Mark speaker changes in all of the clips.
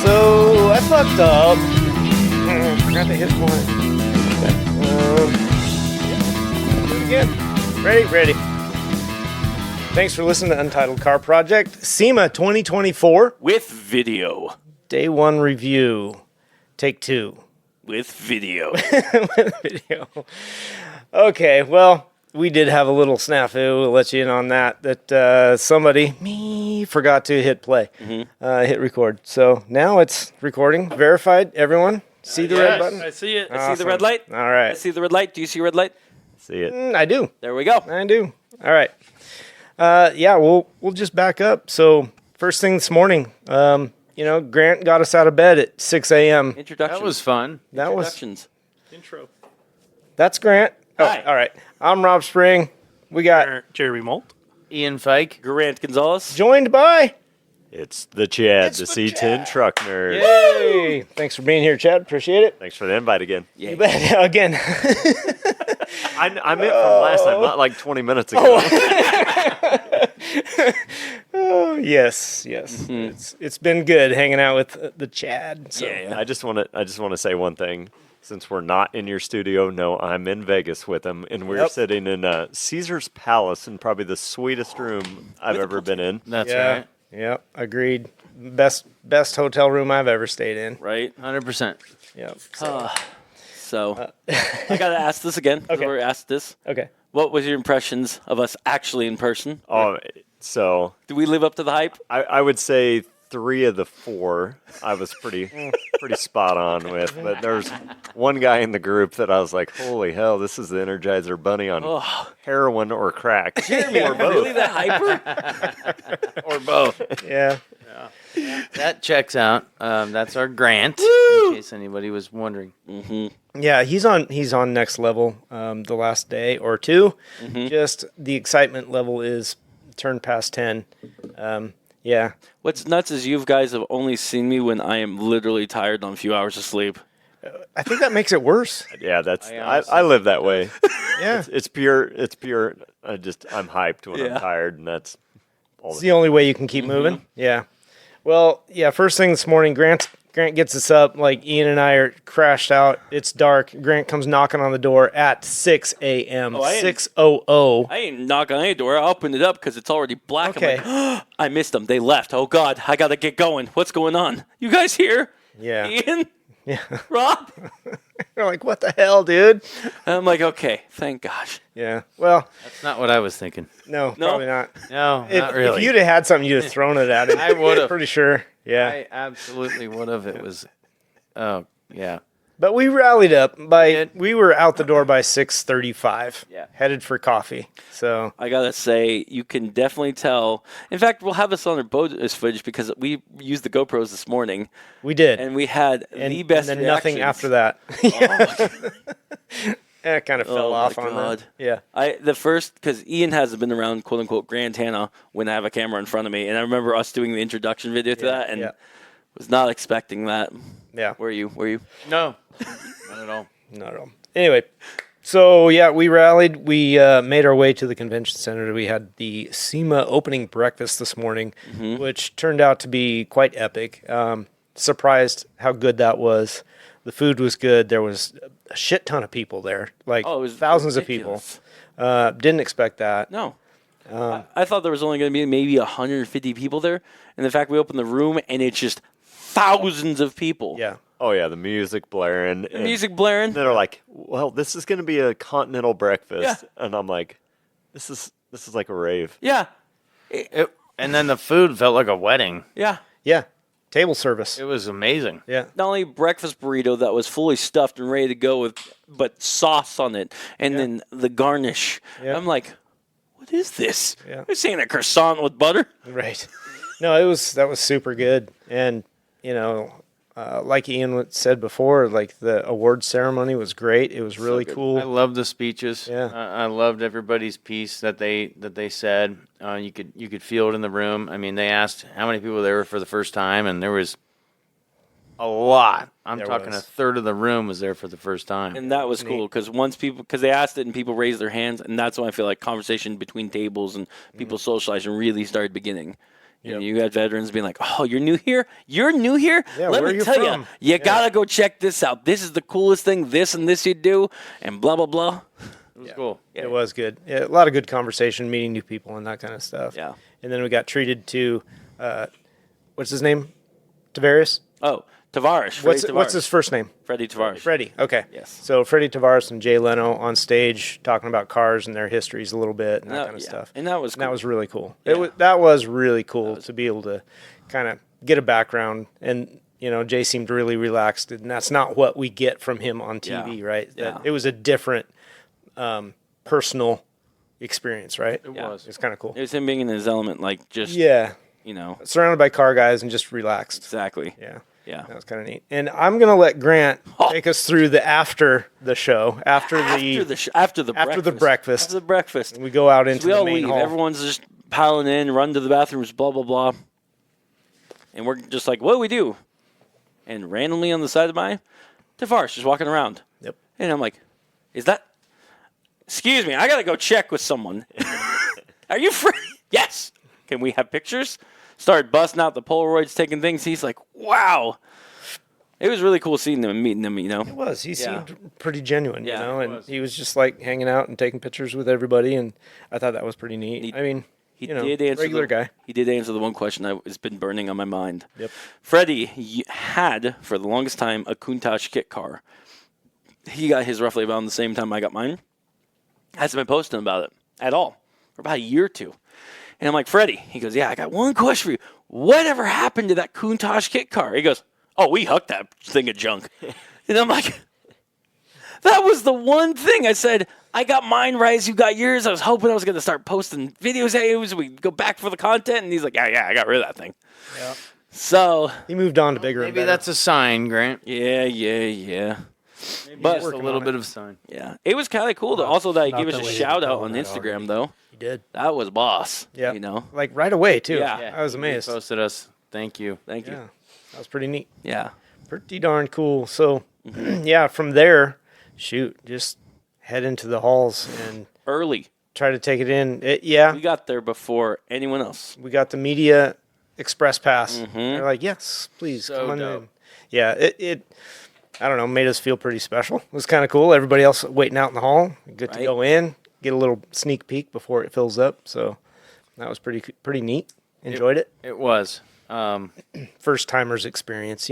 Speaker 1: So I fucked up. Forgot to hit one. Do it again. Ready. Thanks for listening to Untitled Car Project. SEMA 2024.
Speaker 2: With video.
Speaker 1: Day 1 review. Take 2.
Speaker 2: With video.
Speaker 1: With video. Okay, well, we did have a little snafu. We'll let you in on that somebody, forgot to hit play, hit record. So now it's recording. Verified, everyone? See the red button?
Speaker 2: I see it. I
Speaker 1: Awesome.
Speaker 2: see the red light.
Speaker 1: All right.
Speaker 2: I see the red light. Do you see red light?
Speaker 3: See it.
Speaker 1: I do.
Speaker 2: There we go.
Speaker 1: I do. All right. We'll just back up. So first thing this morning, Grant got us out of bed at 6 a.m.
Speaker 2: Introduction.
Speaker 4: That was fun.
Speaker 2: Introductions.
Speaker 3: Intro.
Speaker 1: That's Grant. Oh,
Speaker 2: Hi.
Speaker 1: all right. I'm Rob Spring. We got
Speaker 3: Jeremy Molt.
Speaker 4: Ian Fike.
Speaker 2: Grant Gonzalez.
Speaker 1: joined by...
Speaker 3: It's the Chad,
Speaker 1: It's
Speaker 3: the
Speaker 1: the
Speaker 3: C10
Speaker 1: Chad.
Speaker 3: truck nerd.
Speaker 1: Yay! Thanks for being here, Chad. Appreciate it.
Speaker 3: Thanks for the invite again.
Speaker 1: You bet. Again.
Speaker 3: I meant from last time, not like 20 minutes ago.
Speaker 1: Oh, yes. It's been good hanging out with the Chad. So.
Speaker 2: Yeah.
Speaker 3: I just want to say one thing. Since we're not in your studio, no, I'm in Vegas with him, and we're
Speaker 1: Yep.
Speaker 3: sitting in Caesar's Palace in probably the sweetest room I've ever been in.
Speaker 4: That's
Speaker 1: Yeah.
Speaker 4: right.
Speaker 1: Yep. Agreed. Best hotel room I've ever stayed in.
Speaker 2: Right.
Speaker 4: 100%.
Speaker 1: Yep.
Speaker 2: So I got to ask this again.
Speaker 1: Okay.
Speaker 2: We're asked this.
Speaker 1: Okay.
Speaker 2: What was your impressions of us actually in person?
Speaker 3: Oh, so
Speaker 2: Did we live up to the hype?
Speaker 3: I would say 3 of the 4 I was pretty spot on with, but there's one guy in the group that I was like, holy hell, this is the Energizer Bunny on heroin or crack. Or both.
Speaker 2: Really that hyper?
Speaker 4: Or both.
Speaker 1: Yeah.
Speaker 4: That checks out. That's our Grant, in case anybody was wondering.
Speaker 1: Yeah, he's on next level. The last day or 2, just the excitement level is turned past 10. Yeah.
Speaker 2: What's nuts is you guys have only seen me when I am literally tired on a few hours of sleep.
Speaker 1: I think that makes it worse.
Speaker 3: Yeah,
Speaker 4: honestly
Speaker 3: I live that way.
Speaker 1: Yeah.
Speaker 3: It's pure. I'm hyped when
Speaker 2: Yeah.
Speaker 3: I'm tired, and that's all.
Speaker 1: It's the only way you can keep moving. Yeah. Well, yeah, first thing this morning, Grant gets us up. Like, Ian and I are crashed out. It's dark. Grant comes knocking on the door at 6 a.m.
Speaker 2: Oh, I didn't-
Speaker 1: 6:00.
Speaker 2: I ain't knocking on any door. I opened it up because it's already black.
Speaker 1: Okay.
Speaker 2: I'm like, I missed them. They left. Oh, God. I got to get going. What's going on? You guys here?
Speaker 1: Yeah.
Speaker 2: Ian?
Speaker 1: Yeah.
Speaker 2: Rob?
Speaker 1: We're like, what the hell, dude?
Speaker 2: And I'm like, okay. Thank gosh.
Speaker 1: Yeah. Well,
Speaker 4: That's not what I was thinking.
Speaker 1: no,
Speaker 2: No?
Speaker 1: probably not.
Speaker 4: No,
Speaker 1: If,
Speaker 4: not really.
Speaker 1: if you'd have had something, you'd have thrown it at him.
Speaker 4: I would've.
Speaker 1: Pretty sure. Yeah.
Speaker 4: I absolutely would have. It was, oh, yeah.
Speaker 1: But we rallied up
Speaker 4: did.
Speaker 1: we were out the door by 6:35.
Speaker 4: Yeah.
Speaker 1: Headed for coffee. So
Speaker 2: I got to say, you can definitely tell. In fact, we'll have this on our bonus footage because we used the GoPros this morning,
Speaker 1: we did.
Speaker 2: and we had the best
Speaker 1: and then nothing
Speaker 2: reactions.
Speaker 1: after that.
Speaker 2: Oh,
Speaker 1: It kind of fell
Speaker 2: Oh,
Speaker 1: off
Speaker 2: my
Speaker 1: on
Speaker 2: God.
Speaker 1: that. Yeah.
Speaker 2: the first, because Ian hasn't been around, quote unquote, Grand Hannah when I have a camera in front of me, and I remember us doing the introduction video to that, and
Speaker 1: yeah.
Speaker 2: was not expecting that.
Speaker 1: Yeah.
Speaker 2: Were you?
Speaker 4: No, not at all.
Speaker 1: Not at all. Anyway, so yeah, we rallied. We made our way to the convention center. We had the SEMA opening breakfast this morning, which turned out to be quite epic. Surprised how good that was. The food was good. There was a shit ton of people there, like
Speaker 2: Oh, it was
Speaker 1: thousands
Speaker 2: ridiculous.
Speaker 1: of people. Didn't expect that.
Speaker 2: No. I thought there was only going to be maybe 150 people there, and the fact we opened the room and it's just thousands of people.
Speaker 1: Yeah.
Speaker 3: Oh yeah, the music blaring.
Speaker 2: The music blaring.
Speaker 3: They're like, well, this is going to be a continental breakfast,
Speaker 2: Yeah.
Speaker 3: and I'm like, this is like a rave.
Speaker 2: Yeah.
Speaker 4: And then the food felt like a wedding.
Speaker 2: Yeah.
Speaker 1: Yeah. Table service.
Speaker 4: It was amazing.
Speaker 1: Yeah.
Speaker 2: Not only breakfast burrito that was fully stuffed and ready to go with, but sauce on it, and then the garnish.
Speaker 1: Yeah.
Speaker 2: I'm like, what is this?
Speaker 1: Yeah.
Speaker 2: You're saying a croissant with butter?
Speaker 1: Right. No, that was super good. And, like Ian said before, like the award ceremony was great. It was really
Speaker 2: good.
Speaker 1: cool.
Speaker 4: I loved the speeches.
Speaker 1: Yeah.
Speaker 4: I loved everybody's piece that they said. You could feel it in the room. I mean, they asked how many people there were for the first time, and there was a lot. I'm
Speaker 1: There
Speaker 4: talking
Speaker 1: was.
Speaker 4: a third of the room was there for the first time.
Speaker 2: And that was cool because because they asked it and people raised their hands, and that's when I feel like conversation between tables and people socializing really started beginning.
Speaker 1: Yep.
Speaker 2: And you had veterans being like, "Oh, you're new here? You're new here?
Speaker 1: Yeah,
Speaker 2: Let
Speaker 1: where
Speaker 2: me
Speaker 1: you
Speaker 2: tell
Speaker 1: from?
Speaker 2: you, you gotta go check this out. This is the coolest thing. This and this you do, and blah blah blah."
Speaker 4: It was cool.
Speaker 1: It was good. Yeah, a lot of good conversation, meeting new people and that kind of stuff.
Speaker 2: Yeah.
Speaker 1: And then we got treated to, what's his name? Tavares?
Speaker 2: Oh, Tavares. Freddie
Speaker 1: What's
Speaker 2: Tavares.
Speaker 1: his first name?
Speaker 2: Freddie Tavares.
Speaker 1: Freddie. Okay.
Speaker 2: Yes.
Speaker 1: So Freddie Tavares and Jay Leno on stage talking about cars and their histories a little bit and that kind of stuff.
Speaker 2: And that was
Speaker 1: And that was really cool.
Speaker 2: Yeah.
Speaker 1: That was really cool to be able to kind of get a background. And, Jay seemed really relaxed. And that's not what we get from him on TV,
Speaker 2: Yeah.
Speaker 1: right?
Speaker 2: Yeah.
Speaker 1: It was a different personal experience, right?
Speaker 4: It
Speaker 2: Yeah.
Speaker 4: was.
Speaker 1: It's kind of cool.
Speaker 2: It was him being in his element, like just
Speaker 1: Yeah. Surrounded by car guys and just relaxed.
Speaker 2: exactly.
Speaker 1: Yeah.
Speaker 2: Yeah.
Speaker 1: That was kind of neat. And I'm going to let Grant take us through the after the show, after the
Speaker 2: After the
Speaker 1: breakfast.
Speaker 2: After the breakfast.
Speaker 1: we go out into
Speaker 2: We
Speaker 1: the
Speaker 2: all
Speaker 1: main
Speaker 2: leave.
Speaker 1: hall.
Speaker 2: Everyone's just piling in, run to the bathrooms, blah blah blah. And we're just like, what do we do? And randomly on the side of my Tavares just walking around.
Speaker 1: Yep.
Speaker 2: And I'm like, is that? Excuse me, I gotta go check with someone. Are you free? Yes. Can we have pictures? Started busting out the Polaroids, taking things. He's like, wow. It was really cool seeing them and meeting them,
Speaker 1: It was. He
Speaker 2: Yeah.
Speaker 1: seemed pretty genuine,
Speaker 2: Yeah,
Speaker 1: and he was just like hanging out and taking pictures with everybody, and I thought that was pretty neat.
Speaker 2: He did answer
Speaker 1: regular guy.
Speaker 2: He did answer the one question that has been burning on my mind.
Speaker 1: Yep.
Speaker 2: Freddie had, for the longest time, a Countach kit car. He got his roughly about the same time I got mine. Hasn't been posting about it at all for about a year or two. And I'm like, Freddie, he goes, yeah, I got one question for you. Whatever happened to that Countach kit car? He goes, oh, we hucked that thing of junk. And I'm like, that was the one thing I said. I got mine right as you got yours. I was hoping I was going to start posting videos. Hey, we go back for the content. And he's like, yeah, I got rid of that thing.
Speaker 1: Yeah.
Speaker 2: So,
Speaker 1: He moved on to bigger. and
Speaker 4: Maybe
Speaker 1: better.
Speaker 4: that's a sign, Grant.
Speaker 2: yeah.
Speaker 4: But
Speaker 2: But-
Speaker 4: just a little bit of a sign.
Speaker 2: Yeah. It was kind of cool. Also, that he
Speaker 5: not
Speaker 2: gave us
Speaker 5: the
Speaker 2: a
Speaker 5: way
Speaker 2: shout
Speaker 5: to
Speaker 2: out
Speaker 5: go
Speaker 2: on
Speaker 5: that
Speaker 2: Instagram,
Speaker 5: already.
Speaker 2: though.
Speaker 1: He did.
Speaker 2: That was boss.
Speaker 1: Yeah.
Speaker 2: You
Speaker 1: like right away too.
Speaker 2: Yeah.
Speaker 1: I was amazed.
Speaker 4: You posted us. Thank you.
Speaker 2: Thank you.
Speaker 1: Yeah, that was pretty neat.
Speaker 2: Yeah.
Speaker 1: Pretty darn cool. So, yeah, from there, just head into the halls and
Speaker 2: Early.
Speaker 1: try to take it in.
Speaker 2: We got there before anyone else.
Speaker 1: We got the media express pass. They're like, yes, please
Speaker 4: So
Speaker 1: come on
Speaker 4: dope.
Speaker 1: in. Yeah, it I don't know, made us feel pretty special. It was kind of cool. Everybody else waiting out in the hall. Good to
Speaker 2: Right.
Speaker 1: go in, get a little sneak peek before it fills up. So that was pretty neat. Enjoyed it.
Speaker 4: It was.
Speaker 1: First timers experience,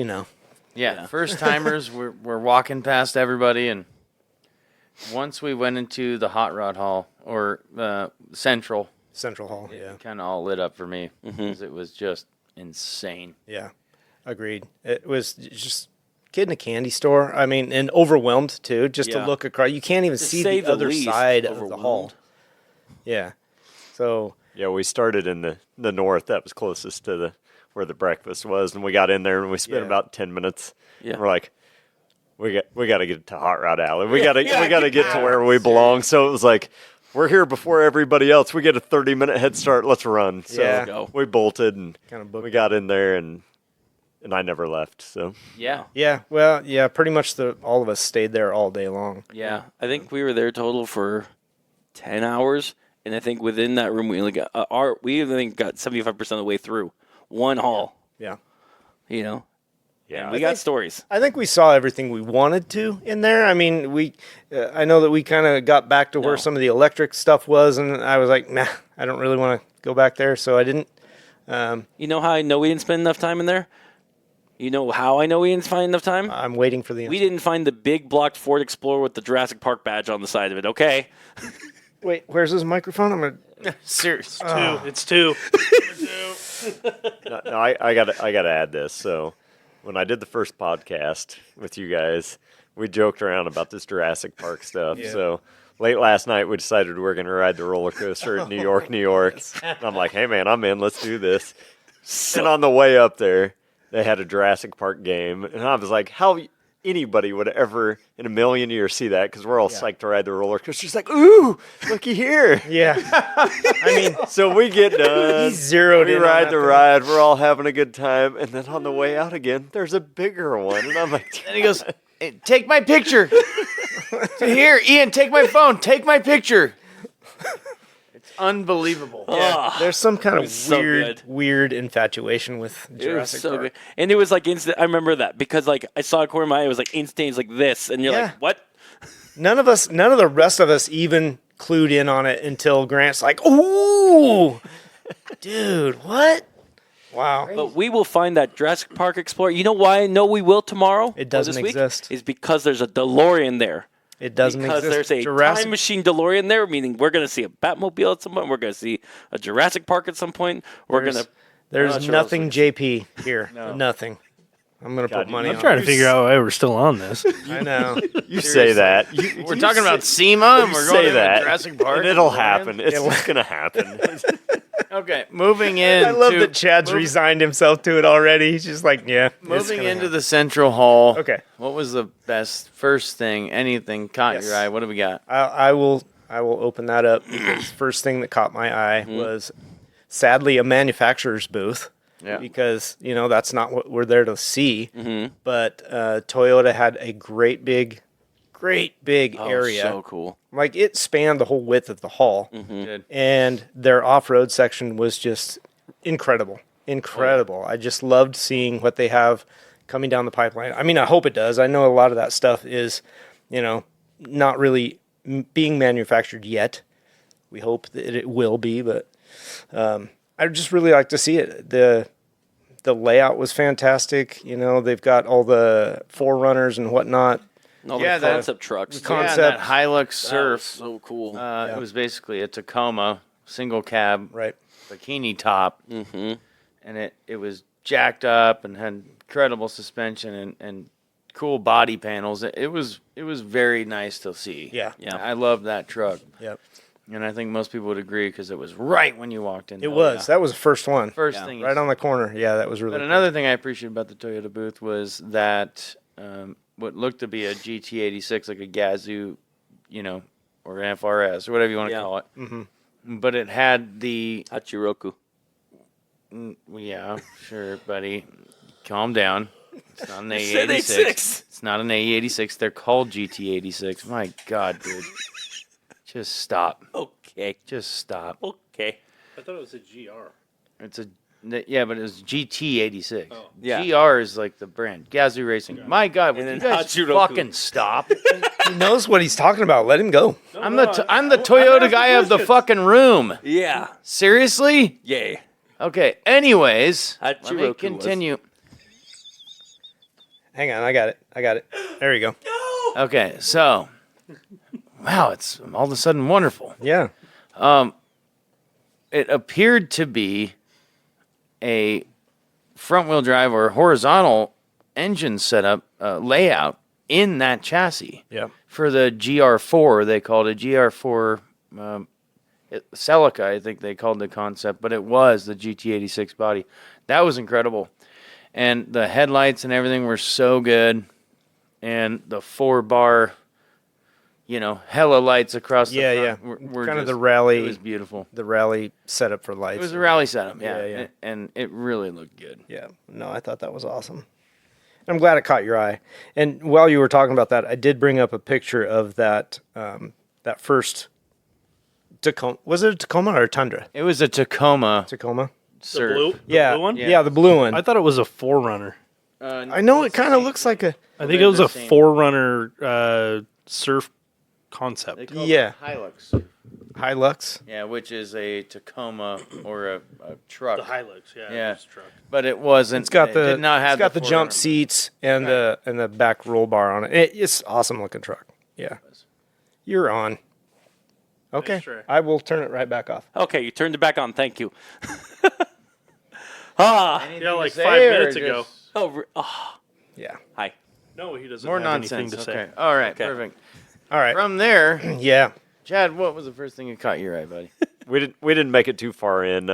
Speaker 4: Yeah, first timers, we're walking past everybody, and once we went into the hot rod hall or Central,
Speaker 1: Central Hall. Yeah,
Speaker 4: kind of all lit up for me because it was just insane.
Speaker 1: yeah, agreed. It was just kid in a candy store. I mean, and overwhelmed too. Just
Speaker 2: Yeah.
Speaker 1: to look across, you can't even
Speaker 2: To
Speaker 1: see
Speaker 2: say
Speaker 1: the
Speaker 2: the
Speaker 1: other
Speaker 2: least,
Speaker 1: side of the hall.
Speaker 2: overwhelmed.
Speaker 1: Yeah, so
Speaker 3: Yeah, we started in the north. That was closest to where the breakfast was, and we got in there and we spent
Speaker 1: Yeah.
Speaker 3: about 10 minutes.
Speaker 2: Yeah.
Speaker 3: And we're like, we got to get to Hot Rod Alley. We got to
Speaker 2: yeah,
Speaker 3: get to where we belong. So it was like, we're here before everybody else. We get a 30-minute head start. Let's run. So
Speaker 1: Yeah.
Speaker 2: Go.
Speaker 3: we bolted and
Speaker 1: Kinda booked
Speaker 3: we got in there and I never left. So
Speaker 4: Yeah,
Speaker 1: yeah, well, yeah, pretty much all of us stayed there all day long.
Speaker 4: yeah.
Speaker 2: I think we were there total for 10 hours. And I think within that room, we only got we I think got 75% of the way through one hall.
Speaker 1: Yeah.
Speaker 3: yeah,
Speaker 2: We got stories.
Speaker 1: I think we saw everything we wanted to in there. I mean, I know that we kind of got back to where
Speaker 2: No.
Speaker 1: some of the electric stuff was, and I was like, nah, I don't really want to go back there, so I didn't.
Speaker 2: You know how I know we didn't spend enough time in there? You know how I know we didn't find enough time?
Speaker 1: I'm waiting for the
Speaker 2: We
Speaker 1: answer.
Speaker 2: didn't find the big blocked Ford Explorer with the Jurassic Park badge on the side of it, okay?
Speaker 1: Wait, where's this microphone? I'm gonna.
Speaker 4: Serious.
Speaker 5: It's two.
Speaker 3: no, I gotta add this. So when I did the first podcast with you guys, we joked around about this Jurassic Park stuff.
Speaker 1: Yeah.
Speaker 3: So late last night, we decided we were going to ride the roller coaster at New York, New York. And I'm like, hey man, I'm in. Let's do this. And on the way up there, they had a Jurassic Park game, and I was like, how anybody would ever in a million years see that because we're all psyched to ride the roller coaster. She's like, ooh, looky here.
Speaker 1: Yeah. I mean,
Speaker 3: So we get done.
Speaker 1: He's zeroed
Speaker 3: we
Speaker 1: in on
Speaker 3: ride
Speaker 1: that
Speaker 3: the
Speaker 1: thing.
Speaker 3: ride. We're all having a good time. And then on the way out again, there's a bigger one. And I'm like,
Speaker 4: And he goes, hey, take my picture. Here, Ian, take my phone. Take my picture. It's unbelievable.
Speaker 2: Oh,
Speaker 1: there's some kind of
Speaker 2: was so good.
Speaker 1: weird infatuation with
Speaker 2: it was
Speaker 1: Jurassic
Speaker 2: so
Speaker 1: Park.
Speaker 2: good. And it was like instant. I remember that because like I saw a corner of my eye. It was like instant. Like this. And you're
Speaker 1: Yeah.
Speaker 2: like, what?
Speaker 1: None of the rest of us even clued in on it until Grant's like, ooh, dude, what? Wow.
Speaker 2: But we will find that Jurassic Park Explorer. You know why I know we will tomorrow?
Speaker 1: It
Speaker 2: or
Speaker 1: doesn't
Speaker 2: this week?
Speaker 1: exist.
Speaker 2: Is because there's a DeLorean there.
Speaker 1: It doesn't
Speaker 2: Because
Speaker 1: exist.
Speaker 2: there's a
Speaker 1: Jurassic
Speaker 2: time machine DeLorean there, meaning we're going to see a Batmobile at some point. We're going to see a Jurassic Park at some point. We're going to.
Speaker 1: There's nothing JP here. Nothing. I'm going to put money on
Speaker 5: I'm trying
Speaker 1: it.
Speaker 5: to figure out why we're still on this.
Speaker 1: I know.
Speaker 3: you say that.
Speaker 4: We're talking about SEMA and
Speaker 3: you
Speaker 4: we're
Speaker 3: say
Speaker 4: going to
Speaker 3: that,
Speaker 4: Jurassic Park.
Speaker 3: and it'll
Speaker 4: DeLorean?
Speaker 3: happen. It's just going to happen.
Speaker 4: Okay, moving in.
Speaker 1: I love that Chad's resigned himself to it already. He's just like, yeah. it's
Speaker 4: Moving
Speaker 1: gonna
Speaker 4: into
Speaker 1: happen.
Speaker 4: the central hall.
Speaker 1: Okay.
Speaker 4: What was the best first thing? Anything caught
Speaker 1: Yes.
Speaker 4: your eye? What do we got?
Speaker 1: I will open that up because first thing that caught my eye was sadly a manufacturer's booth.
Speaker 4: Yeah.
Speaker 1: Because, that's not what we're there to see. But Toyota had a great big area.
Speaker 2: So cool.
Speaker 1: Like it spanned the whole width of the hall.
Speaker 4: Good.
Speaker 1: And their off-road section was just incredible. I just loved seeing what they have coming down the pipeline. I mean, I hope it does. I know a lot of that stuff is, not really being manufactured yet. We hope that it will be, but I just really like to see it. The layout was fantastic. They've got all the Forerunners and whatnot.
Speaker 2: All
Speaker 4: Yeah,
Speaker 2: the
Speaker 4: that-
Speaker 2: concept trucks.
Speaker 4: Yeah,
Speaker 1: concept.
Speaker 4: that Hilux
Speaker 2: That was
Speaker 4: Surf.
Speaker 2: so cool.
Speaker 4: It was basically a Tacoma single cab
Speaker 1: Right.
Speaker 4: bikini top, and it was jacked up and had incredible suspension and cool body panels. It was very nice to see.
Speaker 1: Yeah.
Speaker 2: Yeah.
Speaker 4: I love that truck,
Speaker 1: Yep.
Speaker 4: and I think most people would agree because it was right when you walked in.
Speaker 1: It was. That was the first one.
Speaker 4: First
Speaker 2: Yeah.
Speaker 4: thing,
Speaker 1: Right on the corner. Yeah, that was really
Speaker 4: But
Speaker 1: cool.
Speaker 4: another thing I appreciate about the Toyota booth was that what looked to be a GT86, like a Gazoo, or an FRS or whatever you want to
Speaker 2: Yeah.
Speaker 4: call it. But it had the
Speaker 2: Hachiroku.
Speaker 4: yeah, sure, buddy, calm down. It's not an
Speaker 2: said
Speaker 4: A86.
Speaker 2: 86.
Speaker 4: It's not an A86. They're called GT86. My God, dude, just stop.
Speaker 2: Okay.
Speaker 4: Just stop.
Speaker 2: Okay.
Speaker 5: I thought it was a GR.
Speaker 4: It's yeah, but it was GT86.
Speaker 2: Yeah.
Speaker 4: GR is like the brand. Gazoo Racing. My God, would
Speaker 2: And
Speaker 4: you
Speaker 2: then
Speaker 4: guys
Speaker 2: Hachiroku.
Speaker 4: fucking stop?
Speaker 1: He knows what he's talking about. Let him go.
Speaker 4: I'm the Toyota guy of the fucking room.
Speaker 2: Yeah.
Speaker 4: Seriously?
Speaker 2: Yay.
Speaker 4: Okay. Anyways, let me
Speaker 2: Hachiroku was-
Speaker 4: continue.
Speaker 1: Hang on, I got it. There you go.
Speaker 4: Okay, so wow, it's all of a sudden wonderful.
Speaker 1: Yeah.
Speaker 4: It appeared to be a front-wheel drive or horizontal engine setup layout in that chassis.
Speaker 1: Yeah.
Speaker 4: For the GR4, they called it GR4 Celica, I think they called the concept, but it was the GT86 body. That was incredible. And the headlights and everything were so good. And the 4-bar, hella lights across the
Speaker 1: Yeah,
Speaker 4: front
Speaker 1: yeah.
Speaker 4: were
Speaker 1: Kind of
Speaker 4: just-
Speaker 1: the rally.
Speaker 4: It was beautiful.
Speaker 1: The rally setup for lights.
Speaker 4: It was a rally setup, yeah.
Speaker 1: Yeah, yeah.
Speaker 4: And it really looked good.
Speaker 1: Yeah. No, I thought that was awesome. I'm glad it caught your eye. And while you were talking about that, I did bring up a picture of that that first Tacoma. Was it a Tacoma or a Tundra?
Speaker 4: It was a Tacoma
Speaker 1: Tacoma.
Speaker 4: Surf.
Speaker 5: The
Speaker 1: Yeah.
Speaker 5: blue one?
Speaker 1: Yeah, the blue one.
Speaker 5: I thought it was a Forerunner.
Speaker 1: I know it kind of looks like a.
Speaker 5: I think it was a Forerunner surf concept.
Speaker 1: Yeah.
Speaker 4: Hilux.
Speaker 1: Hilux.
Speaker 4: Yeah, which is a Tacoma or a truck.
Speaker 5: The Hilux, yeah.
Speaker 4: Yeah.
Speaker 5: It was a truck.
Speaker 4: But it wasn't.
Speaker 1: It's got
Speaker 4: it
Speaker 1: the
Speaker 4: did not have
Speaker 1: it's got the
Speaker 4: Forerunner.
Speaker 1: jump seats and the back roll bar on it. It's awesome looking truck. Yeah. You're on. Okay.
Speaker 5: Nice try.
Speaker 1: I will turn it right back off.
Speaker 2: Okay, you turned it back on. Thank you. Ah.
Speaker 4: Anything
Speaker 5: Yeah,
Speaker 4: to
Speaker 5: like
Speaker 4: say,
Speaker 5: 5
Speaker 4: or
Speaker 5: minutes ago.
Speaker 4: just
Speaker 2: Oh.
Speaker 1: Yeah.
Speaker 2: Hi.
Speaker 5: No, he doesn't
Speaker 4: More
Speaker 5: have
Speaker 4: nonsense.
Speaker 5: anything to say.
Speaker 4: Okay. All right.
Speaker 2: Okay.
Speaker 4: Perfect.
Speaker 1: All right.
Speaker 4: From there,
Speaker 1: Yeah.
Speaker 4: Chad, what was the first thing that caught your eye, buddy?
Speaker 3: We didn't make it too far in.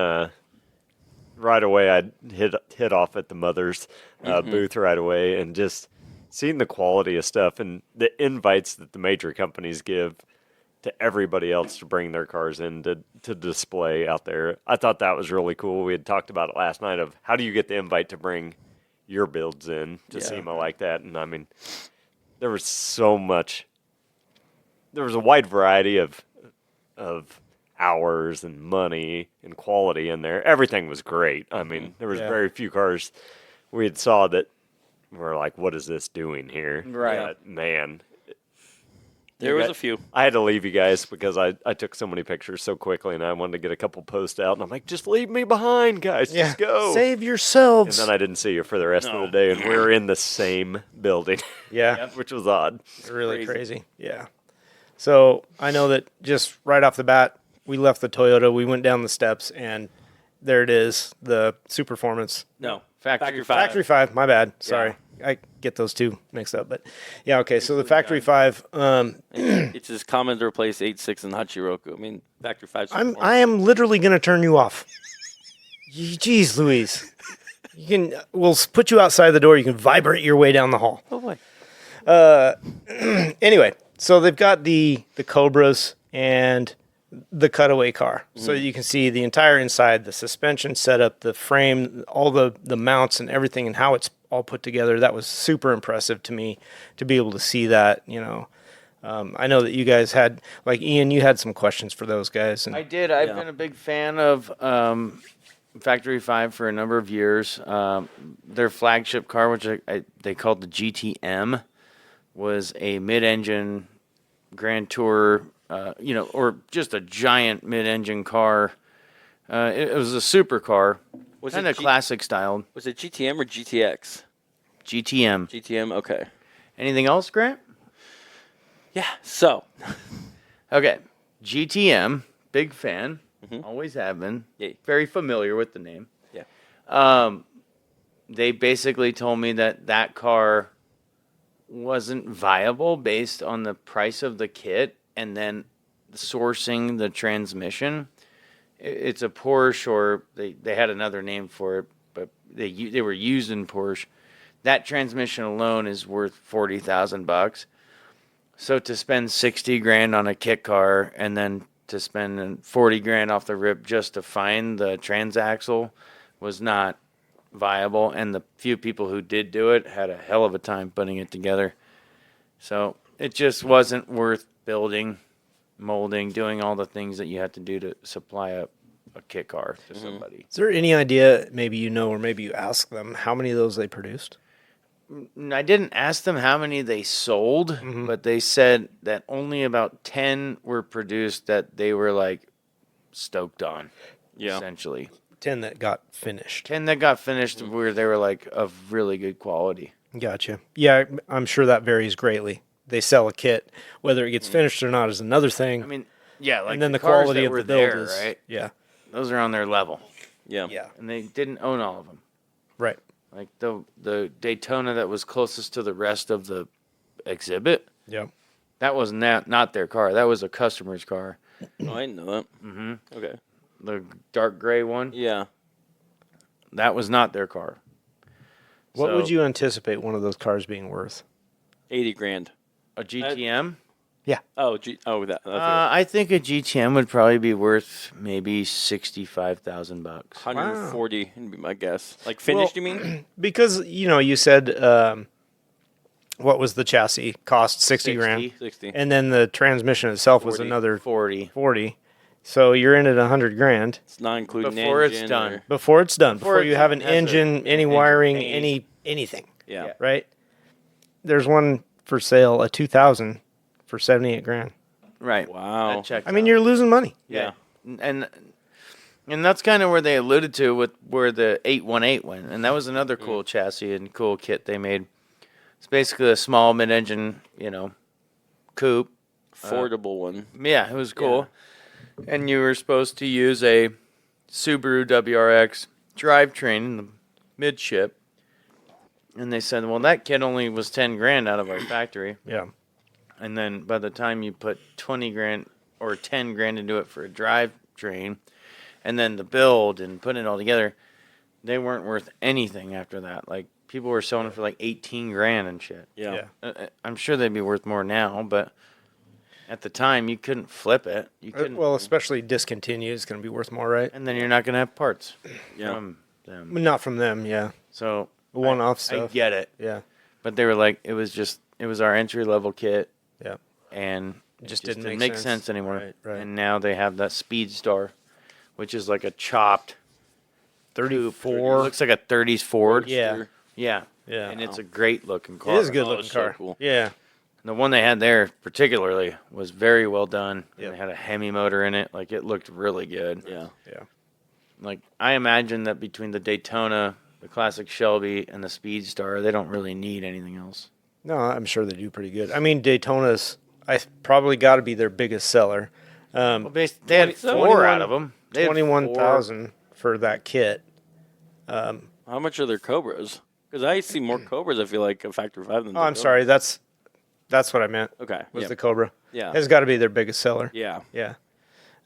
Speaker 3: Right away, I hit off at the mother's booth right away, and just seeing the quality of stuff and the invites that the major companies give to everybody else to bring their cars in to display out there. I thought that was really cool. We had talked about it last night of how do you get the invite to bring your builds in to SEMA like that. And I mean, there was so much. There was a wide variety of hours and money and quality in there. Everything was great. I mean, there was very few cars we had saw that were like, what is this doing here?
Speaker 4: Right.
Speaker 3: But, man.
Speaker 2: There was a few.
Speaker 3: I had to leave you guys because I took so many pictures so quickly and I wanted to get a couple posts out. And I'm like, just leave me behind, guys. Just go.
Speaker 1: Save yourselves.
Speaker 3: And then I didn't see you for the rest of the day. And we were in the same building.
Speaker 1: Yeah.
Speaker 3: Which was odd.
Speaker 1: It's really crazy. Yeah. So I know that just right off the bat, we left the Toyota, we went down the steps, and there it is, the Superformance.
Speaker 2: No.
Speaker 4: Factory
Speaker 1: Factory 5, my bad. Sorry. I get those two mixed up. But yeah, okay. So the Factory 5.
Speaker 2: It's as common to replace 8.6 and Hachiroku. I mean, Factory 5.
Speaker 1: I am literally going to turn you off. Jeez Louise. We'll put you outside the door. You can vibrate your way down the hall.
Speaker 2: Oh, boy.
Speaker 1: Anyway, so they've got the Cobras and the cutaway car. So you can see the entire inside, the suspension setup, the frame, all the mounts and everything and how it's all put together. That was super impressive to me to be able to see that, you know. I know that you guys had, like Ian, you had some questions for those guys. And
Speaker 4: I did. I've been a big fan of Factory 5 for a number of years. Their flagship car, which they called the GTM, was a mid-engine Grand Tour, or just a giant mid-engine car. It was a super car, kind of classic styled.
Speaker 2: Was it GTM or GTX?
Speaker 4: GTM.
Speaker 2: GTM, okay.
Speaker 4: Anything else, Grant?
Speaker 2: Yeah, so.
Speaker 4: Okay, GTM, big fan, always have been.
Speaker 2: Yeah.
Speaker 4: Very familiar with the name.
Speaker 2: Yeah.
Speaker 4: They basically told me that car wasn't viable based on the price of the kit and then sourcing the transmission. It's a Porsche, or they had another name for it, but they were used in Porsche. That transmission alone is worth $40,000. So to spend $60,000 on a kit car and then to spend $40,000 off the rip just to find the transaxle was not viable, and the few people who did do it had a hell of a time putting it together. So it just wasn't worth building, molding, doing all the things that you had to do to supply a kit car to somebody.
Speaker 1: is there any idea, maybe you know, or maybe you ask them, how many of those they produced?
Speaker 4: I didn't ask them how many they sold, but they said that only about 10 were produced that they were like stoked on, essentially.
Speaker 1: 10 that got finished.
Speaker 4: 10 that got finished where they were like of really good quality.
Speaker 1: Gotcha. Yeah, I'm sure that varies greatly. They sell a kit, whether it gets finished or not is another thing.
Speaker 4: I mean, yeah, like
Speaker 1: and then the
Speaker 4: cars
Speaker 1: quality
Speaker 4: that
Speaker 1: of
Speaker 4: were
Speaker 1: the build
Speaker 4: there,
Speaker 1: is
Speaker 4: right?
Speaker 1: Yeah.
Speaker 4: Those are on their level.
Speaker 2: Yeah.
Speaker 1: Yeah.
Speaker 4: And they didn't own all of them.
Speaker 1: Right.
Speaker 4: Like the Daytona that was closest to the rest of the exhibit,
Speaker 1: Yeah.
Speaker 4: that was not their car. That was a customer's car.
Speaker 2: Oh, I didn't know that. Mm-hmm. Okay.
Speaker 4: The dark gray one,
Speaker 2: Yeah.
Speaker 4: that was not their car.
Speaker 1: What
Speaker 4: So,
Speaker 1: would you anticipate one of those cars being worth?
Speaker 2: $80,000.
Speaker 4: a GTM?
Speaker 2: Oh, that.
Speaker 4: I think a GTM would probably be worth maybe $65,000.
Speaker 2: 140 would be my guess. Like finished, you mean?
Speaker 1: Because, you said, what was the chassis cost? 60 grand.
Speaker 2: 60.
Speaker 1: And then the transmission itself was
Speaker 2: 40.
Speaker 1: another
Speaker 4: 40.
Speaker 1: 40. So you're in at 100 grand
Speaker 2: It's not including
Speaker 4: Before it's
Speaker 2: engine
Speaker 4: done.
Speaker 2: or-
Speaker 1: before it's done, before
Speaker 4: it
Speaker 1: you have an
Speaker 4: has a-
Speaker 1: engine, any
Speaker 4: engine
Speaker 1: wiring,
Speaker 4: paint.
Speaker 1: anything,
Speaker 2: Yeah.
Speaker 1: right? There's one for sale, a 2000 for 78 grand.
Speaker 4: Right.
Speaker 2: Wow.
Speaker 4: That checks
Speaker 1: I mean,
Speaker 4: out.
Speaker 1: you're losing money.
Speaker 2: Yeah.
Speaker 4: And that's kind of where they alluded to with where the 818 went, and that was another cool chassis and cool kit they made. It's basically a small mid-engine, coupe.
Speaker 2: Affordable one.
Speaker 4: Yeah, it was cool. And you were supposed to use a Subaru WRX drivetrain in the midship. And they said, well, that kit only was 10 grand out of our factory.
Speaker 1: Yeah.
Speaker 4: And then by the time you put 20 grand or 10 grand into it for a drivetrain, and then the build and putting it all together, they weren't worth anything after that. Like people were selling it for like 18 grand and shit.
Speaker 2: Yeah.
Speaker 4: I'm sure they'd be worth more now, but at the time you couldn't flip it. You couldn't.
Speaker 1: Well, especially discontinued is going to be worth more, right?
Speaker 4: And then you're not going to have parts
Speaker 2: Yeah.
Speaker 4: from them.
Speaker 1: But not from them, yeah.
Speaker 4: So
Speaker 1: One-off
Speaker 4: I
Speaker 1: stuff.
Speaker 4: get it,
Speaker 1: Yeah,
Speaker 4: but they were like, it was our entry level kit,
Speaker 1: yeah.
Speaker 4: and it
Speaker 1: Just
Speaker 4: just
Speaker 1: didn't
Speaker 4: make
Speaker 1: make
Speaker 4: sense
Speaker 1: sense.
Speaker 4: anymore.
Speaker 1: Right, right.
Speaker 4: And now they have that Speed Star, which is like a chopped.
Speaker 1: 34.
Speaker 4: Looks like a 30s Ford.
Speaker 1: Yeah,
Speaker 4: Yeah.
Speaker 1: yeah.
Speaker 4: And it's a great looking car.
Speaker 1: It is a good
Speaker 2: Oh,
Speaker 1: looking
Speaker 2: it's so
Speaker 1: car.
Speaker 2: cool.
Speaker 1: Yeah,
Speaker 4: The one they had there particularly was very well done.
Speaker 1: Yep.
Speaker 4: They had a Hemi motor in it. Like, it looked really good.
Speaker 2: Yeah.
Speaker 1: yeah.
Speaker 4: Like, I imagine that between the Daytona, the classic Shelby, and the Speedstar, they don't really need anything else.
Speaker 1: No, I'm sure they do pretty good. I mean, Daytona's probably got to be their biggest seller.
Speaker 4: Well, they had 4 out of them.
Speaker 1: 21,000 for that kit.
Speaker 2: How much are their Cobras? Because I see more Cobras, I feel like, a Factory 5 than
Speaker 1: Oh, I'm
Speaker 2: Daytona.
Speaker 1: sorry. That's what I meant.
Speaker 2: Okay.
Speaker 1: Was
Speaker 2: Yeah.
Speaker 1: the Cobra?
Speaker 2: Yeah.
Speaker 1: Has got to be their biggest seller.
Speaker 2: Yeah.
Speaker 1: Yeah,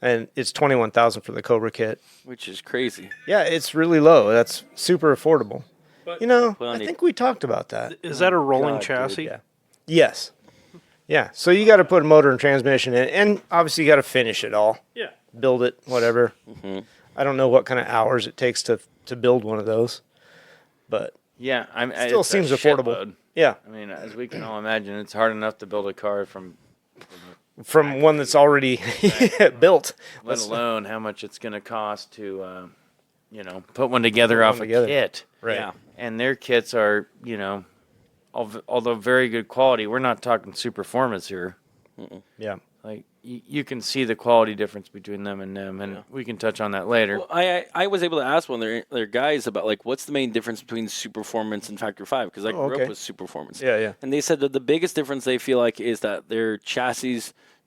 Speaker 1: and it's 21,000 for the Cobra kit.
Speaker 2: Which is crazy.
Speaker 1: Yeah, it's really low. That's super affordable.
Speaker 5: But-
Speaker 1: You know,
Speaker 2: Well,
Speaker 1: I
Speaker 2: they-
Speaker 1: think we talked about that.
Speaker 5: Is that a rolling
Speaker 2: God, dude,
Speaker 5: chassis?
Speaker 1: Yeah. Yes. Yeah. So you got to put a motor and transmission in, and obviously you got to finish it all,
Speaker 5: Yeah.
Speaker 1: build it, whatever. I don't know what kind of hours it takes to build one of those, but
Speaker 4: Yeah.
Speaker 1: still
Speaker 4: it's a
Speaker 1: seems affordable.
Speaker 4: shitload.
Speaker 1: Yeah,
Speaker 4: I mean, as we can all imagine, it's hard enough to build a car from,
Speaker 1: from one that's already built.
Speaker 4: let alone how much it's going to cost to, put one together off
Speaker 1: one
Speaker 4: a
Speaker 1: together.
Speaker 4: kit.
Speaker 1: Right.
Speaker 2: Yeah.
Speaker 4: And their kits are, although very good quality, we're not talking super performance here.
Speaker 1: Yeah.
Speaker 4: Like, you can see the quality difference between them, and we can touch on that later.
Speaker 2: Well, I was able to ask one of their guys about, like, what's the main difference between Super Performance and Factory 5? Because I grew
Speaker 1: okay.
Speaker 2: up with Super Performance.
Speaker 1: Yeah, yeah.
Speaker 2: And they said that the biggest difference they feel like is that their chassis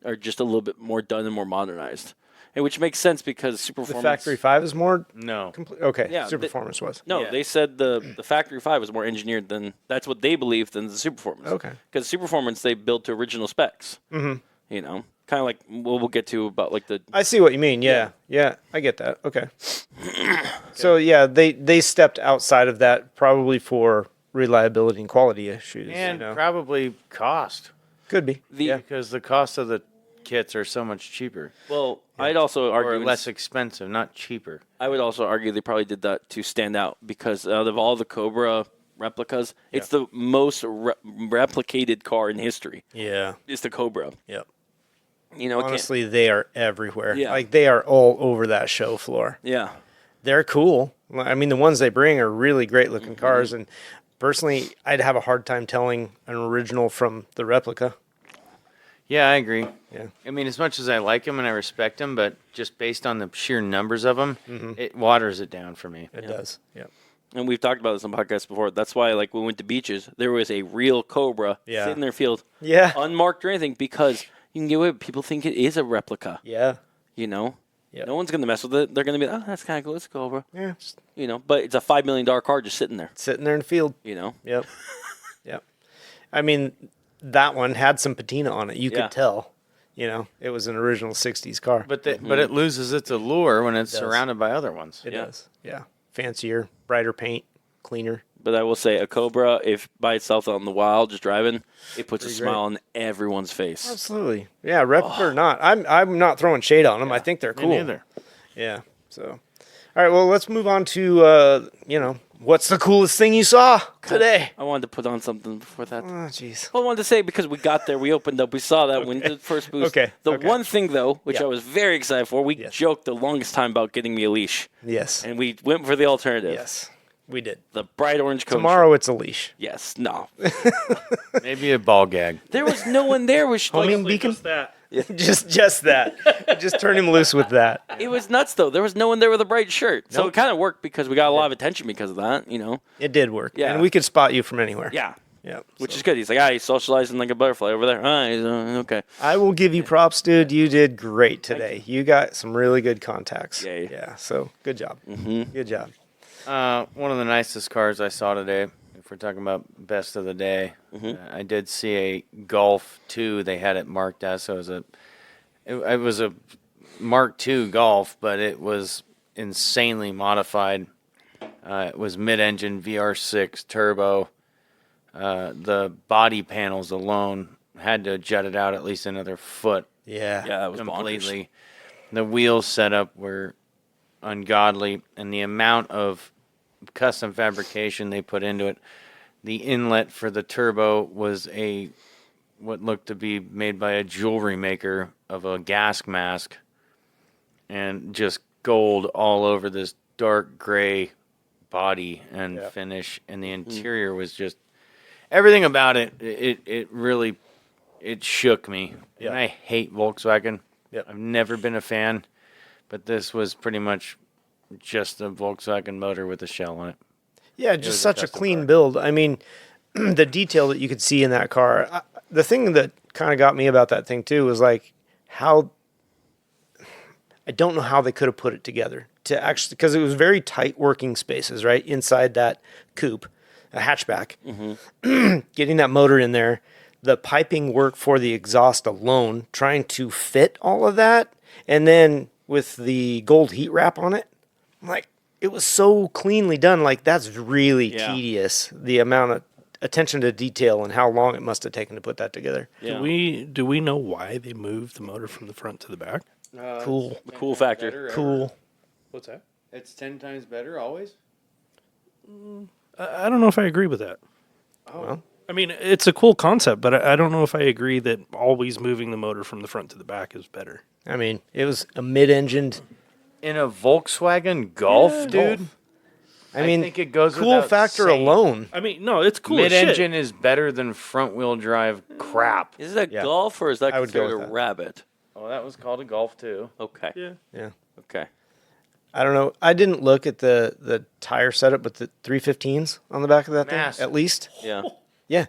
Speaker 2: are just a little bit more done and more modernized. And which makes sense because Super
Speaker 1: The
Speaker 2: Performance...
Speaker 1: Factory 5 is more
Speaker 4: No.
Speaker 1: complete. Okay.
Speaker 2: Yeah,
Speaker 1: Super
Speaker 2: the-
Speaker 1: Performance was.
Speaker 2: No,
Speaker 4: Yeah.
Speaker 2: they said the Factory 5 was more engineered than... That's what they believed than the Super Performance.
Speaker 1: Okay.
Speaker 2: Because Super Performance, they built to original specs. Mm-hmm. You know? Kind of like what we'll get to about, like, the...
Speaker 1: I see what you mean. Yeah. Yeah. I get that. Okay. So yeah, they stepped outside of that probably for reliability and quality issues.
Speaker 4: And
Speaker 1: you know?
Speaker 4: probably cost.
Speaker 1: Could be.
Speaker 2: The-
Speaker 4: Because the cost of the kits are so much cheaper.
Speaker 2: Well, I'd also
Speaker 4: Or
Speaker 2: argue...
Speaker 4: less expensive, not cheaper.
Speaker 2: I would also argue they probably did that to stand out because out of all the Cobra replicas, it's the most replicated car in history.
Speaker 1: Yeah.
Speaker 2: It's the Cobra.
Speaker 1: Yep.
Speaker 2: You know,
Speaker 1: Honestly, they are everywhere.
Speaker 2: Yeah.
Speaker 1: Like they are all over that show floor.
Speaker 2: yeah.
Speaker 1: They're cool. I mean, the ones they bring are really great looking cars. And personally, I'd have a hard time telling an original from the replica.
Speaker 4: Yeah, I agree.
Speaker 1: Yeah.
Speaker 4: I mean, as much as I like them and I respect them, but just based on the sheer numbers of them, it waters it down for me.
Speaker 1: It does. Yep.
Speaker 2: And we've talked about this on podcasts before. That's why, like, when we went to beaches, there was a real Cobra
Speaker 1: Yeah.
Speaker 2: sitting in their field,
Speaker 1: Yeah.
Speaker 2: unmarked or anything, because you can get away with it. People think it is a replica,
Speaker 1: Yeah.
Speaker 2: you know?
Speaker 1: Yep.
Speaker 2: No one's going to mess with it. They're going to be, oh, that's kind of cool. It's a Cobra.
Speaker 1: Yeah. Just
Speaker 2: You know, but it's a $5 million car just sitting there,
Speaker 1: sitting there in the field.
Speaker 2: you know?
Speaker 1: Yep. Yep. I mean, that one had some patina on it. You
Speaker 2: Yeah.
Speaker 1: could tell. You know, it was an original 60s car.
Speaker 4: But but it loses its allure when it's
Speaker 1: does.
Speaker 4: surrounded by other ones.
Speaker 1: It
Speaker 2: Yeah.
Speaker 1: does. Yeah. Fancier, brighter paint, cleaner.
Speaker 2: But I will say, a Cobra, if by itself out in the wild, just driving, it puts
Speaker 1: Pretty
Speaker 2: a smile on everyone's face.
Speaker 1: Absolutely. Yeah, replica or not. I'm not throwing shade on them. I think they're
Speaker 4: Me
Speaker 1: cool.
Speaker 4: neither.
Speaker 1: Yeah. So, all right. Well, let's move on to what's the coolest thing you saw today?
Speaker 2: I wanted to put on something before that.
Speaker 1: Oh, jeez.
Speaker 2: Well, I wanted to say, because we got there, we opened up, we saw that when the first boost.
Speaker 1: Okay,
Speaker 2: The
Speaker 1: okay.
Speaker 2: one thing, though, which
Speaker 1: Yeah.
Speaker 2: I was very excited for, we
Speaker 1: Yes.
Speaker 2: joked the longest time about getting me a leash.
Speaker 1: Yes.
Speaker 2: And we went for the alternative.
Speaker 1: Yes. We did.
Speaker 2: The bright orange cone.
Speaker 1: Tomorrow it's a leash.
Speaker 2: Yes. No.
Speaker 4: Maybe a ball gag.
Speaker 2: There was no one there. Was
Speaker 1: Homing beacon.
Speaker 5: Just that.
Speaker 1: just that. Just turn him loose with that.
Speaker 2: it was nuts, though. There was no one there with a bright shirt. So
Speaker 1: Nope.
Speaker 2: it kind of worked because we got a lot of attention because of that, you know?
Speaker 1: It did work.
Speaker 2: Yeah.
Speaker 1: And we could spot you from anywhere.
Speaker 2: Yeah.
Speaker 1: Yeah.
Speaker 2: Which is good. He's like, he's socializing like a butterfly over there. He's, okay.
Speaker 1: I will give you props, dude. You did great today. You got some really good contacts.
Speaker 2: Yay.
Speaker 1: Yeah. So good job. Mm-hmm. Good job.
Speaker 4: One of the nicest cars I saw today, if we're talking about best of the day, I did see a Golf 2. They had it marked as, so it was a Mark II Golf, but it was insanely modified. It was mid-engine VR6 turbo. The body panels alone had to jut it out at least another foot
Speaker 1: Yeah.
Speaker 2: Yeah, that was
Speaker 4: completely. The wheels setup were ungodly, and the amount of custom fabrication they put into it. The inlet for the turbo was what looked to be made by a jewelry maker of a gas mask, and just gold all over this dark gray body and finish, and the interior was just everything about it. It really shook me.
Speaker 1: Yeah.
Speaker 4: And I hate Volkswagen.
Speaker 1: Yep.
Speaker 4: I've never been a fan, but this was pretty much just a Volkswagen motor with a shell on it.
Speaker 1: Yeah, just
Speaker 4: was a
Speaker 1: such a
Speaker 4: custom
Speaker 1: clean
Speaker 4: car.
Speaker 1: build. I mean, the detail that you could see in that car. The thing that kind of got me about that thing too was like how I don't know how they could have put it together to actually, because it was very tight working spaces, right, inside that coupe, a hatchback. Getting that motor in there, the piping work for the exhaust alone, trying to fit all of that, and then with the gold heat wrap on it, I'm like, it was so cleanly done. Like, that's really tedious, the amount of attention to detail and how long it must have taken to put that together.
Speaker 2: Yeah.
Speaker 5: Do we know why they moved the motor from the front to the back?
Speaker 1: Cool.
Speaker 2: The cool factor.
Speaker 1: Cool.
Speaker 5: What's that?
Speaker 4: It's 10 times better always?
Speaker 5: I don't know if I agree with that.
Speaker 1: Well,
Speaker 5: I mean, it's a cool concept, but I don't know if I agree that always moving the motor from the front to the back is better.
Speaker 1: I mean, it was a mid-engined.
Speaker 4: In a Volkswagen Golf,
Speaker 5: Yeah,
Speaker 4: dude?
Speaker 5: Golf.
Speaker 1: I mean,
Speaker 4: think it goes
Speaker 1: cool
Speaker 4: without
Speaker 1: factor
Speaker 4: saying.
Speaker 1: alone.
Speaker 5: I mean, no, it's cool as shit.
Speaker 4: Mid-engine is better than front-wheel drive crap.
Speaker 2: Is that
Speaker 1: Yeah.
Speaker 2: Golf or is that
Speaker 1: I would go
Speaker 2: considered a
Speaker 1: with that.
Speaker 2: Rabbit?
Speaker 4: Oh, that was called a Golf, too.
Speaker 2: Okay.
Speaker 5: Yeah.
Speaker 1: Yeah.
Speaker 2: Okay.
Speaker 1: I don't know. I didn't look at the tire setup with the 315s on the back of that
Speaker 4: Massive.
Speaker 1: thing. At least,
Speaker 2: Yeah.
Speaker 1: yeah,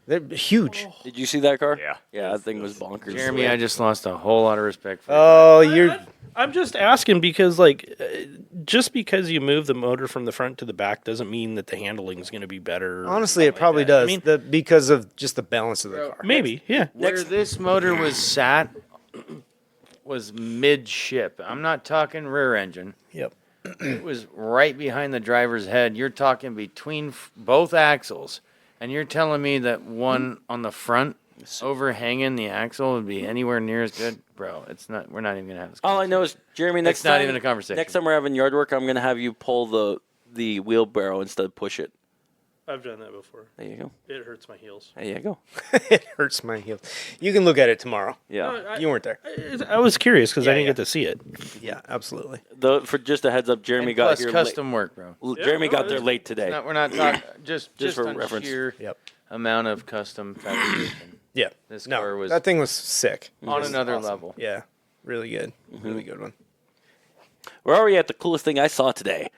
Speaker 1: they're huge.
Speaker 2: Did you see that car?
Speaker 3: Yeah.
Speaker 2: Yeah, that thing was bonkers.
Speaker 4: Jeremy, I just lost a whole lot of respect for you.
Speaker 1: Oh, you're
Speaker 5: I'm just asking because, like, just because you move the motor from the front to the back doesn't mean that the handling is going to be better. or
Speaker 1: honestly, it
Speaker 5: something like
Speaker 1: probably
Speaker 5: that.
Speaker 1: does.
Speaker 5: I mean,
Speaker 1: Because of just the balance of the car.
Speaker 5: maybe, yeah.
Speaker 4: Where this motor was sat was midship. I'm not talking rear engine.
Speaker 1: Yep.
Speaker 4: It was right behind the driver's head. You're talking between both axles. And you're telling me that one on the front overhanging the axle would be anywhere near as good? Bro, it's not. We're not even going to have this
Speaker 2: All I know is, Jeremy, next
Speaker 4: It's not
Speaker 2: time,
Speaker 4: even a conversation.
Speaker 2: Next time we're having yard work, I'm going to have you pull the wheelbarrow instead of push it.
Speaker 5: I've done that before.
Speaker 2: There you go.
Speaker 5: It hurts my heels.
Speaker 2: There you go.
Speaker 1: It hurts my heel. You can look at it tomorrow.
Speaker 2: Yeah.
Speaker 1: You weren't there.
Speaker 5: I was curious because I didn't
Speaker 1: yeah.
Speaker 5: get to see it.
Speaker 1: Yeah, absolutely.
Speaker 2: For just a heads up, Jeremy
Speaker 4: And
Speaker 2: got
Speaker 4: plus
Speaker 2: here
Speaker 4: custom work, bro.
Speaker 2: late. Jeremy got there late today.
Speaker 4: We're not talking just
Speaker 2: for
Speaker 4: on
Speaker 2: reference.
Speaker 4: sheer
Speaker 1: Yep.
Speaker 4: amount of custom fabrication
Speaker 1: Yeah.
Speaker 4: This
Speaker 1: no,
Speaker 4: car was-
Speaker 1: that thing was sick.
Speaker 4: on another level.
Speaker 1: Yeah. Really good. Really good one.
Speaker 2: We're already at the coolest thing I saw today.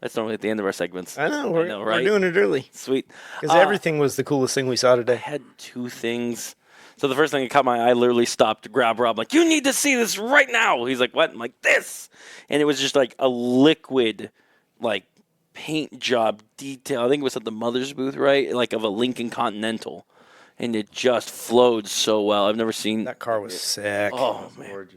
Speaker 2: That's normally at the end of our segments.
Speaker 1: I know. We're,
Speaker 2: know,
Speaker 1: we're
Speaker 2: right?
Speaker 1: doing it early.
Speaker 2: Sweet.
Speaker 1: Because everything was the coolest thing we saw
Speaker 2: I
Speaker 1: today.
Speaker 2: had two things. So the first thing that caught my eye, literally stopped to grab Rob, like, you need to see this right now. He's like, what? I'm like, this. And it was just like a liquid, like, paint job detail. I think it was at the Mother's booth, right? Like of a Lincoln Continental. And it just flowed so well. I've never seen
Speaker 1: That car was sick.
Speaker 2: Oh, man.
Speaker 4: Gorgeous.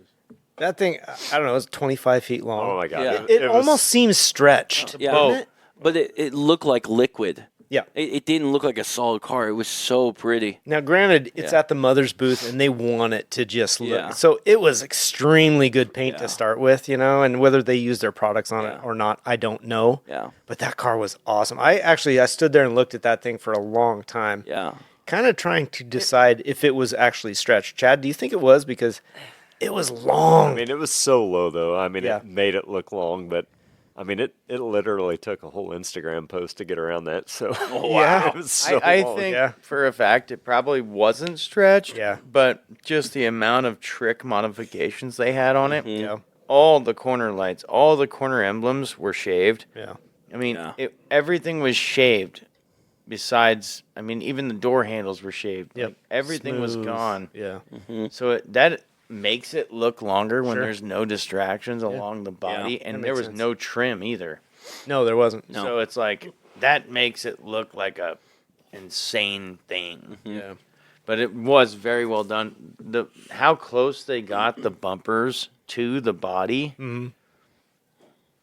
Speaker 1: That thing, I don't know, it was 25 feet long.
Speaker 3: Oh my god!
Speaker 2: Yeah.
Speaker 1: It
Speaker 3: was-
Speaker 1: almost seems stretched.
Speaker 2: Yeah.
Speaker 1: doesn't it?
Speaker 2: But it looked like liquid.
Speaker 1: Yeah.
Speaker 2: It didn't look like a solid car. It was so pretty.
Speaker 1: Now, granted, it's
Speaker 2: Yeah.
Speaker 1: at the Mother's booth, and they want it to just look.
Speaker 2: Yeah.
Speaker 1: So it was extremely good paint
Speaker 2: Yeah.
Speaker 1: to start with, and whether they use their products on
Speaker 2: Yeah.
Speaker 1: it or not, I don't know.
Speaker 2: Yeah.
Speaker 1: But that car was awesome. I stood there and looked at that thing for a long time,
Speaker 2: Yeah.
Speaker 1: kind of trying to decide if it was actually stretched. Chad, do you think it was? Because it was long.
Speaker 3: I mean, it was so low though. I mean,
Speaker 1: Yeah.
Speaker 3: it made it look long, but I mean, it literally took a whole Instagram post to get around that. So
Speaker 1: Yeah.
Speaker 3: it was so
Speaker 4: I
Speaker 3: long.
Speaker 4: think
Speaker 1: yeah.
Speaker 4: for a fact it probably wasn't stretched.
Speaker 1: Yeah.
Speaker 4: But just the amount of trick modifications they had on it.
Speaker 1: Yeah.
Speaker 4: All the corner lights, all the corner emblems were shaved.
Speaker 1: Yeah.
Speaker 4: I mean,
Speaker 2: Yeah.
Speaker 4: everything was shaved. Besides, I mean, even the door handles were shaved.
Speaker 1: Yep.
Speaker 4: Like, everything was
Speaker 1: Smooth.
Speaker 4: gone.
Speaker 1: Yeah.
Speaker 4: So that makes it look longer when
Speaker 1: Sure.
Speaker 4: there's no distractions along the body,
Speaker 1: that
Speaker 4: and there
Speaker 1: makes
Speaker 4: was
Speaker 1: sense.
Speaker 4: no trim either.
Speaker 1: No, there wasn't.
Speaker 2: No.
Speaker 4: So it's like that makes it look like a insane thing.
Speaker 1: Yeah.
Speaker 4: But it was very well done. How close they got the bumpers to the body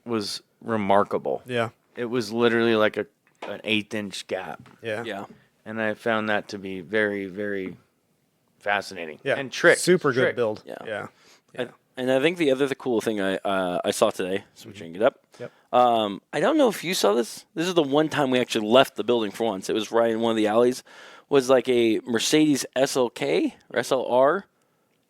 Speaker 4: was remarkable.
Speaker 1: Yeah.
Speaker 4: it was literally like an 1/8-inch gap.
Speaker 1: Yeah.
Speaker 2: Yeah.
Speaker 4: And I found that to be very, very fascinating.
Speaker 1: Yeah.
Speaker 4: And trick.
Speaker 1: Super good
Speaker 4: trick.
Speaker 1: build.
Speaker 2: Yeah.
Speaker 1: Yeah.
Speaker 2: And I think the other cool thing I saw today, switching it up.
Speaker 1: Yep.
Speaker 2: I don't know if you saw this. This is the one time we actually left the building for once. It was right in one of the alleys. Was like a Mercedes SLK or SLR.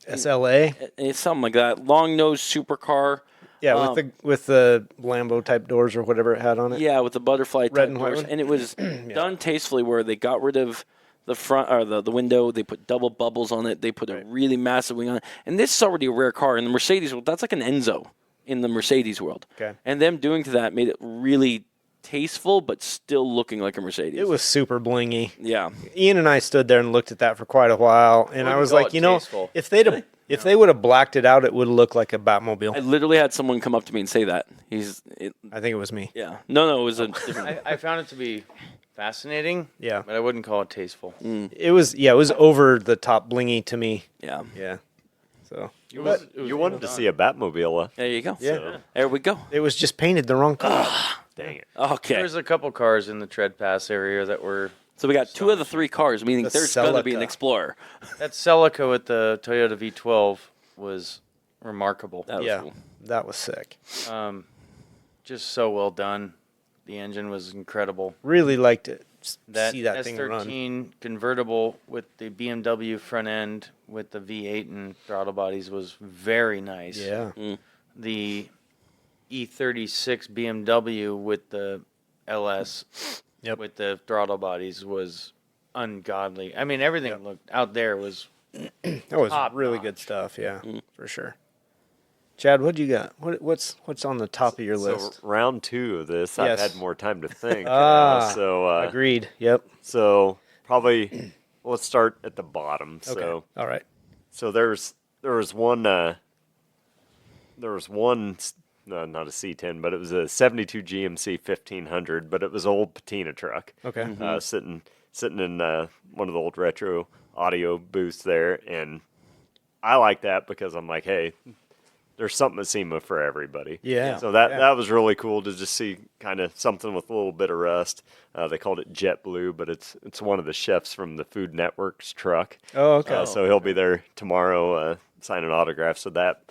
Speaker 1: SLA.
Speaker 2: It's something like that. Long nose supercar.
Speaker 1: Yeah, with the Lambo type doors or whatever it had on it.
Speaker 2: Yeah, with the butterfly
Speaker 1: Red
Speaker 2: type
Speaker 1: and white
Speaker 2: doors.
Speaker 1: one?
Speaker 2: And it was done tastefully where they got rid of the front or the window. They put double bubbles on it. They put a really massive wing on it. And this is already a rare car. In the Mercedes world, that's like an Enzo in the Mercedes world.
Speaker 1: Okay.
Speaker 2: And them doing to that made it really tasteful, but still looking like a Mercedes.
Speaker 1: It was super blingy.
Speaker 2: Yeah.
Speaker 1: Ian and I stood there and looked at that for quite a while, and I was
Speaker 4: call
Speaker 1: like,
Speaker 4: it
Speaker 1: you know,
Speaker 4: tasteful.
Speaker 1: if they would have blacked it out, it would have looked like a Batmobile.
Speaker 2: I literally had someone come up to me and say that.
Speaker 1: I think it was me.
Speaker 2: Yeah. No, it was a different.
Speaker 4: I found it to be fascinating.
Speaker 1: Yeah.
Speaker 4: But I wouldn't call it tasteful.
Speaker 1: It was over the top blingy to me.
Speaker 2: Yeah.
Speaker 1: Yeah. So
Speaker 4: It was
Speaker 3: You wanted to see a Batmobile.
Speaker 2: There you go.
Speaker 1: Yeah.
Speaker 2: There we go.
Speaker 1: it was just painted the wrong color.
Speaker 3: Dang it.
Speaker 2: Okay.
Speaker 4: There's a couple cars in the tread pass area that were.
Speaker 2: So we got two of the three cars, meaning
Speaker 1: The
Speaker 2: there's going to be an
Speaker 1: Celica.
Speaker 2: Explorer.
Speaker 4: That Celica with the Toyota V12 was remarkable.
Speaker 2: That was
Speaker 1: Yeah,
Speaker 2: cool.
Speaker 1: that was sick.
Speaker 4: Just so well done. The engine was incredible.
Speaker 1: Really liked it.
Speaker 4: That
Speaker 1: See that thing run.
Speaker 4: S13 convertible with the BMW front end with the V8 and throttle bodies was very nice.
Speaker 1: Yeah.
Speaker 4: The E36 BMW with the LS
Speaker 1: Yep.
Speaker 4: with the throttle bodies was ungodly. I mean, everything looked out there was
Speaker 1: That was
Speaker 4: Top
Speaker 1: really
Speaker 4: notch.
Speaker 1: good stuff. Yeah, for sure. Chad, what do you got? What's on the top of your
Speaker 3: So
Speaker 1: list?
Speaker 3: round 2 of this,
Speaker 1: Yes.
Speaker 3: I've had more time to think.
Speaker 1: Ah, Agreed. Yep.
Speaker 3: So probably let's start at the bottom.
Speaker 1: Okay.
Speaker 3: So
Speaker 1: All right.
Speaker 3: so there was one no, not a C10, but it was a 72 GMC 1500, but it was an old patina truck.
Speaker 1: Okay.
Speaker 3: Sitting in one of the old retro audio booths there, and I like that because I'm like, hey, there's something at SEMA for everybody.
Speaker 1: Yeah.
Speaker 3: So that was really cool to just see kind of something with a little bit of rust. They called it Jet Blue, but it's one of the chefs from the Food Network's truck.
Speaker 1: Oh, okay.
Speaker 3: So he'll be there tomorrow signing autographs of that.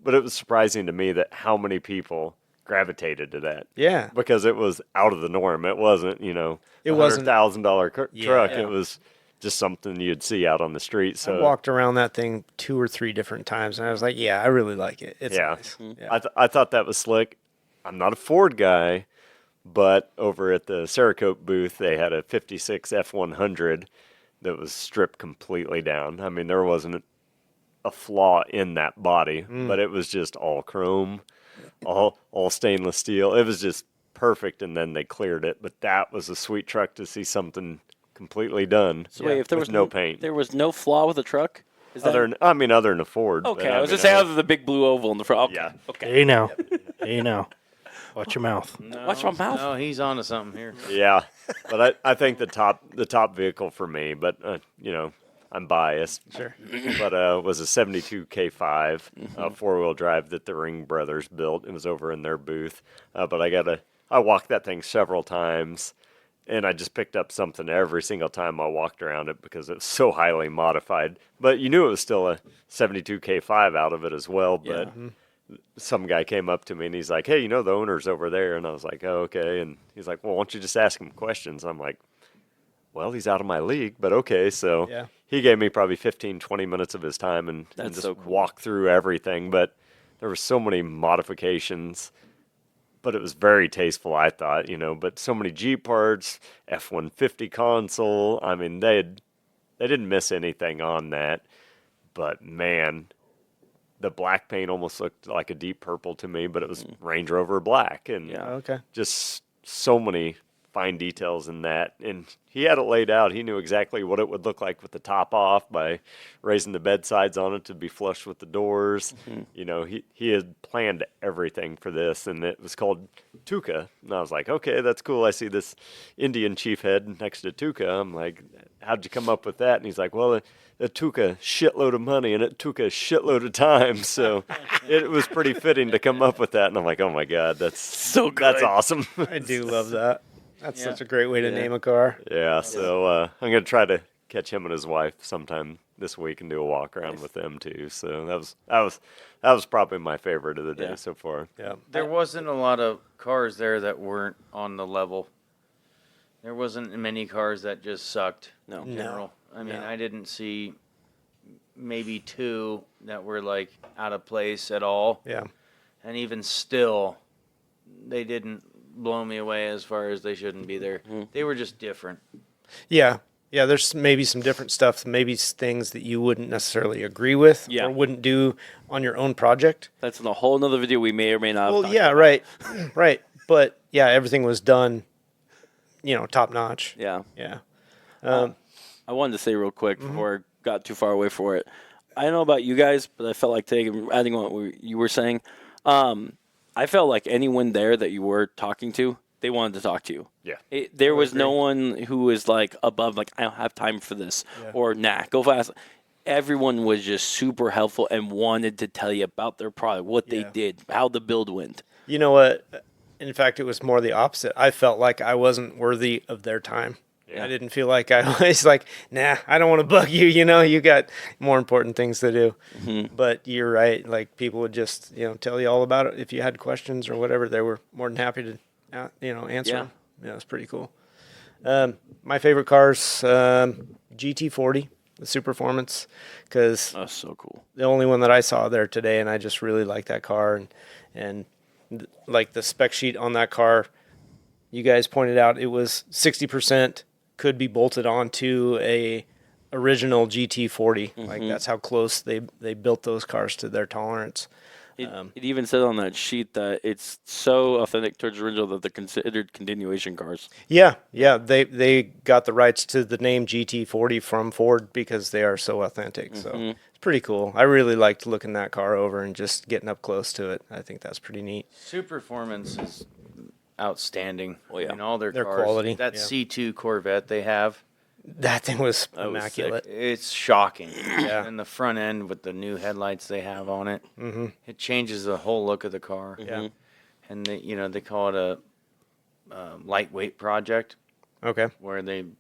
Speaker 3: But it was surprising to me that how many people gravitated to that.
Speaker 1: Yeah.
Speaker 3: Because it was out of the norm. It wasn't,
Speaker 1: It wasn't-
Speaker 3: $100,000 truck.
Speaker 1: Yeah.
Speaker 3: It was just something you'd see out on the street. So
Speaker 1: I walked around that thing 2 or 3 different times, and I was like, yeah, I really like it. It's
Speaker 3: Yeah.
Speaker 1: nice. Yeah.
Speaker 3: I thought that was slick. I'm not a Ford guy, but over at the Cerakote booth, they had a 56 F100 that was stripped completely down. I mean, there wasn't a flaw in that body, but it was just all chrome, all stainless steel. It was just perfect, and then they cleared it. But that was a sweet truck to see something completely done.
Speaker 2: So wait, if there
Speaker 3: with
Speaker 2: was
Speaker 3: no paint.
Speaker 2: there was no flaw with the truck. Is that
Speaker 3: Other than a Ford.
Speaker 2: okay?
Speaker 3: but
Speaker 2: I was
Speaker 3: mean,
Speaker 2: just saying, other than the big blue oval in the front. Okay.
Speaker 3: Yeah.
Speaker 2: Okay.
Speaker 5: Hey now. Hey now. Watch your mouth.
Speaker 2: Watch my mouth.
Speaker 4: No, he's on to something here.
Speaker 3: Yeah, but I think the top vehicle for me, but I'm biased.
Speaker 1: Sure.
Speaker 3: But was a 72 K5 4-wheel drive that the Ring brothers built. It was over in their booth. But I walked that thing several times, and I just picked up something every single time I walked around it because it was so highly modified. But you knew it was still a 72 K5 out of it as well. But some guy came up to me and he's like, hey, the owner's over there. And I was like, oh, okay. And he's like, well, why don't you just ask him questions? I'm like, well, he's out of my league, but okay. So
Speaker 1: Yeah.
Speaker 3: he gave me probably 15, 20 minutes of his time and
Speaker 2: That's
Speaker 3: just
Speaker 2: so cool.
Speaker 3: walked through everything. But there were so many modifications, but it was very tasteful, I thought, but so many Jeep parts, F-150 console. I mean, they didn't miss anything on that. But man, the black paint almost looked like a deep purple to me, but it was Range Rover black. And
Speaker 1: Okay.
Speaker 3: just so many fine details in that. And he had it laid out. He knew exactly what it would look like with the top off by raising the bed sides on it to be flush with the doors. You know, he had planned everything for this, and it was called Tuca. And I was like, okay, that's cool. I see this Indian chief head next to Tuca. I'm like, how'd you come up with that? And he's like, well, it took a shitload of money and it took a shitload of time. So it was pretty fitting to come up with that. And I'm like, oh my God, that's
Speaker 2: So good.
Speaker 3: That's awesome.
Speaker 1: I do love that. That's
Speaker 4: Yeah.
Speaker 1: such a great way to name a car.
Speaker 3: Yeah, so I'm going to try to catch him and his wife sometime this week and do a walk around with them too. So that was probably my favorite of the day so far.
Speaker 1: Yeah.
Speaker 4: There wasn't a lot of cars there that weren't on the level. There wasn't many cars that just sucked.
Speaker 2: No.
Speaker 4: In general. I mean,
Speaker 1: No.
Speaker 4: I didn't see maybe two that were like out of place at all.
Speaker 1: Yeah.
Speaker 4: And even still, they didn't blow me away as far as they shouldn't be there. They were just different.
Speaker 1: Yeah. Yeah, there's maybe some different stuff, maybe things that you wouldn't necessarily agree with
Speaker 2: Yeah.
Speaker 1: or wouldn't do on your own project.
Speaker 2: That's in a whole nother video we may or may not have
Speaker 1: Well,
Speaker 2: talked
Speaker 1: yeah,
Speaker 2: about.
Speaker 1: right. Right. But yeah, everything was done, top notch.
Speaker 2: Yeah.
Speaker 1: Yeah.
Speaker 2: I wanted to say real quick before I got too far away for it. I don't know about you guys, but I felt like adding on what you were saying. I felt like anyone there that you were talking to, they wanted to talk to you.
Speaker 3: Yeah.
Speaker 2: There was no one who was like above, like, I don't have time for this, or nah, go fast. Everyone was just super helpful and wanted to tell you about their product, what they
Speaker 1: Yeah.
Speaker 2: did, how the build went.
Speaker 1: You know what? In fact, it was more the opposite. I felt like I wasn't worthy of their time.
Speaker 3: Yeah.
Speaker 1: I didn't feel like I was like, nah, I don't want to bug you. You got more important things to do. But you're right. Like people would just, tell you all about it. If you had questions or whatever, they were more than happy to, answer
Speaker 2: Yeah.
Speaker 1: them. Yeah, it was pretty cool. My favorite cars, GT40, the Superformance, because
Speaker 2: That's so cool.
Speaker 1: the only one that I saw there today, and I just really like that car, and like the spec sheet on that car, you guys pointed out it was 60% could be bolted onto a original GT40. Like that's how close they built those cars to their tolerance.
Speaker 2: It even said on that sheet that it's so authentic towards the original that they're considered continuation cars.
Speaker 1: Yeah, they got the rights to the name GT40 from Ford because they are so authentic. So it's pretty cool. I really liked looking that car over and just getting up close to it. I think that's pretty neat.
Speaker 4: Superformance is outstanding.
Speaker 2: Oh, yeah.
Speaker 4: In all their
Speaker 1: Their
Speaker 4: cars.
Speaker 1: quality,
Speaker 4: That
Speaker 1: yeah.
Speaker 4: C2 Corvette they have,
Speaker 1: That thing was
Speaker 2: That was
Speaker 1: immaculate.
Speaker 4: it's shocking.
Speaker 1: Yeah.
Speaker 4: And the front end with the new headlights they have on it, it changes the whole look of the car.
Speaker 1: Yeah.
Speaker 4: And they call it a lightweight project
Speaker 1: Okay.
Speaker 4: where they've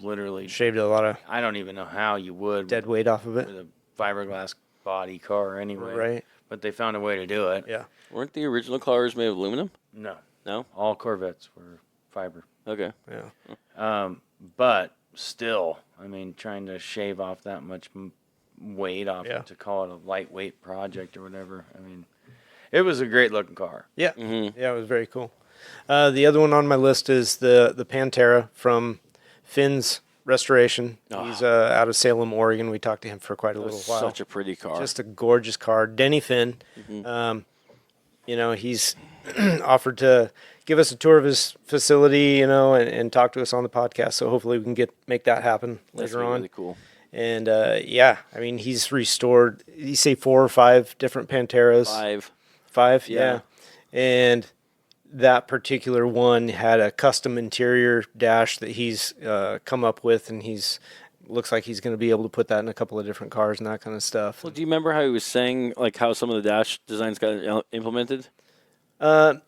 Speaker 4: literally,
Speaker 1: Shaved a lot of
Speaker 4: I don't even know how you would
Speaker 1: dead weight off of it.
Speaker 4: with a fiberglass body car anyway.
Speaker 1: Right.
Speaker 4: But they found a way to do it.
Speaker 1: Yeah.
Speaker 2: Weren't the original cars made of aluminum?
Speaker 4: No.
Speaker 2: No?
Speaker 4: All Corvettes were fiber.
Speaker 2: Okay.
Speaker 1: Yeah.
Speaker 4: But still, I mean, trying to shave off that much weight off
Speaker 1: Yeah.
Speaker 4: it to call it a lightweight project or whatever. I mean, it was a great looking car.
Speaker 1: Yeah. Yeah, it was very cool. The other one on my list is the Pantera from Finn's Restoration. He's out of Salem, Oregon. We talked to him for quite a little while.
Speaker 2: Such a pretty car.
Speaker 1: Just a gorgeous car. Denny Finn. He's offered to give us a tour of his facility, and talk to us on the podcast. So hopefully we can make that happen
Speaker 2: That's
Speaker 1: later on.
Speaker 2: really cool.
Speaker 1: And he's restored, you say 4 or 5 different Panteras. 5, yeah. And that particular one had a custom interior dash that he's come up with, and looks like he's going to be able to put that in a couple of different cars and that kind of stuff.
Speaker 2: Well, do you remember how he was saying, like, how some of the dash designs got implemented?
Speaker 1: Well,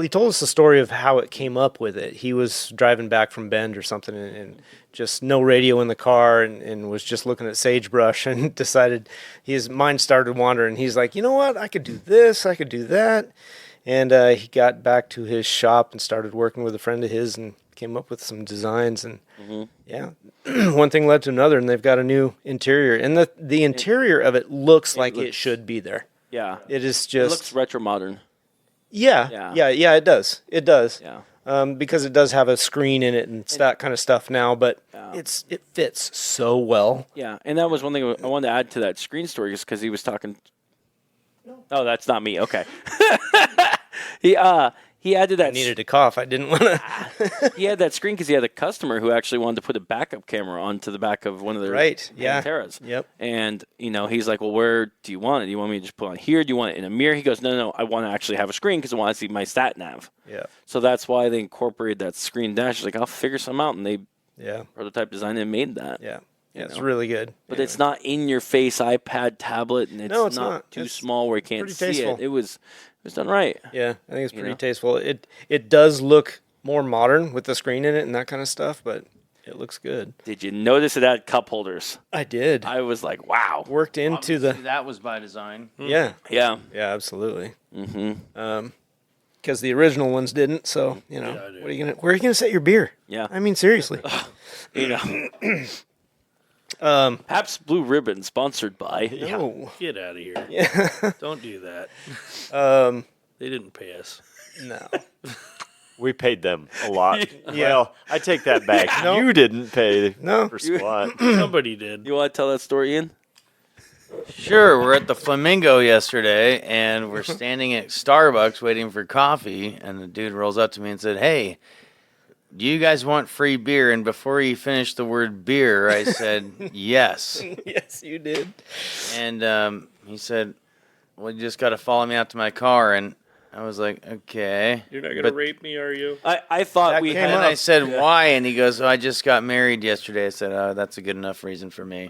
Speaker 1: he told us the story of how it came up with it. He was driving back from Bend or something, and just no radio in the car, and was just looking at sagebrush, and decided his mind started wandering. He's like, you know what? I could do this. I could do that. And he got back to his shop and started working with a friend of his and came up with some designs. And one thing led to another, and they've got a new interior. And the interior of it looks like it should be there.
Speaker 2: Yeah.
Speaker 1: It is
Speaker 2: It
Speaker 1: just
Speaker 2: looks retro modern.
Speaker 1: Yeah, it does. It does.
Speaker 2: Yeah.
Speaker 1: Because it does have a screen in it and it's that kind of stuff now, but it fits so well.
Speaker 2: Yeah, and that was one thing I wanted to add to that screen story, just because he was talking. Oh, that's not me. Okay. He added
Speaker 1: I
Speaker 2: that.
Speaker 1: needed to cough. I didn't want to.
Speaker 2: He had that screen because he had a customer who actually wanted to put a backup camera onto the back of one of their
Speaker 1: Right, yeah.
Speaker 2: Panteras.
Speaker 1: Yep.
Speaker 2: And he's like, "Well, where do you want it? Do you want me to just put it on here? Do you want it in a mirror?" He goes, "No. I want to actually have a screen because I want to see my sat nav."
Speaker 1: Yeah.
Speaker 2: So that's why they incorporated that screen dash. He's like, "I'll figure something out," and they
Speaker 1: Yeah.
Speaker 2: prototype designed and made that.
Speaker 1: Yeah. Yeah. It's
Speaker 2: know.
Speaker 1: really good.
Speaker 2: But it's not in your face iPad tablet, and it's,
Speaker 1: No, it's
Speaker 2: not
Speaker 1: not.
Speaker 2: too
Speaker 1: It's
Speaker 2: small where you can't
Speaker 1: pretty
Speaker 2: see
Speaker 1: tasteful.
Speaker 2: it. It was done right.
Speaker 1: Yeah, I think it's pretty
Speaker 2: know?
Speaker 1: tasteful. It does look more modern with the screen in it and that kind of stuff, but it looks good.
Speaker 2: Did you notice it had cup holders?
Speaker 1: I did.
Speaker 2: I was like, wow.
Speaker 1: Worked into the
Speaker 4: That was by design.
Speaker 1: yeah,
Speaker 2: Yeah.
Speaker 1: yeah, absolutely. Because the original ones didn't. So
Speaker 5: I do.
Speaker 1: where are you gonna set your beer?
Speaker 2: Yeah.
Speaker 1: I mean, seriously.
Speaker 2: Pabst Blue Ribbon, sponsored by.
Speaker 1: No,
Speaker 5: Get out of here. Yeah. Don't do that. They didn't pay us.
Speaker 1: no.
Speaker 3: We paid them a lot. Well, I take that back. You didn't pay
Speaker 1: No.
Speaker 3: for squat.
Speaker 5: Somebody did.
Speaker 2: You want to tell that story, Ian?
Speaker 4: Sure, we're at the Flamingo yesterday, and we're standing at Starbucks waiting for coffee, and the dude rolls up to me and said, "Hey, do you guys want free beer?" And before he finished the word beer, I said, "Yes."
Speaker 1: Yes, you did.
Speaker 4: And he said, "Well, you just got to follow me out to my car." And I was like, "Okay."
Speaker 5: You're not going to
Speaker 4: But-
Speaker 5: rape me, are you?
Speaker 2: I thought
Speaker 1: That
Speaker 2: we
Speaker 1: came
Speaker 4: And
Speaker 2: had.
Speaker 4: I said, "Why?" And he goes, "Oh, I just got married yesterday." I said, "Oh, that's a good enough reason for me."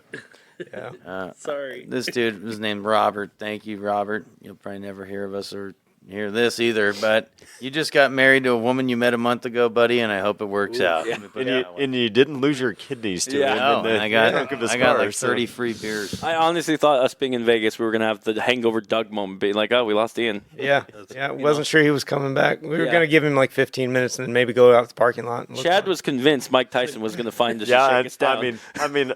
Speaker 1: Yeah.
Speaker 5: Sorry.
Speaker 4: This dude was named Robert. Thank you, Robert. You'll probably never hear of us or hear this either, but you just got married to a woman you met a month ago, buddy, and I hope it works out.
Speaker 2: yeah.
Speaker 4: Let me put
Speaker 3: And
Speaker 4: it
Speaker 3: you,
Speaker 4: that way.
Speaker 3: and you didn't lose your kidneys to
Speaker 2: Yeah.
Speaker 3: him.
Speaker 4: No,
Speaker 3: in the
Speaker 4: and I
Speaker 3: trunk of his
Speaker 4: got
Speaker 3: car,
Speaker 4: like
Speaker 3: so-
Speaker 4: 30 free beers.
Speaker 2: I honestly thought us being in Vegas, we were going to have the hangover Doug moment, being like, oh, we lost Ian.
Speaker 1: Yeah. Yeah. Wasn't sure he was coming back. We were
Speaker 2: Yeah.
Speaker 1: gonna give him like 15 minutes and then maybe go out to the parking lot. And look
Speaker 2: Chad
Speaker 1: for him.
Speaker 2: was convinced Mike Tyson was going to find us
Speaker 3: Yeah,
Speaker 2: and shake us down.
Speaker 3: I mean,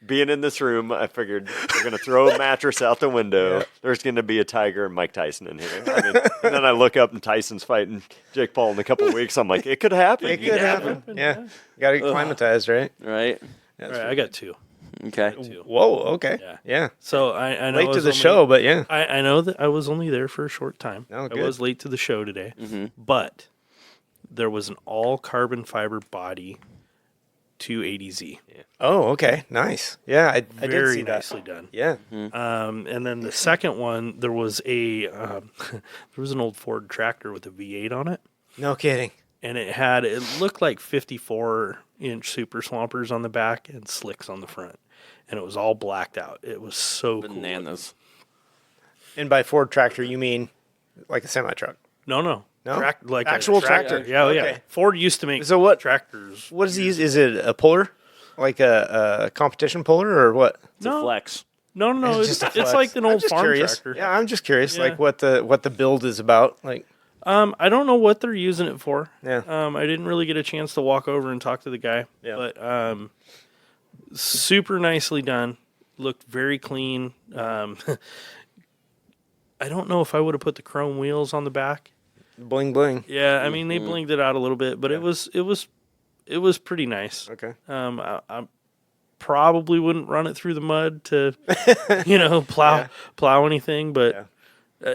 Speaker 3: being in this room, I figured we're going to throw a mattress out the window.
Speaker 1: Yeah.
Speaker 3: There's going to be a Tiger and Mike Tyson in here. I mean, and then I look up and Tyson's fighting Jake Paul in a couple of weeks. I'm like, it could happen.
Speaker 1: It could happen. Yeah. Got to get acclimatized, right?
Speaker 2: right?
Speaker 1: Yeah,
Speaker 5: All right, I got two.
Speaker 2: Okay.
Speaker 1: Whoa. Okay.
Speaker 5: Yeah.
Speaker 1: Yeah.
Speaker 5: So I know I
Speaker 1: Late to
Speaker 5: was
Speaker 1: the
Speaker 5: only-
Speaker 1: show, but yeah.
Speaker 5: I know that I was only there for a short time.
Speaker 1: Oh,
Speaker 5: I
Speaker 1: good.
Speaker 5: was late to the show today, but there was an all carbon fiber body 280Z.
Speaker 1: Oh, okay. Nice. Yeah, I did
Speaker 5: Very
Speaker 1: see that.
Speaker 5: nicely done.
Speaker 1: Yeah.
Speaker 5: And then the second one, there was a there was an old Ford tractor with a V8 on it,
Speaker 1: No kidding.
Speaker 5: and it looked like 54-inch super swampers on the back and slicks on the front, and it was all blacked out. It was so cool.
Speaker 2: Bananas.
Speaker 1: And by Ford tractor, you mean like a semi truck?
Speaker 5: No.
Speaker 1: No?
Speaker 5: Like a
Speaker 1: Actual tractor.
Speaker 5: Yeah,
Speaker 1: Okay.
Speaker 5: yeah. Ford used to make
Speaker 1: So what-
Speaker 5: tractors.
Speaker 1: What does he use? Is it a puller? Like a competition puller or what?
Speaker 2: It's a flex.
Speaker 5: No. It's
Speaker 1: a flex.
Speaker 5: like an
Speaker 1: I'm
Speaker 5: old
Speaker 1: just
Speaker 5: farm
Speaker 1: curious.
Speaker 5: tractor.
Speaker 1: Yeah, I'm just curious,
Speaker 5: Yeah.
Speaker 1: like what the build is about. Like,
Speaker 5: I don't know what they're using it for.
Speaker 1: Yeah.
Speaker 5: I didn't really get a chance to walk over and talk to the guy.
Speaker 1: Yeah.
Speaker 5: But super nicely done. Looked very clean. I don't know if I would have put the chrome wheels on the back.
Speaker 1: bling bling.
Speaker 5: Yeah, I mean they blinged it out a little bit, but it was pretty nice.
Speaker 1: Okay.
Speaker 5: I probably wouldn't run it through the mud to plow anything, but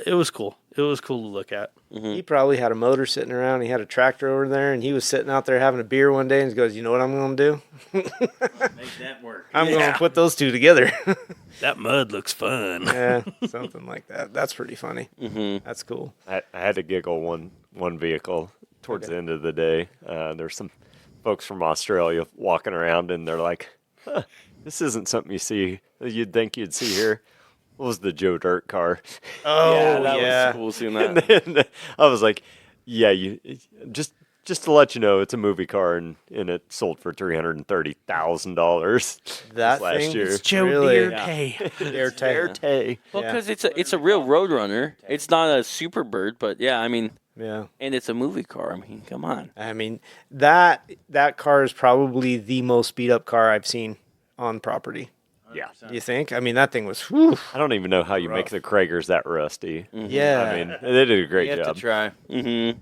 Speaker 5: it was cool. It was cool to look at.
Speaker 1: He probably had a motor sitting around. He had a tractor over there, and he was sitting out there having a beer one day, and he goes, "You know what I'm going to do?
Speaker 4: Make that work.
Speaker 1: I'm going to put those two together."
Speaker 5: That mud looks fun.
Speaker 1: Yeah, something like that. That's pretty funny. That's cool.
Speaker 3: I had to giggle one vehicle towards the end of the day. There's some folks from Australia walking around, and they're like, huh, "This isn't something you'd think you'd see here." What was the Joe Dirt car?
Speaker 1: Oh,
Speaker 2: yeah, that was cool seeing that.
Speaker 3: And then I was like, "Yeah, you just to let you know, it's a movie car, and it sold for $330,000
Speaker 1: That
Speaker 3: last
Speaker 1: thing
Speaker 3: year."
Speaker 1: is
Speaker 5: Joe
Speaker 1: really
Speaker 5: Deere Tay.
Speaker 1: Deere Tay.
Speaker 3: Tay.
Speaker 2: Well,
Speaker 1: Yeah.
Speaker 2: because it's a real Roadrunner. It's not a Superbird, but yeah, I mean,
Speaker 1: Yeah.
Speaker 2: and it's a movie car. I mean, come on.
Speaker 1: I mean, that car is probably the most beat up car I've seen on property.
Speaker 3: Yeah,
Speaker 1: Do you think? I mean, that thing was, whew.
Speaker 3: I don't even know how you make the Kragers that rusty.
Speaker 1: Yeah.
Speaker 3: I mean, they did a great
Speaker 4: You have
Speaker 3: job.
Speaker 4: to try.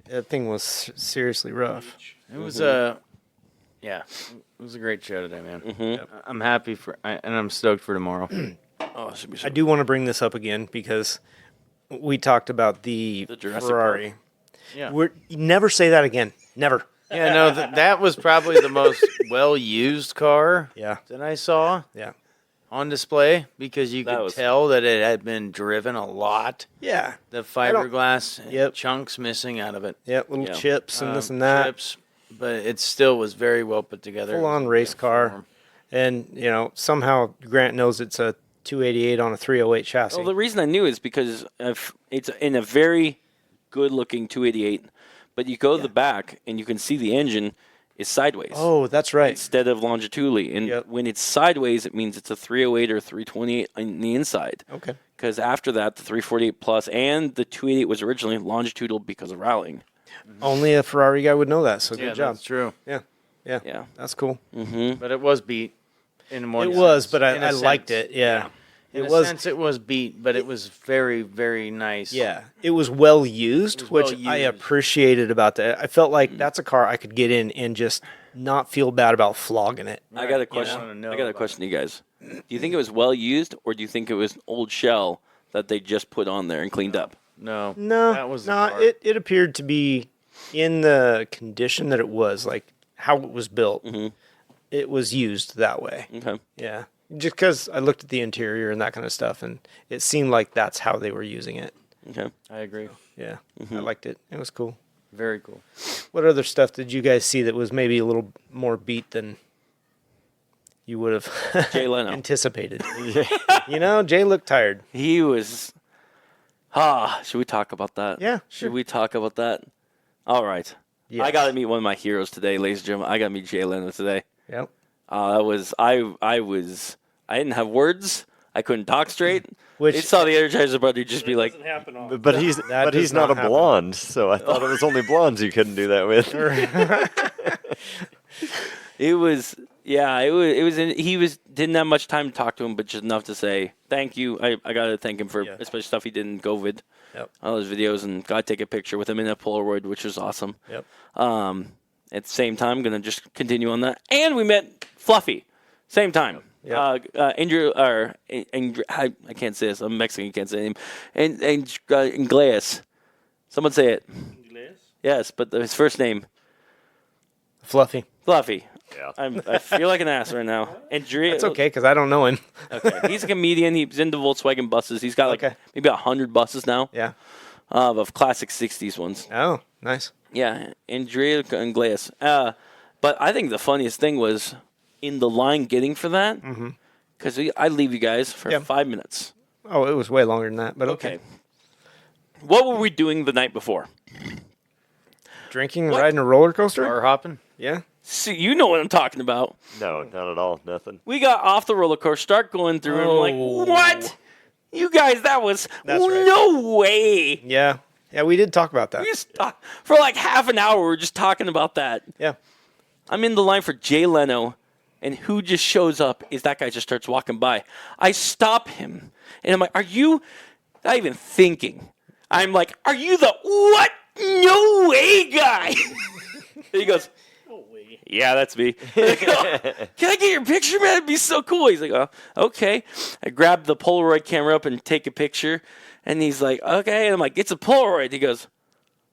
Speaker 1: That thing was seriously rough.
Speaker 4: It was it was a great show today, man. I'm happy and I'm stoked for tomorrow.
Speaker 2: Oh, it should be so
Speaker 1: I do want to bring this up again because we talked about the
Speaker 2: The Jurassic
Speaker 1: Ferrari.
Speaker 4: Yeah.
Speaker 1: You never say that again. Never.
Speaker 4: Yeah, no, that was probably the most well-used car
Speaker 1: Yeah.
Speaker 4: that I saw
Speaker 1: Yeah.
Speaker 4: on display because you
Speaker 2: That
Speaker 4: could
Speaker 2: was-
Speaker 4: tell that it had been driven a lot.
Speaker 1: Yeah.
Speaker 4: The fiberglass
Speaker 1: Yep.
Speaker 4: chunks missing out of it.
Speaker 1: Yeah. Little
Speaker 2: Yeah.
Speaker 1: chips and this and that.
Speaker 4: Chips, but it still was very well put together. It
Speaker 1: Full
Speaker 4: was
Speaker 1: on
Speaker 4: in
Speaker 1: race
Speaker 4: good
Speaker 1: car.
Speaker 4: form.
Speaker 1: And, somehow Grant knows it's a 288 on a 308 chassis.
Speaker 2: Well, the reason I knew is because it's in a very good-looking 288, but you go to the back and you can see the engine is sideways
Speaker 1: oh, that's right.
Speaker 2: instead of longitudinally. And
Speaker 1: Yep.
Speaker 2: when it's sideways, it means it's a 308 or 328 on the inside.
Speaker 1: Okay.
Speaker 2: Because after that, the 348 Plus and the 288 was originally longitudinal because of rallying.
Speaker 1: Only a Ferrari guy would know that, so
Speaker 4: Yeah,
Speaker 1: good job.
Speaker 4: that's true.
Speaker 1: Yeah. Yeah.
Speaker 2: Yeah.
Speaker 1: That's cool.
Speaker 4: But it was beat in one
Speaker 1: It
Speaker 4: sense.
Speaker 1: was, but
Speaker 4: In a
Speaker 1: I liked
Speaker 4: sense.
Speaker 1: it. Yeah.
Speaker 4: In
Speaker 1: It
Speaker 4: a
Speaker 1: was.
Speaker 4: sense, it was beat, but it was very, very nice.
Speaker 1: Yeah, it was well used,
Speaker 4: was
Speaker 1: which
Speaker 4: well
Speaker 1: I
Speaker 4: used.
Speaker 1: appreciated about that. I felt like that's a car I could get in and just not feel bad about flogging it.
Speaker 2: I got a
Speaker 4: wanna
Speaker 2: question.
Speaker 4: know
Speaker 2: I got a
Speaker 4: about
Speaker 2: question to you guys. Do you think it was well used, or do you think it was an old shell that they just put on there and cleaned up?
Speaker 4: No,
Speaker 1: No,
Speaker 4: that was the
Speaker 1: no.
Speaker 4: car.
Speaker 1: It appeared to be in the condition that it was, like how it was built. It was used that way.
Speaker 2: Okay.
Speaker 1: Yeah, just because I looked at the interior and that kind of stuff, and it seemed like that's how they were using it.
Speaker 2: Okay.
Speaker 4: I agree.
Speaker 1: Yeah, I liked it. It was cool.
Speaker 4: Very cool.
Speaker 1: What other stuff did you guys see that was maybe a little more beat than you would have
Speaker 2: Jay Leno.
Speaker 1: anticipated? Jay looked tired.
Speaker 2: He was. Should we talk about that?
Speaker 1: Yeah,
Speaker 2: Should
Speaker 1: sure.
Speaker 2: we talk about that? All right.
Speaker 1: Yes.
Speaker 2: I got to meet one of my heroes today, ladies and gentlemen. I got to meet Jay Leno today.
Speaker 1: Yep.
Speaker 2: I didn't have words. I couldn't talk straight.
Speaker 1: Which-
Speaker 2: It saw the Energizer Bunny just be like,
Speaker 3: But he's
Speaker 1: That does
Speaker 3: not
Speaker 1: not
Speaker 3: a
Speaker 1: happen.
Speaker 3: blonde, so I thought it was only blondes you couldn't do that with.
Speaker 2: it was didn't have much time to talk to him, but just enough to say thank you. I got to thank him for especially stuff he did in COVID.
Speaker 1: Yep.
Speaker 2: All those videos, and got to take a picture with him in a Polaroid, which was awesome.
Speaker 1: Yep.
Speaker 2: At the same time, going to just continue on that. And we met Fluffy, same time.
Speaker 1: Yep.
Speaker 2: Andrew, I can't say this. I'm Mexican, can't say his name. And Inglés. Someone say it. Yes, but his first name,
Speaker 1: Fluffy.
Speaker 2: Fluffy.
Speaker 3: Yeah.
Speaker 2: I feel like an ass right now. Andrea,
Speaker 1: It's okay because I don't know him.
Speaker 2: Okay, he's a comedian. He's into Volkswagen buses. He's got
Speaker 1: Okay.
Speaker 2: maybe 100 buses now
Speaker 1: Yeah.
Speaker 2: of classic 60s ones.
Speaker 1: Oh, nice.
Speaker 2: Yeah, Andrea Inglés. But I think the funniest thing was in the line getting for that, because I'd leave you guys for
Speaker 1: Yeah.
Speaker 2: 5 minutes.
Speaker 1: Oh, it was way longer than that, but okay.
Speaker 2: What were we doing the night before?
Speaker 1: Drinking and riding a roller coaster?
Speaker 4: Car hopping.
Speaker 1: Yeah.
Speaker 2: See, you know what I'm talking about.
Speaker 3: No, not at all. Nothing.
Speaker 2: We got off the roller coaster, start going through, and I'm like,
Speaker 1: Oh.
Speaker 2: what? You guys, that was
Speaker 1: That's right.
Speaker 2: no way.
Speaker 1: Yeah. Yeah, we did talk about that.
Speaker 2: We just for like half an hour, we're just talking about that.
Speaker 1: Yeah.
Speaker 2: I'm in the line for Jay Leno, and who just shows up is that guy just starts walking by. I stop him, and I'm like, are you, not even thinking, I'm like, are you the what? No way guy. And he goes, no way. Yeah, that's me. Like, "Oh, can I get your picture, man? It'd be so cool. He's like, oh, okay. I grab the Polaroid camera up and take a picture, and he's like, okay. And I'm like, it's a Polaroid. He goes,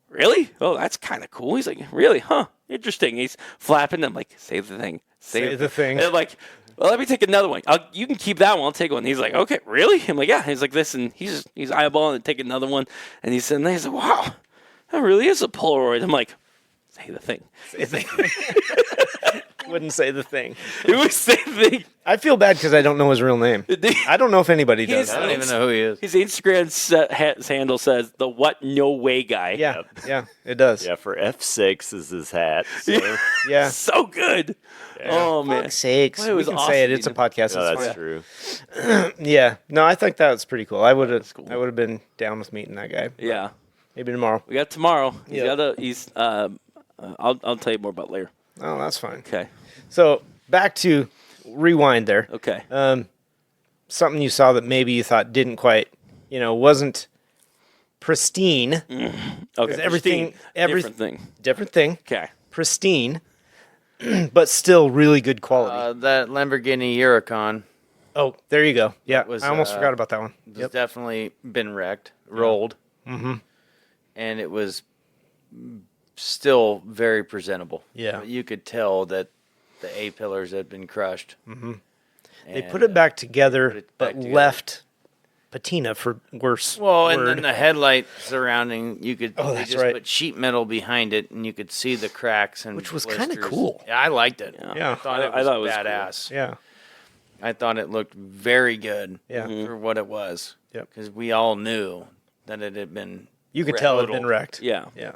Speaker 2: really? Oh, that's kind of cool. He's like, really? Huh? Interesting. He's flapping. I'm like, save the thing.
Speaker 1: Say the thing.
Speaker 2: And I'm like, well, let me take another one. You can keep that one. I'll take one. He's like, okay, really? I'm like, yeah. He's like this, and he's eyeballing and take another one. And he's sitting there. He's like, wow, that really is a Polaroid. I'm like, say the thing.
Speaker 1: Say the thing. Wouldn't say the thing.
Speaker 2: It was say the thing.
Speaker 1: I feel bad because I don't know his real name. I don't know if anybody does.
Speaker 2: His-
Speaker 4: I don't even know who he is.
Speaker 2: His Instagram handle says the what no way guy.
Speaker 1: Yeah. Yeah, it does.
Speaker 3: Yeah, for F6 is his hat. So.
Speaker 1: Yeah.
Speaker 2: So good. Oh man.
Speaker 1: Sakes.
Speaker 2: Well, it was
Speaker 1: we can
Speaker 2: awesome
Speaker 1: say it. It's a
Speaker 2: meeting
Speaker 1: podcast.
Speaker 3: No,
Speaker 1: It's
Speaker 3: that's
Speaker 1: fine.
Speaker 3: true.
Speaker 1: Yeah. No, I think that's pretty cool. I would have.
Speaker 2: cool.
Speaker 1: I would have been down with meeting that guy.
Speaker 2: Yeah.
Speaker 1: Maybe tomorrow.
Speaker 2: We got tomorrow.
Speaker 1: Yep.
Speaker 2: I'll tell you more about later.
Speaker 1: Oh, that's fine.
Speaker 2: Okay.
Speaker 1: So back to rewind there.
Speaker 2: Okay.
Speaker 1: Something you saw that maybe you thought didn't quite, wasn't pristine.
Speaker 2: Okay.
Speaker 1: everything-
Speaker 2: different thing.
Speaker 1: Different thing.
Speaker 2: Okay.
Speaker 1: Pristine, but still really good quality.
Speaker 4: That Lamborghini Huracan
Speaker 1: Oh, there you go. Yeah,
Speaker 4: was,
Speaker 1: I almost forgot about that one.
Speaker 4: has definitely been wrecked, rolled, and it was still very presentable.
Speaker 1: Yeah.
Speaker 4: But you could tell that the A pillars had been crushed.
Speaker 1: Mm-hmm. They
Speaker 4: And,
Speaker 1: put it back together,
Speaker 4: put it back
Speaker 1: but
Speaker 4: together.
Speaker 1: left patina for worse.
Speaker 4: Well, and
Speaker 1: word.
Speaker 4: then the headlight surrounding, you could
Speaker 1: Oh,
Speaker 4: they
Speaker 1: that's
Speaker 4: just
Speaker 1: right.
Speaker 4: put sheet metal behind it, and you could see the cracks and
Speaker 1: Which was kinda
Speaker 4: blisters.
Speaker 1: cool.
Speaker 4: Yeah, I liked it.
Speaker 1: Yeah.
Speaker 4: I thought it
Speaker 2: I
Speaker 4: was
Speaker 2: thought it was cool.
Speaker 4: badass.
Speaker 1: Yeah.
Speaker 4: I thought it looked very good
Speaker 1: Yeah.
Speaker 4: for what it was.
Speaker 1: Yep.
Speaker 4: Because we all knew that it had been.
Speaker 1: You could tell it had been
Speaker 4: totaled.
Speaker 1: wrecked.
Speaker 2: Yeah.
Speaker 1: Yeah.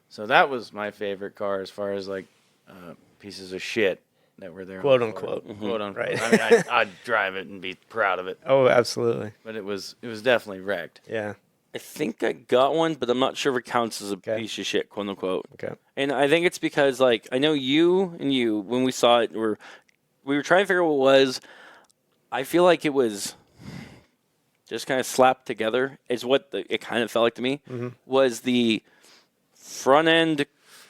Speaker 4: So that was my favorite car as far as like pieces of shit that were there. on
Speaker 1: Quote
Speaker 4: the floor.
Speaker 1: unquote.
Speaker 4: Quote unquote.
Speaker 1: Right.
Speaker 4: I mean, I'd drive it and be proud of it,
Speaker 1: Oh, absolutely.
Speaker 4: but it was definitely wrecked.
Speaker 1: Yeah.
Speaker 2: I think I got one, but I'm not sure if it counts as a
Speaker 1: Okay.
Speaker 2: piece of shit, quote unquote.
Speaker 1: Okay.
Speaker 2: And I think it's because, like, I know you, when we saw it, we were trying to figure out what it was. I feel like it was just kind of slapped together, is what it kind of felt like to me, was the front end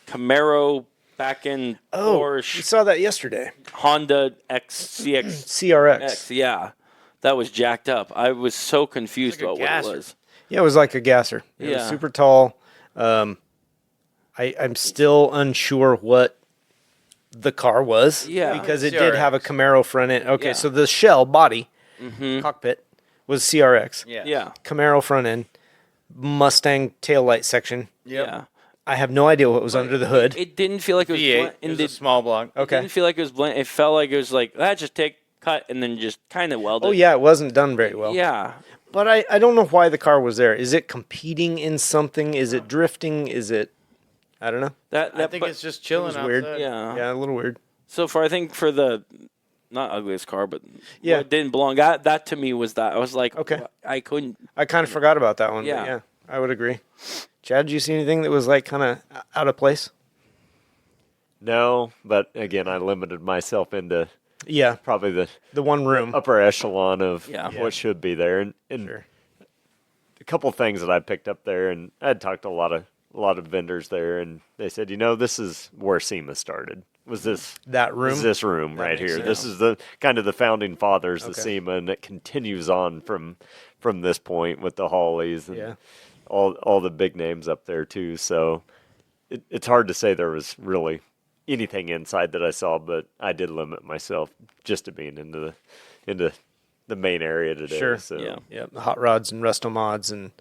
Speaker 2: Camaro, back end
Speaker 1: Oh, we
Speaker 2: Porsche,
Speaker 1: saw that yesterday.
Speaker 2: Honda XCX.
Speaker 1: CRX.
Speaker 2: Yeah. That was jacked up. I was so confused
Speaker 4: It's like
Speaker 2: about
Speaker 4: a
Speaker 2: what
Speaker 4: gasser.
Speaker 2: it was.
Speaker 1: Yeah, it was like a gasser. It was
Speaker 2: Yeah.
Speaker 1: super tall. I'm still unsure what the car was.
Speaker 2: Yeah.
Speaker 1: Because it
Speaker 4: CRX.
Speaker 1: did have a Camaro front end. Okay,
Speaker 2: Yeah.
Speaker 1: so the shell body, cockpit, was CRX.
Speaker 2: Yeah.
Speaker 1: Camaro front end, Mustang taillight section.
Speaker 2: Yeah.
Speaker 1: I have no idea what was under the hood.
Speaker 2: It didn't feel like it was
Speaker 4: V8.
Speaker 2: blunt,
Speaker 4: It
Speaker 2: and
Speaker 4: was a
Speaker 2: it
Speaker 4: small block.
Speaker 1: Okay.
Speaker 2: didn't feel like it was blunt. It felt like it was like, just take, cut, and then just kind of weld it.
Speaker 1: Oh, yeah, it wasn't done very well.
Speaker 2: Yeah.
Speaker 1: But I don't know why the car was there. Is it competing in something? Is it drifting? Is it, I don't know.
Speaker 2: That
Speaker 4: I think
Speaker 2: but-
Speaker 4: it's just chilling
Speaker 1: was weird.
Speaker 4: outside.
Speaker 2: yeah.
Speaker 1: Yeah, a little weird.
Speaker 2: So I think for the not ugliest car, but
Speaker 1: Yeah.
Speaker 2: what didn't belong. That to me was that I was like,
Speaker 1: Okay.
Speaker 2: I couldn't.
Speaker 1: I kind of forgot about that one. But
Speaker 2: Yeah.
Speaker 1: yeah, I would agree. Chad, did you see anything that was like kind of out of place?
Speaker 3: No, but again, I limited myself into
Speaker 1: Yeah,
Speaker 3: probably
Speaker 1: the one room.
Speaker 3: upper echelon of
Speaker 2: Yeah.
Speaker 3: what should be there. And
Speaker 1: Sure.
Speaker 3: a couple things that I picked up there, and I had talked to a lot of vendors there, and they said, this is where SEMA started. Was
Speaker 1: That room.
Speaker 3: is this room
Speaker 1: That
Speaker 3: right
Speaker 1: makes
Speaker 3: here?
Speaker 1: sense.
Speaker 3: This is the kind of the founding fathers of
Speaker 1: Okay.
Speaker 3: SEMA, and it continues on from this point with the Hawleys and
Speaker 1: Yeah.
Speaker 3: all the big names up there too. So it's hard to say there was really anything inside that I saw, but I did limit myself just to being into the main area today.
Speaker 1: Sure.
Speaker 3: So
Speaker 2: Yeah.
Speaker 1: Yeah, the hot rods and resto mods and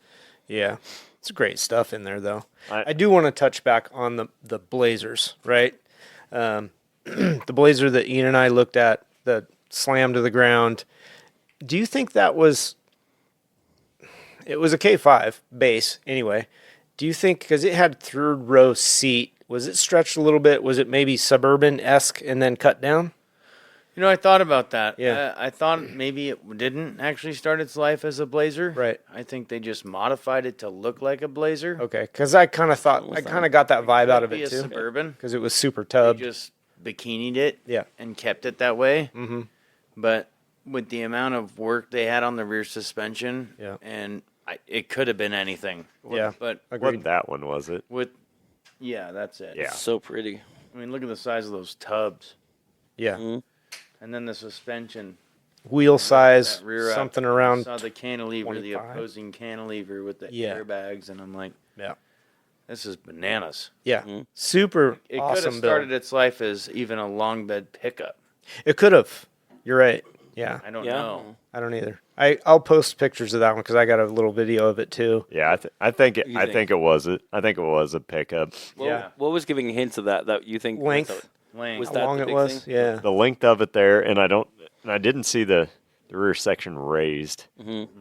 Speaker 1: yeah, it's great stuff in there though.
Speaker 3: I-
Speaker 1: I do want to touch back on the Blazers, right? The Blazer that Ian and I looked at, that slammed to the ground. Do you think that was? It was a K5 base anyway. Do you think because it had third row seat, was it stretched a little bit? Was it maybe suburban-esque and then cut down?
Speaker 4: I thought about that.
Speaker 1: Yeah.
Speaker 4: I thought maybe it didn't actually start its life as a Blazer.
Speaker 1: Right.
Speaker 4: I think they just modified it to look like a Blazer.
Speaker 1: Okay, because I kind of thought I kind of got that vibe out of
Speaker 4: Be
Speaker 1: it
Speaker 4: a
Speaker 1: too,
Speaker 4: Suburban.
Speaker 1: because it was super
Speaker 4: They
Speaker 1: tubbed.
Speaker 4: just bikinied it.
Speaker 1: Yeah.
Speaker 4: And kept it that way.
Speaker 1: Mm-hmm.
Speaker 4: But with the amount of work they had on the rear suspension,
Speaker 1: Yeah.
Speaker 4: and it could have been anything.
Speaker 1: Yeah.
Speaker 4: But
Speaker 1: Agreed.
Speaker 3: wasn't that one, was it?
Speaker 4: yeah, that's it.
Speaker 3: Yeah.
Speaker 2: So pretty.
Speaker 4: I mean, look at the size of those tubs,
Speaker 1: Yeah,
Speaker 2: Mhm.
Speaker 4: and then the suspension.
Speaker 1: wheel size,
Speaker 4: That rear
Speaker 1: something
Speaker 4: I
Speaker 1: around.
Speaker 4: saw the cantilever, the
Speaker 1: 25.
Speaker 4: opposing cantilever with the
Speaker 1: Yeah.
Speaker 4: airbags, and I'm like,
Speaker 1: Yeah,
Speaker 4: this is bananas.
Speaker 1: yeah,
Speaker 2: Mhm.
Speaker 1: super
Speaker 4: It could
Speaker 1: awesome
Speaker 4: have started
Speaker 1: build.
Speaker 4: its life as even a long bed pickup.
Speaker 1: It could have. You're right. Yeah,
Speaker 4: I don't
Speaker 2: Yeah.
Speaker 4: know.
Speaker 1: I don't either. I'll post pictures of that one because I got a little video of it too.
Speaker 3: Yeah, I think
Speaker 2: You
Speaker 3: I
Speaker 2: think?
Speaker 3: think it was it. I think it was a pickup.
Speaker 1: Yeah.
Speaker 2: What was giving hints of that you think?
Speaker 1: Length.
Speaker 4: Lane.
Speaker 2: Was
Speaker 1: How
Speaker 2: that
Speaker 1: long
Speaker 2: the
Speaker 1: it
Speaker 2: big
Speaker 1: was?
Speaker 2: thing?
Speaker 1: Yeah.
Speaker 3: The length of it there, and I didn't see the rear section raised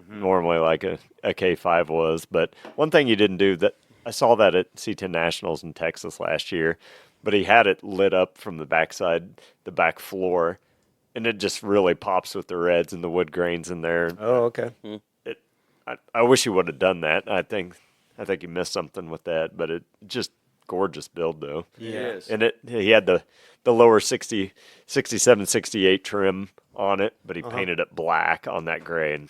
Speaker 3: normally like a K5 was. But one thing you didn't do that I saw that at C10 Nationals in Texas last year, but he had it lit up from the backside, the back floor, and it just really pops with the reds and the wood grains in there.
Speaker 1: Oh, okay.
Speaker 3: I wish he would have done that. I think he missed something with that, but it just gorgeous build though.
Speaker 4: It is.
Speaker 3: And he had the lower 60, 67, 68 trim on it, but he painted it black on that gray. And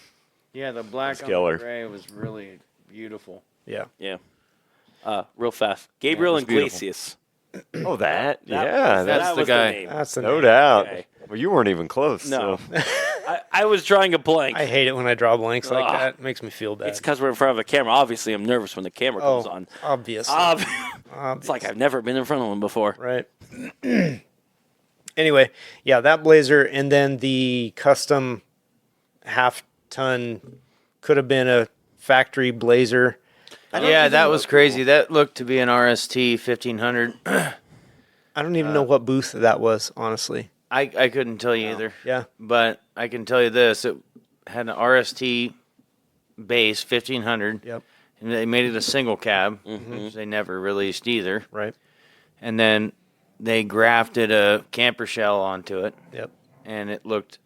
Speaker 4: Yeah, the black
Speaker 3: It's
Speaker 4: on
Speaker 3: killer.
Speaker 4: the gray was really beautiful.
Speaker 1: Yeah.
Speaker 2: Yeah. Real fast. Gabriel
Speaker 4: was beautiful.
Speaker 2: Iglesias.
Speaker 3: oh, that
Speaker 2: That
Speaker 3: yeah,
Speaker 2: was-
Speaker 3: that's
Speaker 4: that's
Speaker 2: that
Speaker 4: the
Speaker 2: was
Speaker 4: guy.
Speaker 2: name.
Speaker 1: That's the
Speaker 3: no
Speaker 1: name.
Speaker 3: doubt.
Speaker 2: Okay.
Speaker 3: Well, you weren't even close.
Speaker 2: No.
Speaker 3: So.
Speaker 2: I was drawing a blank.
Speaker 1: I hate it when I draw blanks like
Speaker 2: Ugh.
Speaker 1: that. It makes me feel bad.
Speaker 2: It's because we're in front of a camera. Obviously, I'm nervous when the camera comes on.
Speaker 1: Obviously.
Speaker 2: It's like I've never been in front of one before.
Speaker 1: Right. Anyway, yeah, that Blazer, and then the custom half-ton could have been a factory Blazer.
Speaker 4: Yeah, that was crazy. That looked to be an RST 1500.
Speaker 1: I don't even know what booth that was, honestly.
Speaker 4: I couldn't tell you either.
Speaker 1: Yeah.
Speaker 4: But I can tell you this. It had an RST base 1500.
Speaker 1: Yep.
Speaker 4: And they made it a single cab, which they never released either.
Speaker 1: Right.
Speaker 4: And then they grafted a camper shell onto it,
Speaker 1: Yep.
Speaker 4: and it looked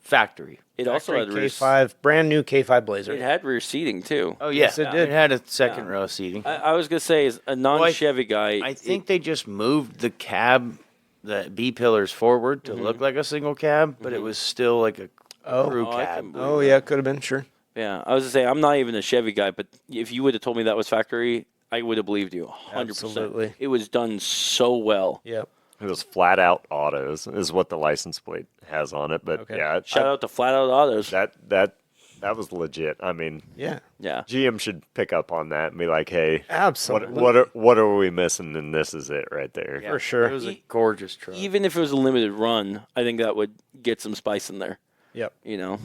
Speaker 4: factory.
Speaker 2: It also had rear,
Speaker 1: K5, brand new K5 Blazer.
Speaker 2: it had rear seating too.
Speaker 4: Oh, yeah.
Speaker 1: Yes, it did.
Speaker 4: It had a second row seating.
Speaker 2: I was gonna say, as a non-Chevy guy,
Speaker 4: I think they just moved the cab, the B pillars forward to look like a single cab, but it was still like a crew
Speaker 2: I
Speaker 4: cab.
Speaker 2: can believe
Speaker 1: Oh, yeah, could have been, sure.
Speaker 2: yeah, I was gonna say I'm not even a Chevy guy, but if you would have told me that was factory, I would have believed you 100%.
Speaker 1: Absolutely.
Speaker 2: It was done so well.
Speaker 1: Yep.
Speaker 3: It was Flat Out Autos is what the license plate has on it. But
Speaker 1: Okay.
Speaker 3: yeah,
Speaker 2: Shout out to Flat Out Autos.
Speaker 3: that was legit. I mean,
Speaker 1: Yeah.
Speaker 2: Yeah.
Speaker 3: GM should pick up on that and be like, hey,
Speaker 1: Absolutely.
Speaker 3: what are we missing? And this is it right there.
Speaker 1: For sure.
Speaker 4: It was a gorgeous truck.
Speaker 2: Even if it was a limited run, I think that would get some spice in there.
Speaker 1: Yep.
Speaker 2: You know.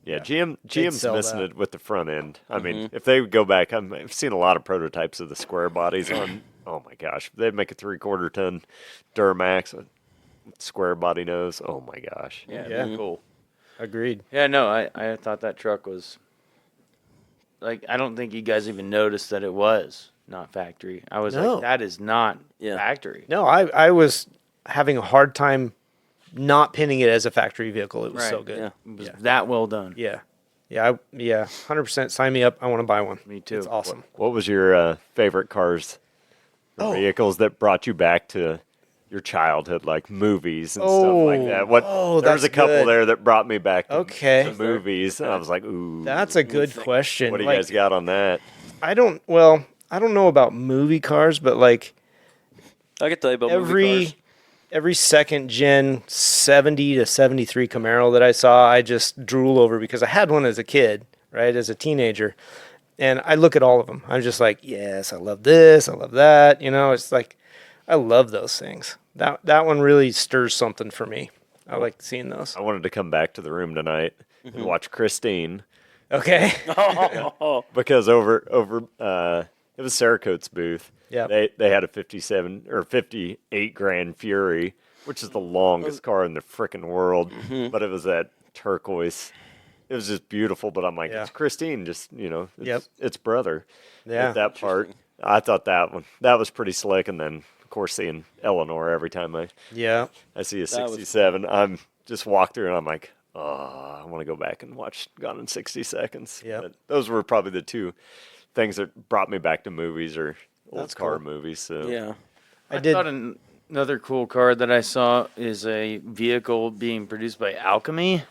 Speaker 3: Yeah, GM's
Speaker 1: sell
Speaker 3: missing
Speaker 1: that.
Speaker 3: it with the front end. I mean, if they would go back, I've seen a lot of prototypes of the square bodies on. Oh my gosh, they'd make a 3/4 ton Duramax with square body nose. Oh my gosh.
Speaker 1: Yeah.
Speaker 4: Cool.
Speaker 1: Agreed.
Speaker 4: Yeah, no, I thought that truck was like, I don't think you guys even noticed that it was not factory. I was
Speaker 1: No.
Speaker 4: like, that is not
Speaker 2: Yeah.
Speaker 4: factory.
Speaker 1: No, I was having a hard time not pinning it as a factory vehicle. It was so
Speaker 4: Right,
Speaker 1: good.
Speaker 2: yeah.
Speaker 4: It was that well done.
Speaker 1: Yeah. Yeah. 100% sign me up. I want to buy one.
Speaker 4: Me too.
Speaker 1: It's awesome.
Speaker 3: What was your favorite cars or vehicles that brought you back to your childhood, like movies and stuff like that? There was
Speaker 1: that's
Speaker 3: a couple
Speaker 1: good.
Speaker 3: there that brought me back to,
Speaker 1: Okay.
Speaker 3: to movies. And I was like, ooh.
Speaker 1: That's a good question.
Speaker 3: What do you guys got on that?
Speaker 1: I don't know about movie cars, but like
Speaker 2: I could tell you about movie cars.
Speaker 1: every second gen 70 to 73 Camaro that I saw, I just drool over because I had one as a kid, right? As a teenager. And I look at all of them. I'm just like, yes, I love this. I love that. You know, it's like, I love those things. That one really stirs something for me. I like seeing those.
Speaker 3: I wanted to come back to the room tonight and watch Christine
Speaker 1: Okay.
Speaker 3: because over it was Cerakote's booth.
Speaker 1: Yeah.
Speaker 3: They had a 57 or 58 Grand Fury, which is the longest car in the frickin' world, but it was that turquoise. It was just beautiful, but I'm like,
Speaker 1: Yeah.
Speaker 3: it's Christine, just,
Speaker 1: Yep.
Speaker 3: it's brother.
Speaker 1: Yeah.
Speaker 3: With that part, I thought that was pretty slick. And then, of course, seeing Eleanor every time I
Speaker 1: Yeah.
Speaker 3: see a
Speaker 2: That was
Speaker 3: 67, I'm just walk through and I'm like, oh, I want to go back and watch Gone in 60 Seconds.
Speaker 1: Yep.
Speaker 3: But those were probably the two things that brought me back to movies or old
Speaker 1: That's
Speaker 3: car
Speaker 1: cool.
Speaker 3: movies. So
Speaker 2: Yeah.
Speaker 1: I did.
Speaker 4: thought another cool car that I saw is a vehicle being produced by Alchemy.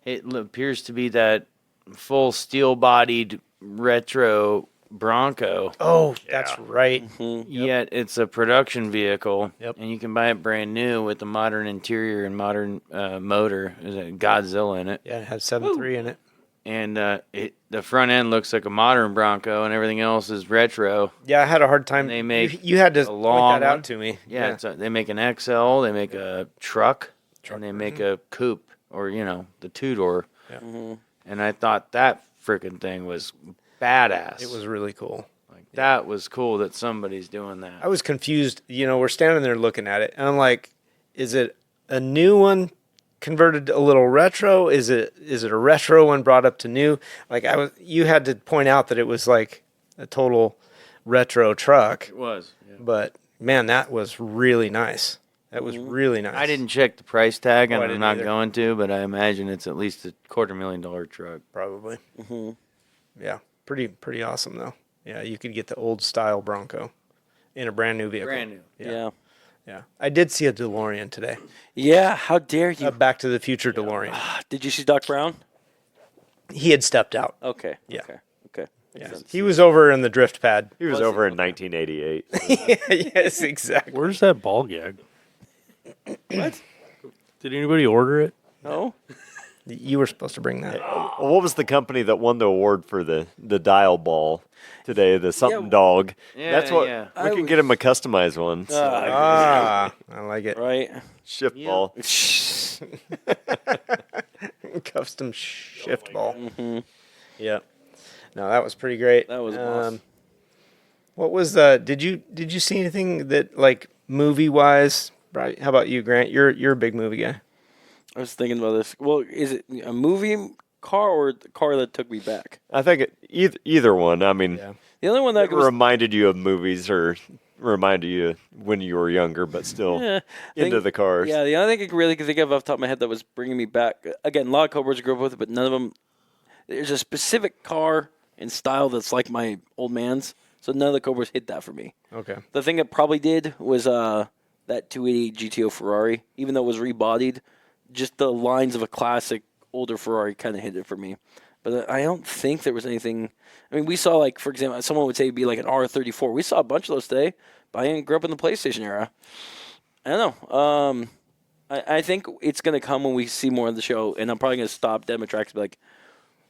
Speaker 4: It appears to be that full steel-bodied retro Bronco.
Speaker 1: Oh, that's right.
Speaker 4: Yet it's a production vehicle,
Speaker 1: Yep.
Speaker 4: and you can buy it brand new with a modern interior and modern motor. There's a Godzilla in it,
Speaker 1: Yeah, it had 7.3 in it.
Speaker 4: and the front end looks like a modern Bronco, and everything else is retro.
Speaker 1: Yeah, I had a hard time.
Speaker 4: They make
Speaker 1: you had to
Speaker 4: a
Speaker 1: point
Speaker 4: long
Speaker 1: that out
Speaker 4: one.
Speaker 1: to me.
Speaker 4: Yeah, they make an XL, they make a truck, and they make a coupe, or the two-door.
Speaker 1: Yeah.
Speaker 4: And I thought that freaking thing was badass.
Speaker 1: It was really cool.
Speaker 4: like that was cool that somebody's doing that.
Speaker 1: I was confused. We're standing there looking at it, and I'm like, is it a new one converted a little retro? Is it a retro one brought up to new? Like you had to point out that it was like a total retro truck.
Speaker 4: It was. Yeah.
Speaker 1: But man, that was really nice. That was really nice.
Speaker 4: I didn't check the price tag, and
Speaker 1: I
Speaker 4: I'm
Speaker 1: didn't
Speaker 4: not
Speaker 1: either.
Speaker 4: going to, but I imagine it's at least a $250,000 truck.
Speaker 1: Probably. Yeah, pretty awesome though. Yeah, you could get the old style Bronco in a brand new vehicle.
Speaker 4: Brand new.
Speaker 2: Yeah.
Speaker 1: Yeah, I did see a DeLorean today.
Speaker 2: Yeah. How dare you?
Speaker 1: A Back to the Future DeLorean.
Speaker 2: Did you see Doc Brown?
Speaker 1: He had stepped out.
Speaker 2: Okay.
Speaker 1: Yeah.
Speaker 2: Okay.
Speaker 1: Yeah. He was over in the drift pad.
Speaker 3: he was
Speaker 2: Was
Speaker 3: over
Speaker 2: it?
Speaker 3: in 1988.
Speaker 1: Yes, exactly.
Speaker 5: Where's that ball gag?
Speaker 2: What?
Speaker 5: Did anybody order it?
Speaker 2: No.
Speaker 1: You were supposed to bring that.
Speaker 3: What was the company that won the award for the dial ball today? The something dog.
Speaker 4: Yeah,
Speaker 3: That's what
Speaker 4: yeah.
Speaker 3: we can get him a customized one. So
Speaker 1: I like it.
Speaker 2: Right.
Speaker 3: shift ball.
Speaker 1: Custom shift ball. Yeah. No, that was pretty great.
Speaker 2: That was awesome.
Speaker 1: What was did you see anything that like movie wise? Right? How about you, Grant? You're a big movie guy.
Speaker 2: I was thinking about this. Well, is it a movie car or the car that took me back?
Speaker 3: I think either one. I mean,
Speaker 1: Yeah.
Speaker 2: The only one that
Speaker 3: it reminded you of movies or reminded you when you were younger, but still into the cars.
Speaker 2: Yeah, the only thing I could really think of off the top of my head that was bringing me back, again, a lot of Cobras I grew up with, but none of them, there's a specific car and style that's like my old man's, so none of the Cobras hit that for me.
Speaker 1: Okay.
Speaker 2: The thing that probably did was that 288 GTO Ferrari, even though it was rebodied, just the lines of a classic older Ferrari kind of hit it for me. But I don't think there was anything. I mean, we saw, like, for example, someone would say it'd be like an R34. We saw a bunch of those today, but I didn't grow up in the PlayStation era. I don't know. I think it's going to come when we see more of the show, and I'm probably going to stop dead in my tracks and be like,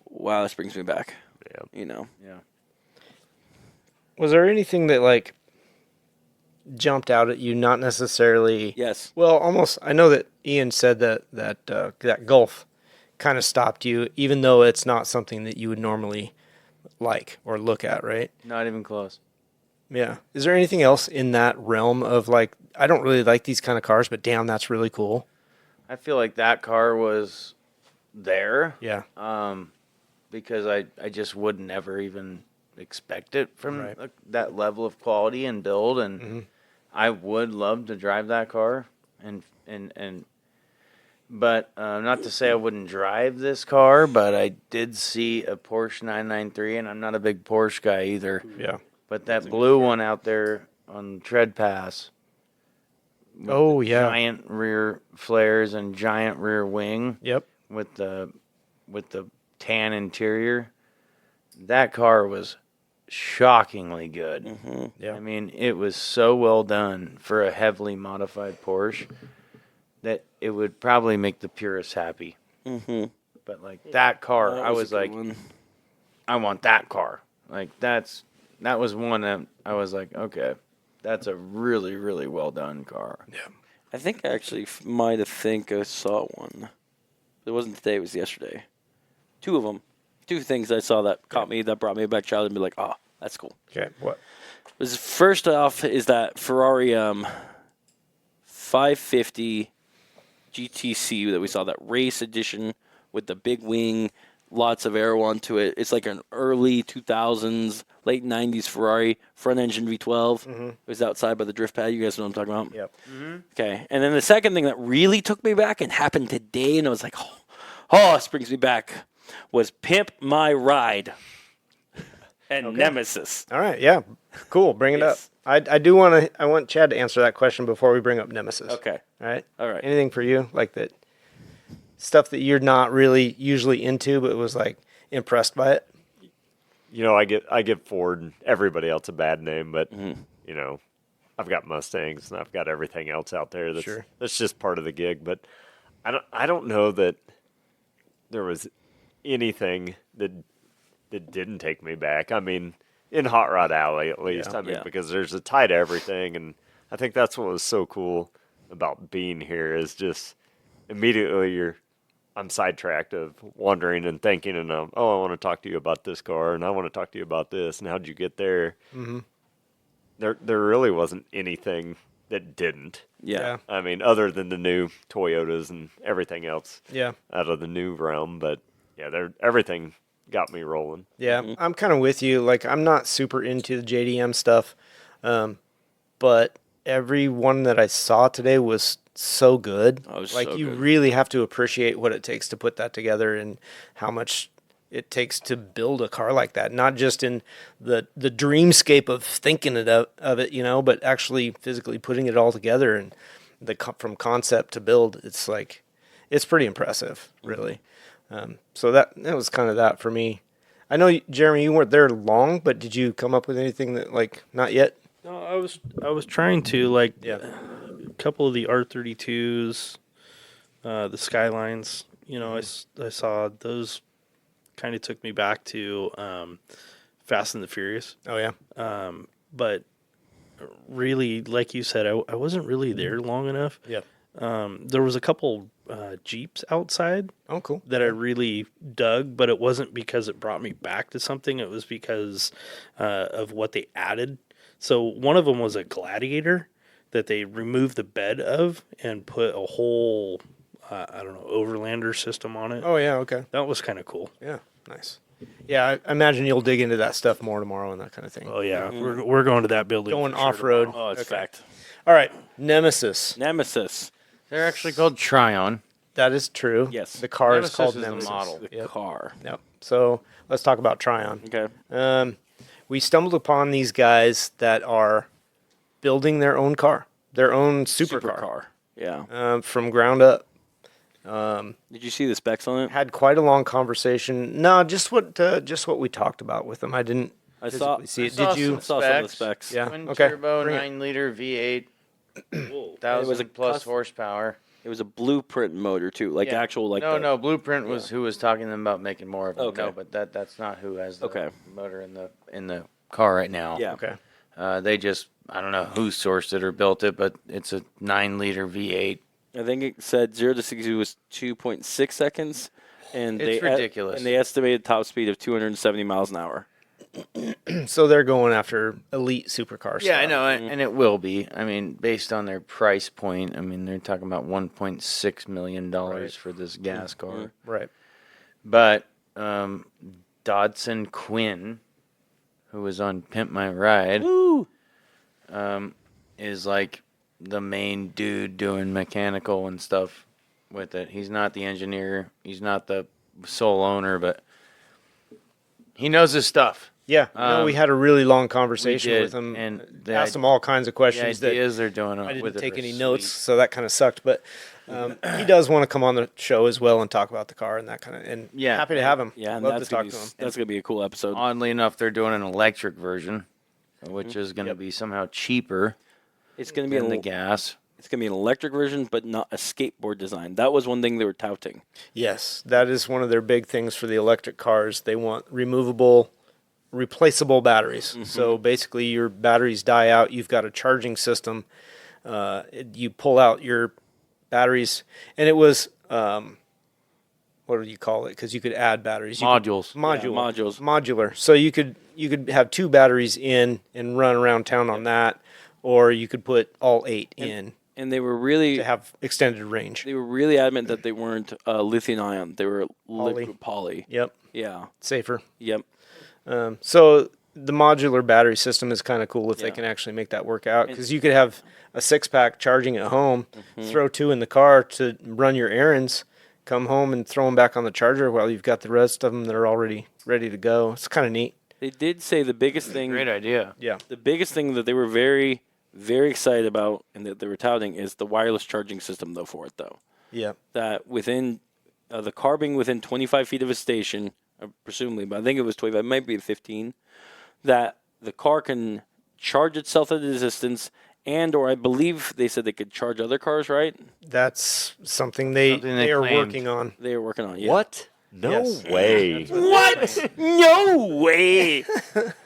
Speaker 2: wow, this brings me back.
Speaker 3: Yeah.
Speaker 2: You know?
Speaker 4: Yeah.
Speaker 1: Was there anything that like jumped out at you? Not necessarily.
Speaker 2: Yes.
Speaker 1: Well, almost. I know that Ian said that Gulf kind of stopped you, even though it's not something that you would normally like or look at, right?
Speaker 4: Not even close.
Speaker 1: Yeah. Is there anything else in that realm of like, I don't really like these kind of cars, but damn, that's really cool?
Speaker 4: I feel like that car was there.
Speaker 1: Yeah.
Speaker 4: Because I just would never even expect it from
Speaker 1: Right.
Speaker 4: that level of quality and build, and I would love to drive that car, but not to say I wouldn't drive this car, but I did see a Porsche 993, and I'm not a big Porsche guy either,
Speaker 1: Yeah.
Speaker 4: but that blue one out there on Tread Pass,
Speaker 1: Oh, yeah.
Speaker 4: giant rear flares and giant rear wing
Speaker 1: Yep.
Speaker 4: with the tan interior, that car was shockingly good.
Speaker 1: Yeah.
Speaker 4: I mean, it was so well done for a heavily modified Porsche that it would probably make the purists happy. But like that car,
Speaker 2: That
Speaker 4: I
Speaker 2: a
Speaker 4: was
Speaker 2: good
Speaker 4: like,
Speaker 2: one.
Speaker 4: I want that car. Like that was one that I was like, okay, that's a really, really well done car.
Speaker 2: I think I actually might have think I saw one. It wasn't today, it was yesterday. Two of them. Two things I saw that caught me, that brought me back child and be like, oh, that's cool.
Speaker 1: Okay. What?
Speaker 2: Was first off is that Ferrari 550 GTC that we saw, that race edition with the big wing, lots of aero onto it. It's like an early 2000s, late 90s Ferrari front engine V12. It was outside by the drift pad. You guys know what I'm talking about?
Speaker 1: Yep.
Speaker 2: Okay. And then the second thing that really took me back and happened today, and I was like, oh, this brings me back, was Pimp My Ride and Nemesis.
Speaker 1: All right. Yeah. Cool. Bring it
Speaker 2: Yes.
Speaker 1: up. I want Chad to answer that question before we bring up Nemesis.
Speaker 2: Okay.
Speaker 1: All right.
Speaker 2: All right.
Speaker 1: Anything for you like that? Stuff that you're not really usually into, but was like impressed by it.
Speaker 3: You know, I give Ford and everybody else a bad name, but you know, I've got Mustangs and I've got everything else out there that's just part of the gig. But I don't know that there was anything that didn't take me back. I mean, in Hot Rod Alley at least.
Speaker 1: Yeah.
Speaker 3: I mean,
Speaker 2: Yeah.
Speaker 3: because there's a tie to everything, and I think that's what was so cool about being here is just immediately I'm sidetracked of wondering and thinking, and I want to talk to you about this car, and I want to talk to you about this, and how'd you get there? There really wasn't anything that didn't.
Speaker 2: Yeah.
Speaker 3: I mean, other than the new Toyotas and everything else
Speaker 1: Yeah.
Speaker 3: out of the new realm, but yeah, everything got me rolling.
Speaker 1: Yeah, I'm kind of with you. Like, I'm not super into the JDM stuff, but every one that I saw today was so good.
Speaker 2: Oh, it was
Speaker 1: like,
Speaker 2: so
Speaker 1: you
Speaker 2: good.
Speaker 1: really have to appreciate what it takes to put that together and how much it takes to build a car like that. Not just in the dreamscape of thinking of it, you know, but actually physically putting it all together and from concept to build. It's like, it's pretty impressive, really. So that was kind of that for me. I know, Jeremy, you weren't there long, but did you come up with anything that, like, not yet?
Speaker 5: No, I was trying to, like,
Speaker 1: Yeah.
Speaker 5: a couple of the R32s, the Skylines, You know, I saw those. Kind of took me back to Fast and the Furious.
Speaker 1: Oh yeah.
Speaker 5: But really, like you said, I wasn't really there long enough.
Speaker 1: Yep.
Speaker 5: There was a couple Jeeps outside
Speaker 1: Oh, cool.
Speaker 5: that I really dug, but it wasn't because it brought me back to something. It was because of what they added. So one of them was a Gladiator that they removed the bed of and put a whole, I don't know, overlander system on it.
Speaker 1: Oh yeah. Okay.
Speaker 5: That was kind of cool.
Speaker 1: Yeah. Nice. Yeah, I imagine you'll dig into that stuff more tomorrow and that kind of thing.
Speaker 5: Oh yeah, we're going to that building.
Speaker 1: Going
Speaker 5: for sure
Speaker 1: off road.
Speaker 5: tomorrow.
Speaker 2: Oh, it's fact.
Speaker 1: All right, Nemesis.
Speaker 2: Nemesis.
Speaker 4: They're actually called Tryon.
Speaker 1: That is true.
Speaker 2: Yes.
Speaker 1: The car
Speaker 4: Nemesis
Speaker 1: is called
Speaker 4: is the
Speaker 1: Nemesis.
Speaker 4: model.
Speaker 2: The
Speaker 1: Yep.
Speaker 2: car.
Speaker 1: Yep. So let's talk about Tryon.
Speaker 2: Okay.
Speaker 1: We stumbled upon these guys that are building their own car, their own supercar,
Speaker 2: Yeah.
Speaker 1: from ground up.
Speaker 2: Did you see the specs on it?
Speaker 1: Had quite a long conversation. No, just what we talked about with them. I didn't
Speaker 2: I saw.
Speaker 1: physically see it.
Speaker 4: saw
Speaker 1: Did you?
Speaker 2: I saw some of the specs.
Speaker 1: Yeah.
Speaker 4: Twin
Speaker 1: Okay.
Speaker 4: turbo,
Speaker 1: Bring it.
Speaker 4: 9-liter V8,
Speaker 2: It was a
Speaker 4: 1,000 plus
Speaker 2: custom-
Speaker 4: horsepower.
Speaker 2: It was a blueprint motor too, like
Speaker 4: Yeah.
Speaker 2: actual like.
Speaker 4: No, Blueprint was who was talking to them about making more of them.
Speaker 2: Okay.
Speaker 4: No, but that's not who has the
Speaker 2: Okay.
Speaker 4: motor in the car right now.
Speaker 2: Yeah.
Speaker 1: Okay.
Speaker 4: They just, I don't know who sourced it or built it, but it's a 9-liter V8.
Speaker 2: I think it said 0 to 60 was 2.6 seconds, and
Speaker 4: It's ridiculous.
Speaker 2: And they estimated top speed of 270 miles an hour.
Speaker 1: So they're going after elite supercars.
Speaker 4: Yeah, I know, and it will be. I mean, based on their price point, I mean, they're talking about $1.6 million for this gas car.
Speaker 1: Right.
Speaker 4: But Dodson Quinn, who was on Pimp My Ride, is like the main dude doing mechanical and stuff with it. He's not the engineer. He's not the sole owner, but he knows his stuff.
Speaker 1: Yeah. No, we had a really long conversation
Speaker 4: did,
Speaker 1: with them
Speaker 4: and the
Speaker 1: asked them all kinds of
Speaker 4: The
Speaker 1: questions that
Speaker 4: ideas they're doing
Speaker 1: I
Speaker 4: with
Speaker 1: didn't
Speaker 4: it
Speaker 1: take
Speaker 4: are
Speaker 1: any
Speaker 4: sweet.
Speaker 1: notes, so that kind of sucked. But he does want to come on the show as well and talk about the car and that kind of. And
Speaker 4: Yeah.
Speaker 1: happy to have him.
Speaker 2: Yeah, and
Speaker 1: love
Speaker 2: that's
Speaker 1: to talk
Speaker 2: gonna
Speaker 1: to
Speaker 2: be
Speaker 1: him.
Speaker 2: that's gonna be a cool episode.
Speaker 4: Oddly enough, they're doing an electric version, which is going to be somehow cheaper
Speaker 2: It's gonna be
Speaker 4: than the
Speaker 2: an,
Speaker 4: gas.
Speaker 2: it's gonna be an electric version, but not a skateboard design. That was one thing they were touting.
Speaker 1: Yes, that is one of their big things for the electric cars. They want removable, replaceable batteries. So basically, your batteries die out. You've got a charging system. You pull out your batteries, and it was what do you call it? Because you could add batteries. You could-
Speaker 4: Modules.
Speaker 2: modules.
Speaker 1: modular. So you could have 2 batteries in and run around town on that, or you could put all 8 in
Speaker 2: And they were really
Speaker 1: to have extended range.
Speaker 2: they were really adamant that they weren't lithium ion. They were liquid poly.
Speaker 1: Yep,
Speaker 2: Yeah.
Speaker 1: safer.
Speaker 2: Yep.
Speaker 1: So the modular battery system is kind of cool if they
Speaker 2: Yeah.
Speaker 1: can actually make that work out, because you could have a 6-pack charging at home, throw 2 in the car to run your errands, come home and throw them back on the charger while you've got the rest of them that are already ready to go. It's kind of neat.
Speaker 2: They did say the biggest thing
Speaker 4: Great idea.
Speaker 1: Yeah.
Speaker 2: the biggest thing that they were very, very excited about and that they were touting is the wireless charging system, though, for it, though.
Speaker 1: Yeah.
Speaker 2: That within the car being within 25 feet of a station, presumably, but I think it was 25, it might be 15, that the car can charge itself at a distance, and or I believe they said they could charge other cars, right?
Speaker 1: That's something they are
Speaker 4: claimed.
Speaker 1: working on.
Speaker 2: They are working on it. Yeah.
Speaker 3: What? No
Speaker 1: Yes.
Speaker 3: way.
Speaker 2: What? No way.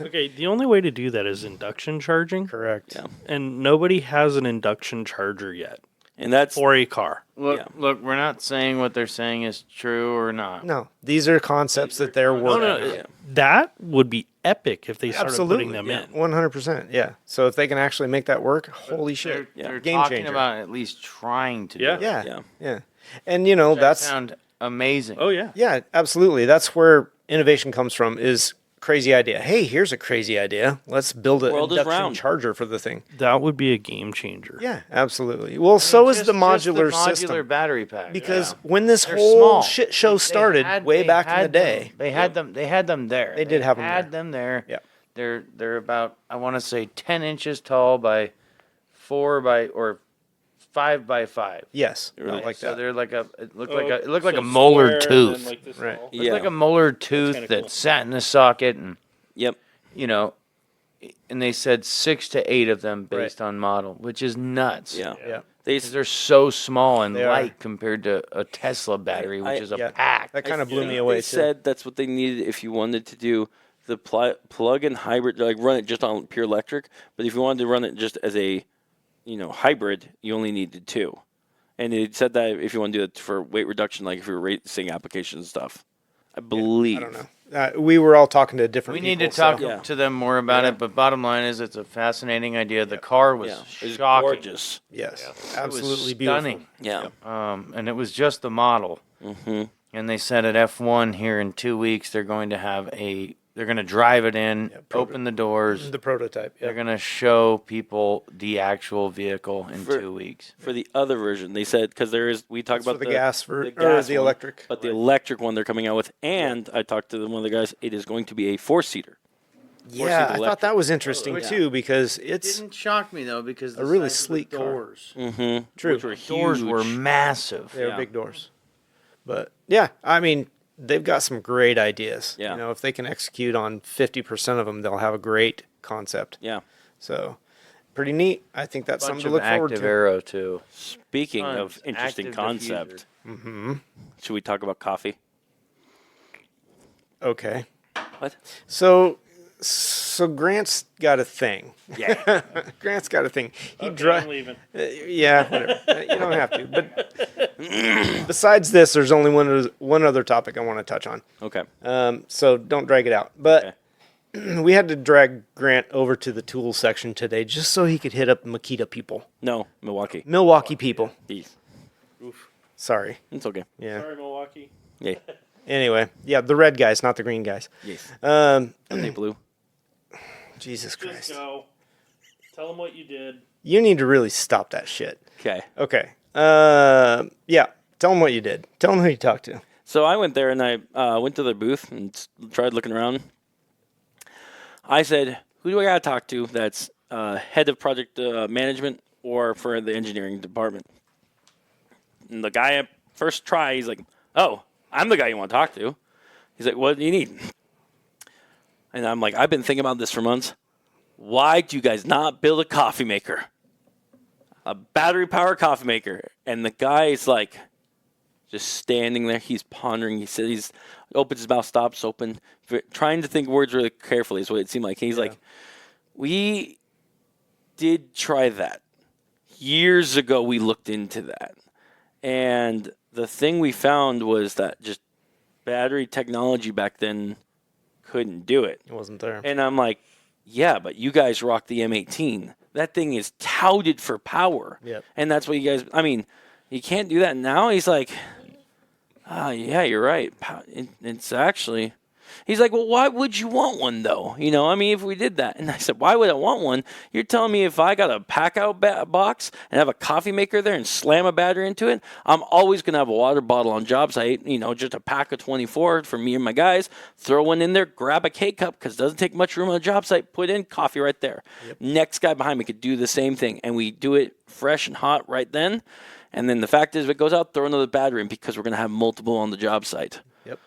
Speaker 5: Okay, the only way to do that is induction charging,
Speaker 1: Correct.
Speaker 2: Yeah.
Speaker 5: and nobody has an induction charger yet
Speaker 2: And that's
Speaker 5: for a car.
Speaker 4: Look,
Speaker 2: Yeah.
Speaker 4: look, we're not saying what they're saying is true or not.
Speaker 1: No, these are concepts that they're working
Speaker 5: no,
Speaker 1: on.
Speaker 2: yeah.
Speaker 5: That would be epic if they started
Speaker 1: Absolutely.
Speaker 5: putting them in.
Speaker 1: 100%. Yeah. So if they can actually make that work, holy shit.
Speaker 4: They're
Speaker 1: Game
Speaker 4: talking
Speaker 1: changer.
Speaker 4: about at least trying to
Speaker 5: Yeah.
Speaker 4: do it.
Speaker 1: Yeah.
Speaker 2: Yeah.
Speaker 1: Yeah. And you know,
Speaker 4: That
Speaker 1: that's
Speaker 4: sound amazing.
Speaker 5: Oh yeah.
Speaker 1: yeah, absolutely. That's where innovation comes from, is crazy idea. Hey, here's a crazy idea. Let's build an
Speaker 2: World is
Speaker 1: induction
Speaker 2: round.
Speaker 1: charger for the thing.
Speaker 5: That would be a game changer.
Speaker 1: Yeah, absolutely. Well, so is
Speaker 4: Just-
Speaker 1: the
Speaker 4: just
Speaker 1: modular
Speaker 4: modular
Speaker 1: system.
Speaker 4: battery pack.
Speaker 1: Because when this
Speaker 4: They're
Speaker 1: whole
Speaker 4: small.
Speaker 1: shit show
Speaker 4: They
Speaker 1: started
Speaker 4: had-
Speaker 1: way
Speaker 4: they
Speaker 1: back in the
Speaker 4: had
Speaker 1: day,
Speaker 4: them. They had them. They had them there.
Speaker 1: They did have 'em
Speaker 4: had
Speaker 1: there.
Speaker 4: them there.
Speaker 1: Yeah.
Speaker 4: They're about, I want to say, 10 inches tall by 4 by or 5 by 5.
Speaker 1: yes,
Speaker 2: Really?
Speaker 1: not like
Speaker 4: So
Speaker 1: that.
Speaker 4: they're like a. It
Speaker 5: Oh,
Speaker 4: looked like a. It looked like a molar tooth.
Speaker 1: Right.
Speaker 4: Looked
Speaker 2: Yeah.
Speaker 4: like a molar tooth
Speaker 5: kinda
Speaker 4: that
Speaker 5: cool.
Speaker 4: sat in the socket, and
Speaker 2: Yep.
Speaker 4: you know, and they said 6 to 8 of them based on model, which is nuts.
Speaker 2: Yeah.
Speaker 1: Yeah.
Speaker 4: 'Cause they're so small and
Speaker 1: They are.
Speaker 4: light compared to a Tesla battery, which is a
Speaker 1: Yeah.
Speaker 4: pack.
Speaker 1: That kind of blew me
Speaker 2: They
Speaker 1: away too.
Speaker 2: said that's what they needed if you wanted to do the plug-in hybrid, like run it just on pure electric. But if you wanted to run it just as a, hybrid, you only needed 2. And it said that if you want to do it for weight reduction, like if you're racing applications and stuff, I believe.
Speaker 1: I don't know. We were all talking to different
Speaker 4: We need to
Speaker 1: people,
Speaker 4: talk
Speaker 1: so-
Speaker 2: Yeah.
Speaker 4: to them more about it, but bottom line is it's a fascinating idea. The car was
Speaker 2: It's
Speaker 4: shocking.
Speaker 2: gorgeous.
Speaker 1: Yes,
Speaker 4: It was
Speaker 1: absolutely beautiful.
Speaker 4: stunning.
Speaker 2: Yeah.
Speaker 4: And it was just the model.
Speaker 2: Mm-hmm.
Speaker 4: And they said at F1 here in 2 weeks they're going to have they're going to drive it in, open the doors.
Speaker 1: The prototype.
Speaker 4: They're
Speaker 1: Yeah.
Speaker 4: going to show people the actual vehicle in
Speaker 2: For-
Speaker 4: 2 weeks.
Speaker 2: For the other version, they said because we talked
Speaker 1: For
Speaker 2: about
Speaker 1: the gas or
Speaker 2: gas
Speaker 1: the
Speaker 2: one,
Speaker 1: electric.
Speaker 2: but the electric one they're coming out with, and I talked to one of the guys. It is going to be a 4-seater.
Speaker 1: Yeah, I
Speaker 2: electric.
Speaker 1: thought that was interesting too because it's
Speaker 4: Didn't shock me though because
Speaker 1: a really sleek car.
Speaker 4: doors.
Speaker 2: Mm-hmm.
Speaker 1: True.
Speaker 2: Which were
Speaker 4: Doors were
Speaker 2: huge.
Speaker 4: massive.
Speaker 1: they're
Speaker 2: Yeah.
Speaker 1: big doors. But yeah, I mean, they've got some great ideas.
Speaker 2: Yeah.
Speaker 1: If they can execute on 50% of them, they'll have a great concept.
Speaker 2: Yeah.
Speaker 1: So, pretty neat. I think that's
Speaker 4: Bunch
Speaker 1: something to
Speaker 4: of
Speaker 1: look forward
Speaker 4: active
Speaker 1: to.
Speaker 4: aero too.
Speaker 2: Speaking
Speaker 4: Tons.
Speaker 2: of interesting
Speaker 4: Active
Speaker 2: concept, should we talk about coffee?
Speaker 1: Okay.
Speaker 2: What?
Speaker 1: So Grant's got a thing.
Speaker 2: Yeah.
Speaker 1: Grant's got a thing. He
Speaker 5: I'm leaving.
Speaker 1: Yeah, whatever. You don't have to. But besides this, there's only one other topic I want to touch on.
Speaker 2: Okay.
Speaker 1: So don't drag it out. But
Speaker 2: Okay.
Speaker 1: we had to drag Grant over to the tool section today just so he could hit up Makita people,
Speaker 2: No, Milwaukee.
Speaker 1: Milwaukee people.
Speaker 2: Yes.
Speaker 1: Sorry.
Speaker 2: It's okay.
Speaker 1: Yeah.
Speaker 5: Sorry, Milwaukee.
Speaker 2: Yeah.
Speaker 1: Anyway, yeah, the red guys, not the green guys.
Speaker 2: Yes.
Speaker 1: Um,
Speaker 2: Are they blue?
Speaker 1: Jesus
Speaker 5: Just
Speaker 1: Christ.
Speaker 5: go. Tell them what you did.
Speaker 1: You need to really stop that shit.
Speaker 2: Okay.
Speaker 1: Okay. Yeah. Tell them what you did. Tell them who you talked to.
Speaker 2: So I went there and I went to their booth and tried looking around. I said, who do I got to talk to that's head of project management or for the engineering department? And the guy at first try, he's like, oh, I'm the guy you want to talk to. He's like, what do you need? And I'm like, I've been thinking about this for months. Why do you guys not build a coffee maker? A battery powered coffee maker. And the guy is like, just standing there. He's pondering. He said he's opens his mouth, stops open, trying to think words really carefully is what it seemed like. He's like, we did try that. Years ago, we looked into that. And the thing we found was that just battery technology back then couldn't do it.
Speaker 1: It wasn't there.
Speaker 2: And I'm like, yeah, but you guys rock the M18. That thing is touted for power.
Speaker 1: Yep.
Speaker 2: And that's what you guys, I mean, you can't do that now. He's like, yeah, you're right. It's actually, he's like, well, why would you want one though? I mean, if we did that. And I said, why would I want one? You're telling me if I got a pack out box and have a coffee maker there and slam a battery into it, I'm always going to have a water bottle on job site, just a pack of 24 for me and my guys, throw one in there, grab a K-cup because it doesn't take much room on the job site, put in coffee right there. Yep. Next guy behind me could do the same thing. And we do it fresh and hot right then. And then the fact is, if it goes out, throw another battery in because we're going to have multiple on the job site. Yep.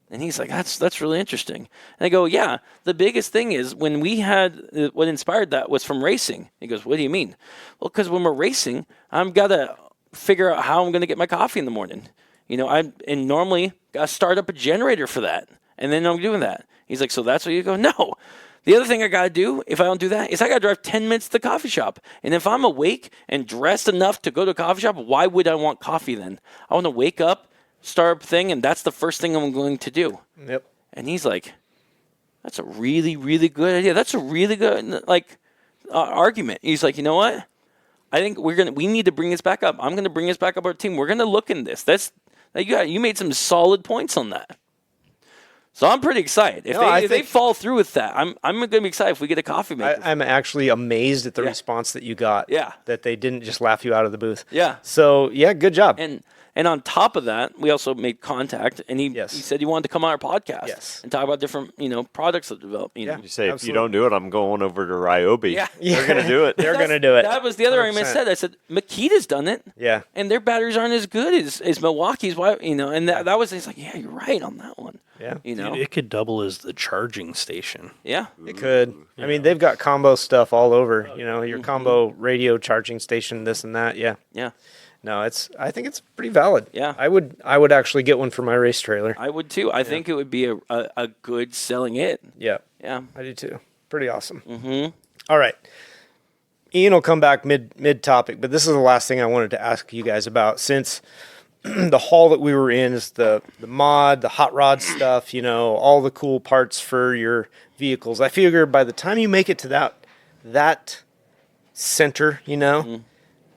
Speaker 2: And he's like, that's really interesting. And I go, yeah, the biggest thing is when we had, what inspired that was from racing. He goes, what do you mean? Well, because when we're racing, I've got to figure out how I'm going to get my coffee in the morning. And normally got to start up a generator for that. And then I'm doing that. He's like, so that's what you go? No. The other thing I got to do, if I don't do that, is I got to drive 10 minutes to the coffee shop. And if I'm awake and dressed enough to go to a coffee shop, why would I want coffee then? I want to wake up, start up thing, and that's the first thing I'm going to do.
Speaker 1: Yep.
Speaker 2: And he's like, that's a really, really good idea. That's a really good, argument. He's like, you know what? I think we need to bring this back up. I'm going to bring this back up our team. We're going to look in this. You made some solid points on that. So I'm pretty excited. If they fall through with that, I'm going to be excited if we get a coffee maker.
Speaker 1: I'm actually amazed at the response that you got.
Speaker 2: Yeah.
Speaker 1: That they didn't just laugh you out of the booth.
Speaker 2: Yeah.
Speaker 1: So, yeah, good job.
Speaker 2: And on top of that, we also made contact, and he
Speaker 1: Yes.
Speaker 2: said he wanted to come on our podcast
Speaker 1: Yes.
Speaker 2: and talk about different, products that develop.
Speaker 1: Yeah.
Speaker 3: You say, if
Speaker 1: Absolutely.
Speaker 3: you don't do it, I'm going over to Ryobi.
Speaker 2: Yeah.
Speaker 3: They're going to do it.
Speaker 1: They're going to do it.
Speaker 2: That was the other argument I
Speaker 1: 100%.
Speaker 2: said. I said, Makita's done it.
Speaker 1: Yeah.
Speaker 2: And their batteries aren't as good as Milwaukee's. Why, and that was, he's like, yeah, you're right on that one.
Speaker 1: Yeah.
Speaker 2: You know,
Speaker 5: Dude, it could double as the charging station.
Speaker 2: yeah,
Speaker 1: It could. I mean, they've got combo stuff all over. You know, your combo radio charging station, this and that. Yeah.
Speaker 2: yeah.
Speaker 1: No, I think it's pretty valid.
Speaker 2: Yeah.
Speaker 1: I would actually get one for my race trailer.
Speaker 2: I would too. I think it would be a good selling it.
Speaker 1: Yeah.
Speaker 2: Yeah.
Speaker 1: I do too. Pretty awesome. Mm-hmm. All right. Ian will come back mid topic, but this is the last thing I wanted to ask you guys about. Since the hall that we were in is the mod, the hot rod stuff, you know, all the cool parts for your vehicles. I figure by the time you make it to that center, you know,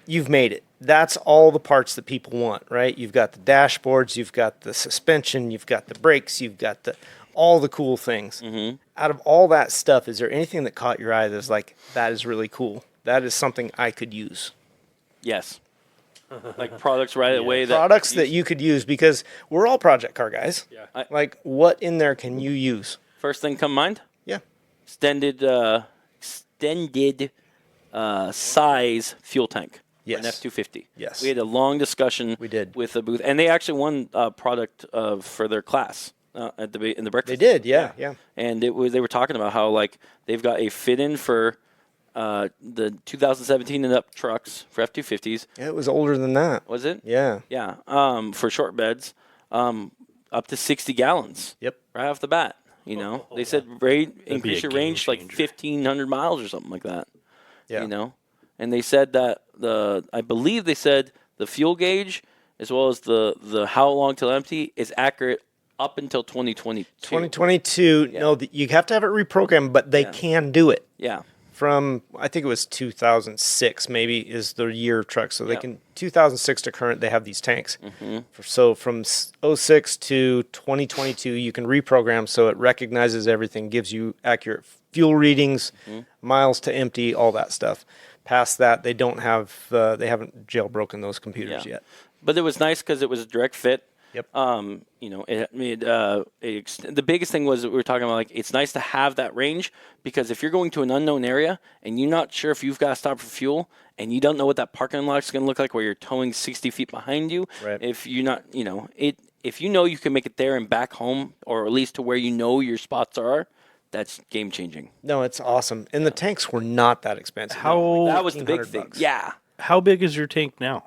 Speaker 1: you've made it. That's all the parts that people want, right? You've got the dashboards, you've got the suspension, you've got the brakes, you've got all the cool things. Mm-hmm. Out of all that stuff, is there anything that caught your eye that's like, that is really cool? That is something I could use.
Speaker 2: Yes. Like products right away.
Speaker 1: Products that you could use, because we're all project car guys.
Speaker 5: Yeah.
Speaker 1: Like, what in there can you use?
Speaker 2: First thing come mind?
Speaker 1: Yeah.
Speaker 2: Extended size fuel tank.
Speaker 1: Yes.
Speaker 2: An F-250.
Speaker 1: Yes.
Speaker 2: We had a long discussion.
Speaker 1: We did.
Speaker 2: With the booth, and they actually won a product for their class in the breakfast.
Speaker 1: They did, yeah.
Speaker 2: And they were talking about how like they've got a fit-in for the 2017 and up trucks for F-250s.
Speaker 1: Yeah, it was older than that.
Speaker 2: Was it?
Speaker 1: Yeah.
Speaker 2: Yeah. For short beds, up to 60 gallons.
Speaker 1: Yep.
Speaker 2: Right off the bat. You know, they said increase
Speaker 5: a
Speaker 2: your range to like
Speaker 5: game
Speaker 2: 1,500 miles or something like that.
Speaker 1: Yeah.
Speaker 2: You know, and they said that I believe they said the fuel gauge as well as the how long till empty is accurate up until 2022.
Speaker 1: 2022, no, you have to have it reprogrammed, but they can do it.
Speaker 2: Yeah.
Speaker 1: From, I think it was 2006 maybe is the year of truck. So they
Speaker 2: Yep.
Speaker 1: can, 2006 to current, they have these tanks. So from 06 to 2022, you can reprogram so it recognizes everything, gives you accurate fuel readings, miles to empty, all that stuff. Past that, they don't have, they haven't jailbroken those computers
Speaker 2: Yeah.
Speaker 1: yet.
Speaker 2: But it was nice because it was a direct fit.
Speaker 1: Yep.
Speaker 2: You know, it made the biggest thing was that we were talking about like it's nice to have that range because if you're going to an unknown area and you're not sure if you've got to stop for fuel and you don't know what that parking lot is going to look like where you're towing 60 feet behind you,
Speaker 1: Right.
Speaker 2: if you're not, you know, if you know you can make it there and back home or at least to where you know your spots are, that's game changing.
Speaker 1: No, it's awesome. And the tanks were not that expensive.
Speaker 5: How
Speaker 2: That was the big thing.
Speaker 1: $1,500.
Speaker 2: Yeah.
Speaker 5: how big is your tank now?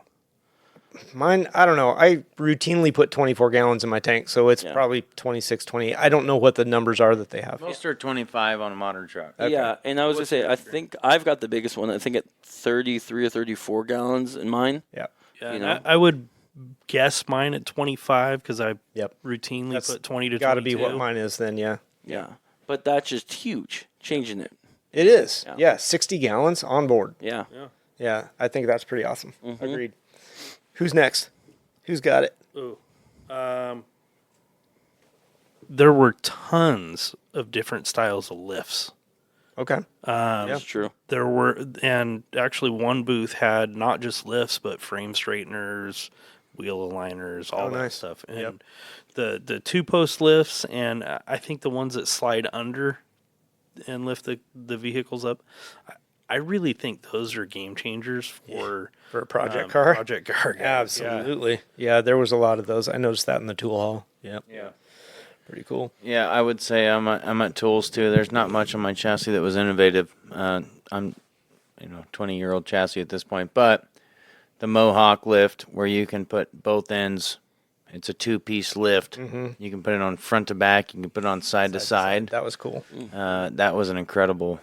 Speaker 1: Mine, I don't know. I routinely put 24 gallons in my tank, so it's
Speaker 2: Yeah.
Speaker 1: probably 26, 28. I don't know what the numbers are that they have.
Speaker 4: Most are 25 on a modern truck.
Speaker 2: Yeah, and I was going to say, I think I've got the biggest one. I think at 33 or 34 gallons in mine.
Speaker 1: Yeah.
Speaker 5: Yeah,
Speaker 2: You know?
Speaker 5: I would guess mine at 25 because I
Speaker 1: Yep.
Speaker 5: routinely
Speaker 1: That's
Speaker 5: put 20 to 22.
Speaker 1: Got to be what mine is then, yeah.
Speaker 2: Yeah. But that's just huge, changing it.
Speaker 1: It is.
Speaker 2: Yeah.
Speaker 1: Yeah, 60 gallons on board.
Speaker 2: Yeah.
Speaker 1: Yeah, I think that's pretty awesome. Agreed. Who's next? Who's got it?
Speaker 5: Ooh. There were tons of different styles of lifts.
Speaker 1: Okay.
Speaker 2: That's true.
Speaker 5: There were, and actually one booth had not just lifts, but frame straighteners, wheel aligners, all that
Speaker 1: nice.
Speaker 5: stuff. And
Speaker 1: Yep.
Speaker 5: the two post lifts, and I think the ones that slide under and lift the vehicles up. I really think those are game changers for
Speaker 1: For a project car?
Speaker 5: Project car, guys.
Speaker 1: Absolutely. Yeah, there was a lot of those. I noticed that in the tool hall. Yep.
Speaker 4: Yeah.
Speaker 1: Pretty cool.
Speaker 4: Yeah, I would say I'm at tools too. There's not much on my chassis that was innovative. I'm 20-year-old chassis at this point, but the Mohawk lift where you can put both ends. It's a two-piece lift. You can put it on front to back. You can put it on side to side.
Speaker 1: That was cool.
Speaker 4: That was an incredible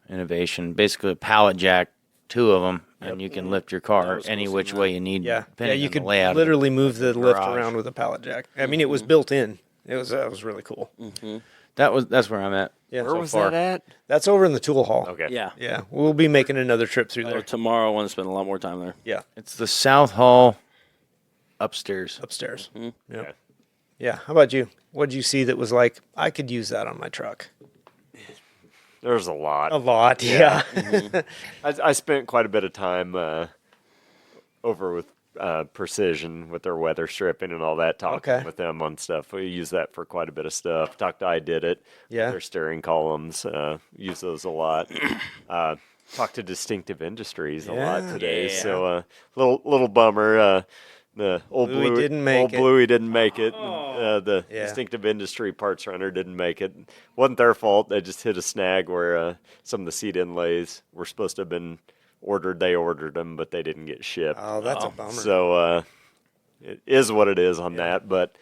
Speaker 4: innovation. Basically, a pallet jack, two of them, and you can lift your car any which way you need.
Speaker 1: Yeah. Yeah,
Speaker 4: depending
Speaker 1: you
Speaker 4: on
Speaker 1: could
Speaker 4: the layout.
Speaker 1: literally move the lift
Speaker 4: garage.
Speaker 1: around with a pallet jack. I mean, it was built in. That was really cool.
Speaker 4: That's where I'm at.
Speaker 1: Yeah.
Speaker 3: Where
Speaker 1: so
Speaker 3: was
Speaker 1: far.
Speaker 3: that at?
Speaker 1: That's over in the tool hall.
Speaker 3: Okay.
Speaker 2: Yeah.
Speaker 1: Yeah. We'll be making another trip through
Speaker 2: Oh,
Speaker 1: there.
Speaker 2: tomorrow I want to spend a lot more time there.
Speaker 1: Yeah.
Speaker 4: It's the South Hall upstairs.
Speaker 1: Upstairs. Yeah.
Speaker 3: Okay.
Speaker 1: Yeah. How about you? What did you see that was like, I could use that on my truck?
Speaker 3: There's a lot.
Speaker 1: A lot. Yeah.
Speaker 3: I spent quite a bit of time over with Precision with their weather stripping and all that, talking
Speaker 1: Okay.
Speaker 3: with them on stuff. We use that for quite a bit of stuff. Talked to I Did It.
Speaker 1: Yeah.
Speaker 3: Their steering columns. Use those a lot. Talked to Distinctive Industries a lot
Speaker 1: Yeah.
Speaker 3: today.
Speaker 2: Yeah.
Speaker 3: So little bummer. The old
Speaker 1: Bluey didn't make
Speaker 3: old
Speaker 1: it.
Speaker 3: Bluey didn't make it. The
Speaker 1: Yeah.
Speaker 3: Distinctive Industry Parts Runner didn't make it. Wasn't their fault. They just hit a snag where some of the seat inlays were supposed to have been ordered. They ordered them, but they didn't get shipped.
Speaker 1: Oh, that's a bummer.
Speaker 3: So it is what it is on that. But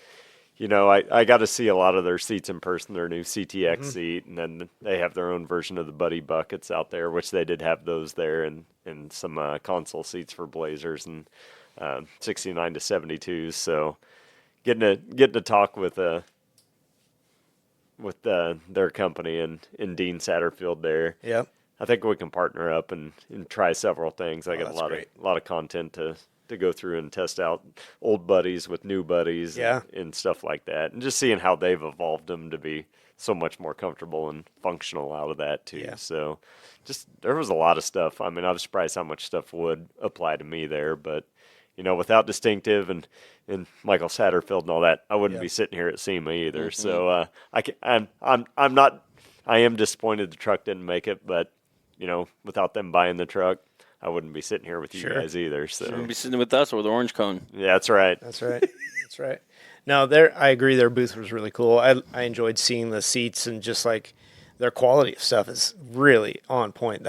Speaker 3: I got to see a lot of their seats in person. Their new CTX seat, and then they have their own version of the Buddy buckets out there, which they did have those there, and some console seats for Blazers and 69 to 72. So getting to talk with their company and Dean Satterfield there.
Speaker 1: Yep.
Speaker 3: I think we can partner up and try several things. I got
Speaker 1: that's
Speaker 3: a
Speaker 1: great.
Speaker 3: lot of content to go through and test out old buddies with new buddies
Speaker 1: Yeah.
Speaker 3: and stuff like that, and just seeing how they've evolved them to be so much more comfortable and functional out of that too.
Speaker 1: Yeah.
Speaker 3: So just there was a lot of stuff. I mean, I was surprised how much stuff would apply to me there, but without Distinctive and Michael Satterfield and all that, I wouldn't
Speaker 1: Yeah.
Speaker 3: be sitting here at SEMA either. So I am disappointed the truck didn't make it, but without them buying the truck, I wouldn't be sitting here with you
Speaker 1: Sure.
Speaker 3: guys either. So
Speaker 2: You'll be sitting with us or with Orange Cone.
Speaker 3: yeah, that's right.
Speaker 1: That's right. That's right. No, I agree. Their booth was really cool. I enjoyed seeing the seats, and just like their quality of stuff is really on point.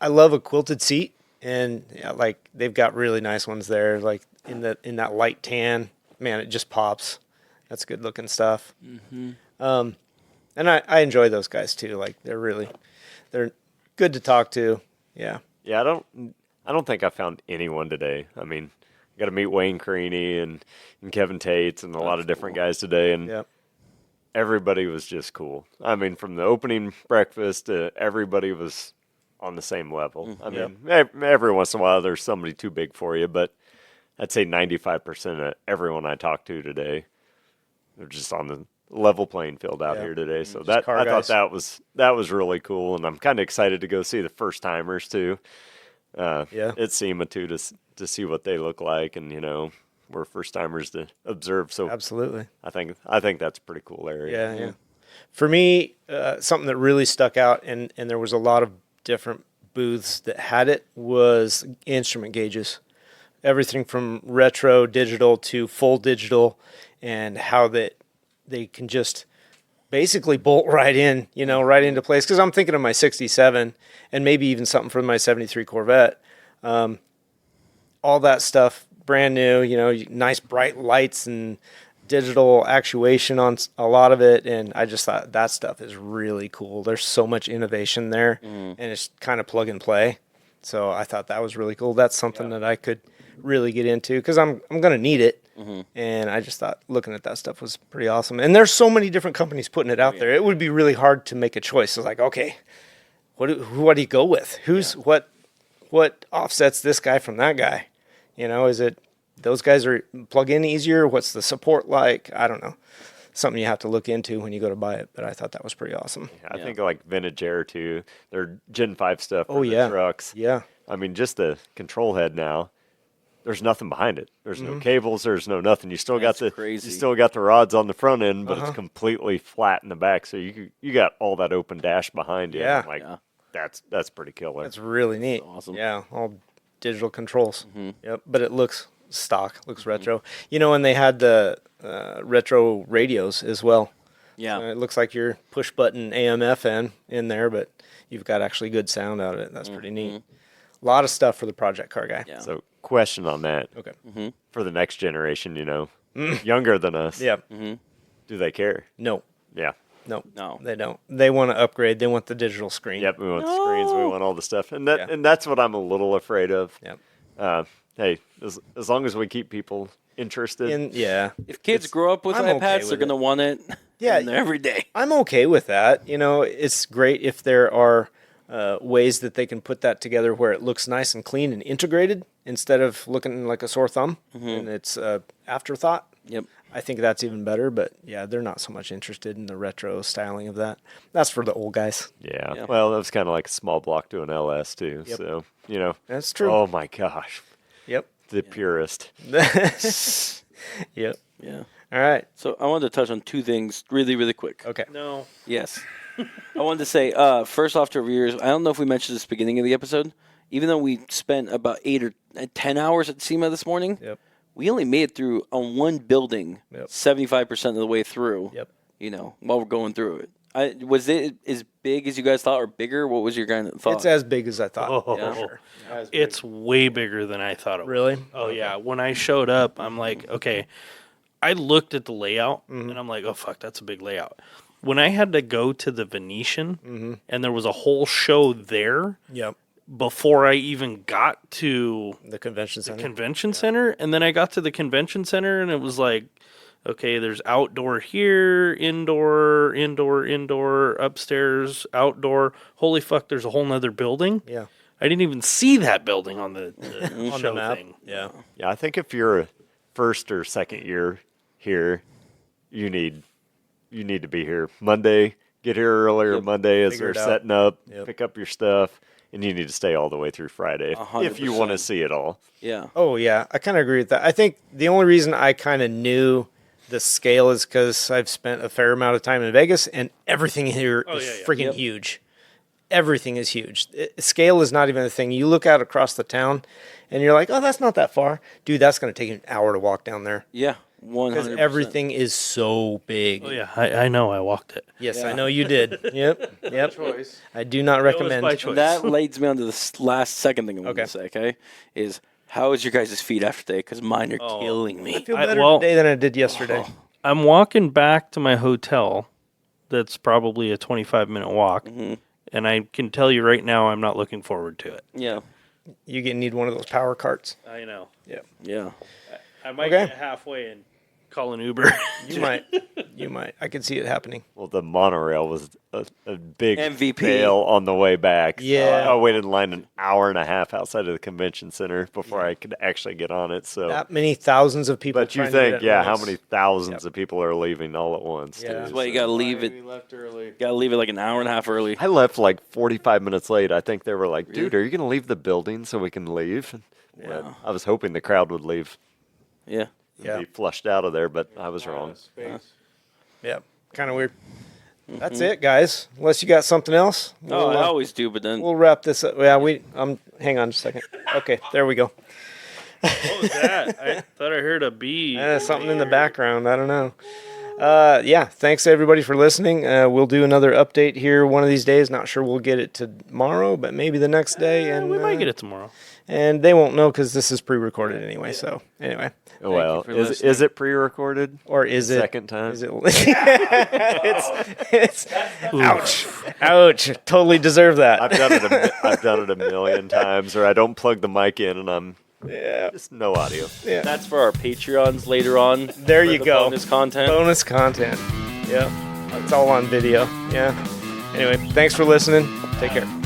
Speaker 1: I love a quilted seat, and like they've got really nice ones there. Like in that light tan, man, it just pops. That's good looking stuff. Mm-hmm. And I enjoy those guys too. Like they're good to talk to. Yeah.
Speaker 3: Yeah, I don't think I found anyone today. I mean, got to meet Wayne Creaney and Kevin Tates and a lot of different guys today, and
Speaker 1: Yep.
Speaker 3: everybody was just cool. I mean, from the opening breakfast to everybody was on the same level. I mean, every once in a while there's somebody too big for you, but I'd say 95% of everyone I talked to today, they're just on the level playing field out
Speaker 1: Yeah.
Speaker 3: here today. So
Speaker 1: Just car
Speaker 3: I
Speaker 1: guys.
Speaker 3: thought that was really cool, and I'm kind of excited to go see the first timers too.
Speaker 1: Yeah.
Speaker 3: At SEMA too to see what they look like, and we're first timers to observe. So
Speaker 1: Absolutely.
Speaker 3: I think that's a pretty cool area.
Speaker 1: Yeah, yeah. For me, something that really stuck out, and there was a lot of different booths that had it, was instrument gauges. Everything from retro digital to full digital, and how that they can just basically bolt right in, right into place. Because I'm thinking of my 67 and maybe even something from my 73 Corvette. All that stuff, brand new, nice bright lights and digital actuation on a lot of it. And I just thought that stuff is really cool. There's so much innovation there, and it's kind of plug and play. So I thought that was really cool. That's something that I could really get into because I'm going to need it. And I just thought looking at that stuff was pretty awesome. And there's so many different companies putting it out there. It would be really hard to make a choice. It's like, okay, what do you go with? What offsets this guy from that guy? Is it those guys are plug in easier? What's the support like? I don't know. Something you have to look into when you go to buy it. But I thought that was pretty awesome.
Speaker 3: I think like Vintage Air too, their Gen 5 stuff for
Speaker 1: Oh,
Speaker 3: the
Speaker 1: yeah.
Speaker 3: trucks.
Speaker 1: Yeah.
Speaker 3: I mean, just the control head now. There's nothing behind it. There's no cables. There's no nothing. You still got
Speaker 2: That's crazy.
Speaker 3: you still got the rods on the front end, but it's completely flat in the back. So you got all that open dash behind you.
Speaker 1: Yeah.
Speaker 3: I'm like that's pretty killer.
Speaker 1: That's really neat.
Speaker 2: awesome.
Speaker 1: Yeah, all digital controls. Yep, but it looks stock, looks retro. And they had the retro radios as well.
Speaker 2: Yeah.
Speaker 1: It looks like your push button AM FM in there, but you've got actually good sound out of it. That's pretty neat. A lot of stuff for the project car guy.
Speaker 2: Yeah.
Speaker 3: So question on that
Speaker 1: Okay.
Speaker 3: for the next generation, younger than us.
Speaker 1: Yeah.
Speaker 3: Do they care?
Speaker 1: No.
Speaker 3: Yeah.
Speaker 1: No.
Speaker 2: No.
Speaker 1: They don't. They want to upgrade. They want the digital screen.
Speaker 3: Yep. We want the screens. We want all the stuff, and
Speaker 1: Yeah.
Speaker 3: that's what I'm a little afraid of.
Speaker 1: Yep.
Speaker 3: Hey, as long as we keep people interested.
Speaker 1: Yeah.
Speaker 2: If kids grow up with
Speaker 1: I'm
Speaker 2: iPads,
Speaker 1: okay
Speaker 2: they're
Speaker 1: with
Speaker 2: going to want it
Speaker 1: Yeah.
Speaker 2: every day.
Speaker 1: I'm okay with that. It's great if there are ways that they can put that together where it looks nice and clean and integrated instead of looking like a sore thumb and it's afterthought.
Speaker 2: Yep.
Speaker 1: I think that's even better, but yeah, they're not so much interested in the retro styling of that. That's for the old guys.
Speaker 3: Yeah.
Speaker 2: Yeah.
Speaker 3: Well, that was kind of like a small block to an LS too.
Speaker 1: Yep.
Speaker 3: So
Speaker 1: That's true.
Speaker 3: Oh my gosh,
Speaker 1: Yep.
Speaker 3: the purist.
Speaker 1: Yep.
Speaker 2: Yeah.
Speaker 1: All right.
Speaker 2: So I wanted to touch on two things really, really quick.
Speaker 1: Okay.
Speaker 5: No.
Speaker 2: Yes. I wanted to say, first off to reviewers, I don't know if we mentioned this at the beginning of the episode. Even though we spent about 8 or 10 hours at SEMA this morning,
Speaker 1: Yep.
Speaker 2: we only made it through on one building
Speaker 1: Yep.
Speaker 2: 75% of the way through.
Speaker 1: Yep.
Speaker 2: You know, while we're going through it. Was it as big as you guys thought or bigger? What was your guys' thought?
Speaker 1: It's as big as I thought.
Speaker 5: Oh,
Speaker 2: Yeah.
Speaker 1: Sure.
Speaker 5: it's way bigger than I thought it was.
Speaker 1: Really?
Speaker 5: Oh yeah. When I showed up, I'm like, okay. I looked at the layout and I'm like, oh fuck, that's a big layout. When I had to go to the Venetian and there was a whole show there
Speaker 1: Yep.
Speaker 5: before I even got to
Speaker 1: The convention
Speaker 5: the
Speaker 1: center.
Speaker 5: convention center, and then I got to the convention center and it was like, okay, there's outdoor here, indoor, upstairs, outdoor. Holy fuck, there's a whole nother building.
Speaker 1: Yeah.
Speaker 5: I didn't even see that building on the
Speaker 1: On
Speaker 5: show
Speaker 1: the map.
Speaker 5: thing.
Speaker 1: Yeah.
Speaker 3: Yeah, I think if you're a first or second year here, you need to be here Monday. Get here earlier
Speaker 2: Yep.
Speaker 3: Monday as
Speaker 1: Figure
Speaker 3: they're
Speaker 1: it out.
Speaker 3: setting up.
Speaker 1: Yep.
Speaker 3: Pick up your stuff, and you need to stay all the way through Friday if you want to
Speaker 2: 100%.
Speaker 3: see it all.
Speaker 2: Yeah.
Speaker 1: Oh, yeah. I kind of agree with that. I think the only reason I kind of knew the scale is because I've spent a fair amount of time in Vegas, and everything here is
Speaker 5: yeah, yeah.
Speaker 1: freaking
Speaker 2: Yep.
Speaker 1: huge. Everything is huge. Scale is not even a thing. You look out across the town, and you're like, oh, that's not that far. Dude, that's going to take an hour to walk down there.
Speaker 2: Yeah. 100%.
Speaker 1: Because everything is so big.
Speaker 5: Oh yeah, I know. I walked it.
Speaker 1: Yes, I
Speaker 2: Yeah.
Speaker 1: know you did. Yep.
Speaker 4: choice.
Speaker 1: I do not recommend.
Speaker 5: by choice.
Speaker 2: That leads me on to the last second thing I'm going
Speaker 1: Okay.
Speaker 2: to say, okay? Is how is your guys' feet after today? Because mine are killing
Speaker 1: I
Speaker 2: me.
Speaker 1: feel
Speaker 5: I-
Speaker 1: better
Speaker 5: well-
Speaker 1: today than I did yesterday.
Speaker 5: I'm walking back to my hotel. That's probably a 25-minute walk, and I can tell you right now, I'm not looking forward to it.
Speaker 2: Yeah.
Speaker 1: You need one of those power carts.
Speaker 5: I know.
Speaker 2: Yeah.
Speaker 5: I might
Speaker 1: Okay.
Speaker 5: get halfway and call an Uber.
Speaker 1: You might. You might. I could see it happening.
Speaker 3: Well, the monorail was a big
Speaker 2: MVP.
Speaker 3: fail on the way back. So
Speaker 1: Yeah.
Speaker 3: I waited in line an hour and a half outside of the convention center before I could actually get on it. So,
Speaker 1: That many thousands of people.
Speaker 3: but you
Speaker 1: trying to get
Speaker 3: think,
Speaker 1: it
Speaker 3: yeah,
Speaker 1: at
Speaker 3: how
Speaker 1: once.
Speaker 3: many thousands of people are leaving all at once?
Speaker 1: Yeah.
Speaker 3: too,
Speaker 2: That's why you
Speaker 3: so.
Speaker 2: got to leave it.
Speaker 4: We left early.
Speaker 2: Got to leave it like an hour and a half early.
Speaker 3: I left like 45 minutes late. I think they were like, dude, are you going to leave the building so we can leave? But I was hoping the crowd would leave
Speaker 2: Yeah.
Speaker 3: and
Speaker 1: Yeah.
Speaker 3: be flushed out of there, but I was wrong.
Speaker 1: Yeah. Kind of weird. That's it, guys. Unless you got something else,
Speaker 2: Oh,
Speaker 1: we'll,
Speaker 2: I always do, but then
Speaker 1: we'll wrap this up. Yeah, hang on just a second. Okay, there we go.
Speaker 5: What was that? I thought I heard a bee.
Speaker 1: Something in the background. I don't know. Yeah, thanks everybody for listening. We'll do another update here one of these days. Not sure we'll get it tomorrow, but maybe the next day. And
Speaker 5: We might get it tomorrow.
Speaker 1: And they won't know because this is pre-recorded anyway. So anyway,
Speaker 3: Oh, well,
Speaker 2: for
Speaker 3: is it pre-recorded?
Speaker 1: or is it
Speaker 3: Second time?
Speaker 1: Is it? it's ouch! Totally deserve that.
Speaker 3: I've done it a million times, or I don't plug the mic in and I'm
Speaker 1: Yeah.
Speaker 3: just no audio.
Speaker 1: Yeah.
Speaker 2: that's for our Patreons later on.
Speaker 1: There
Speaker 2: for
Speaker 1: you
Speaker 2: the
Speaker 1: go.
Speaker 2: Bonus content.
Speaker 1: Bonus content. Yeah. It's all on video. Yeah. Anyway, thanks for listening. Take care.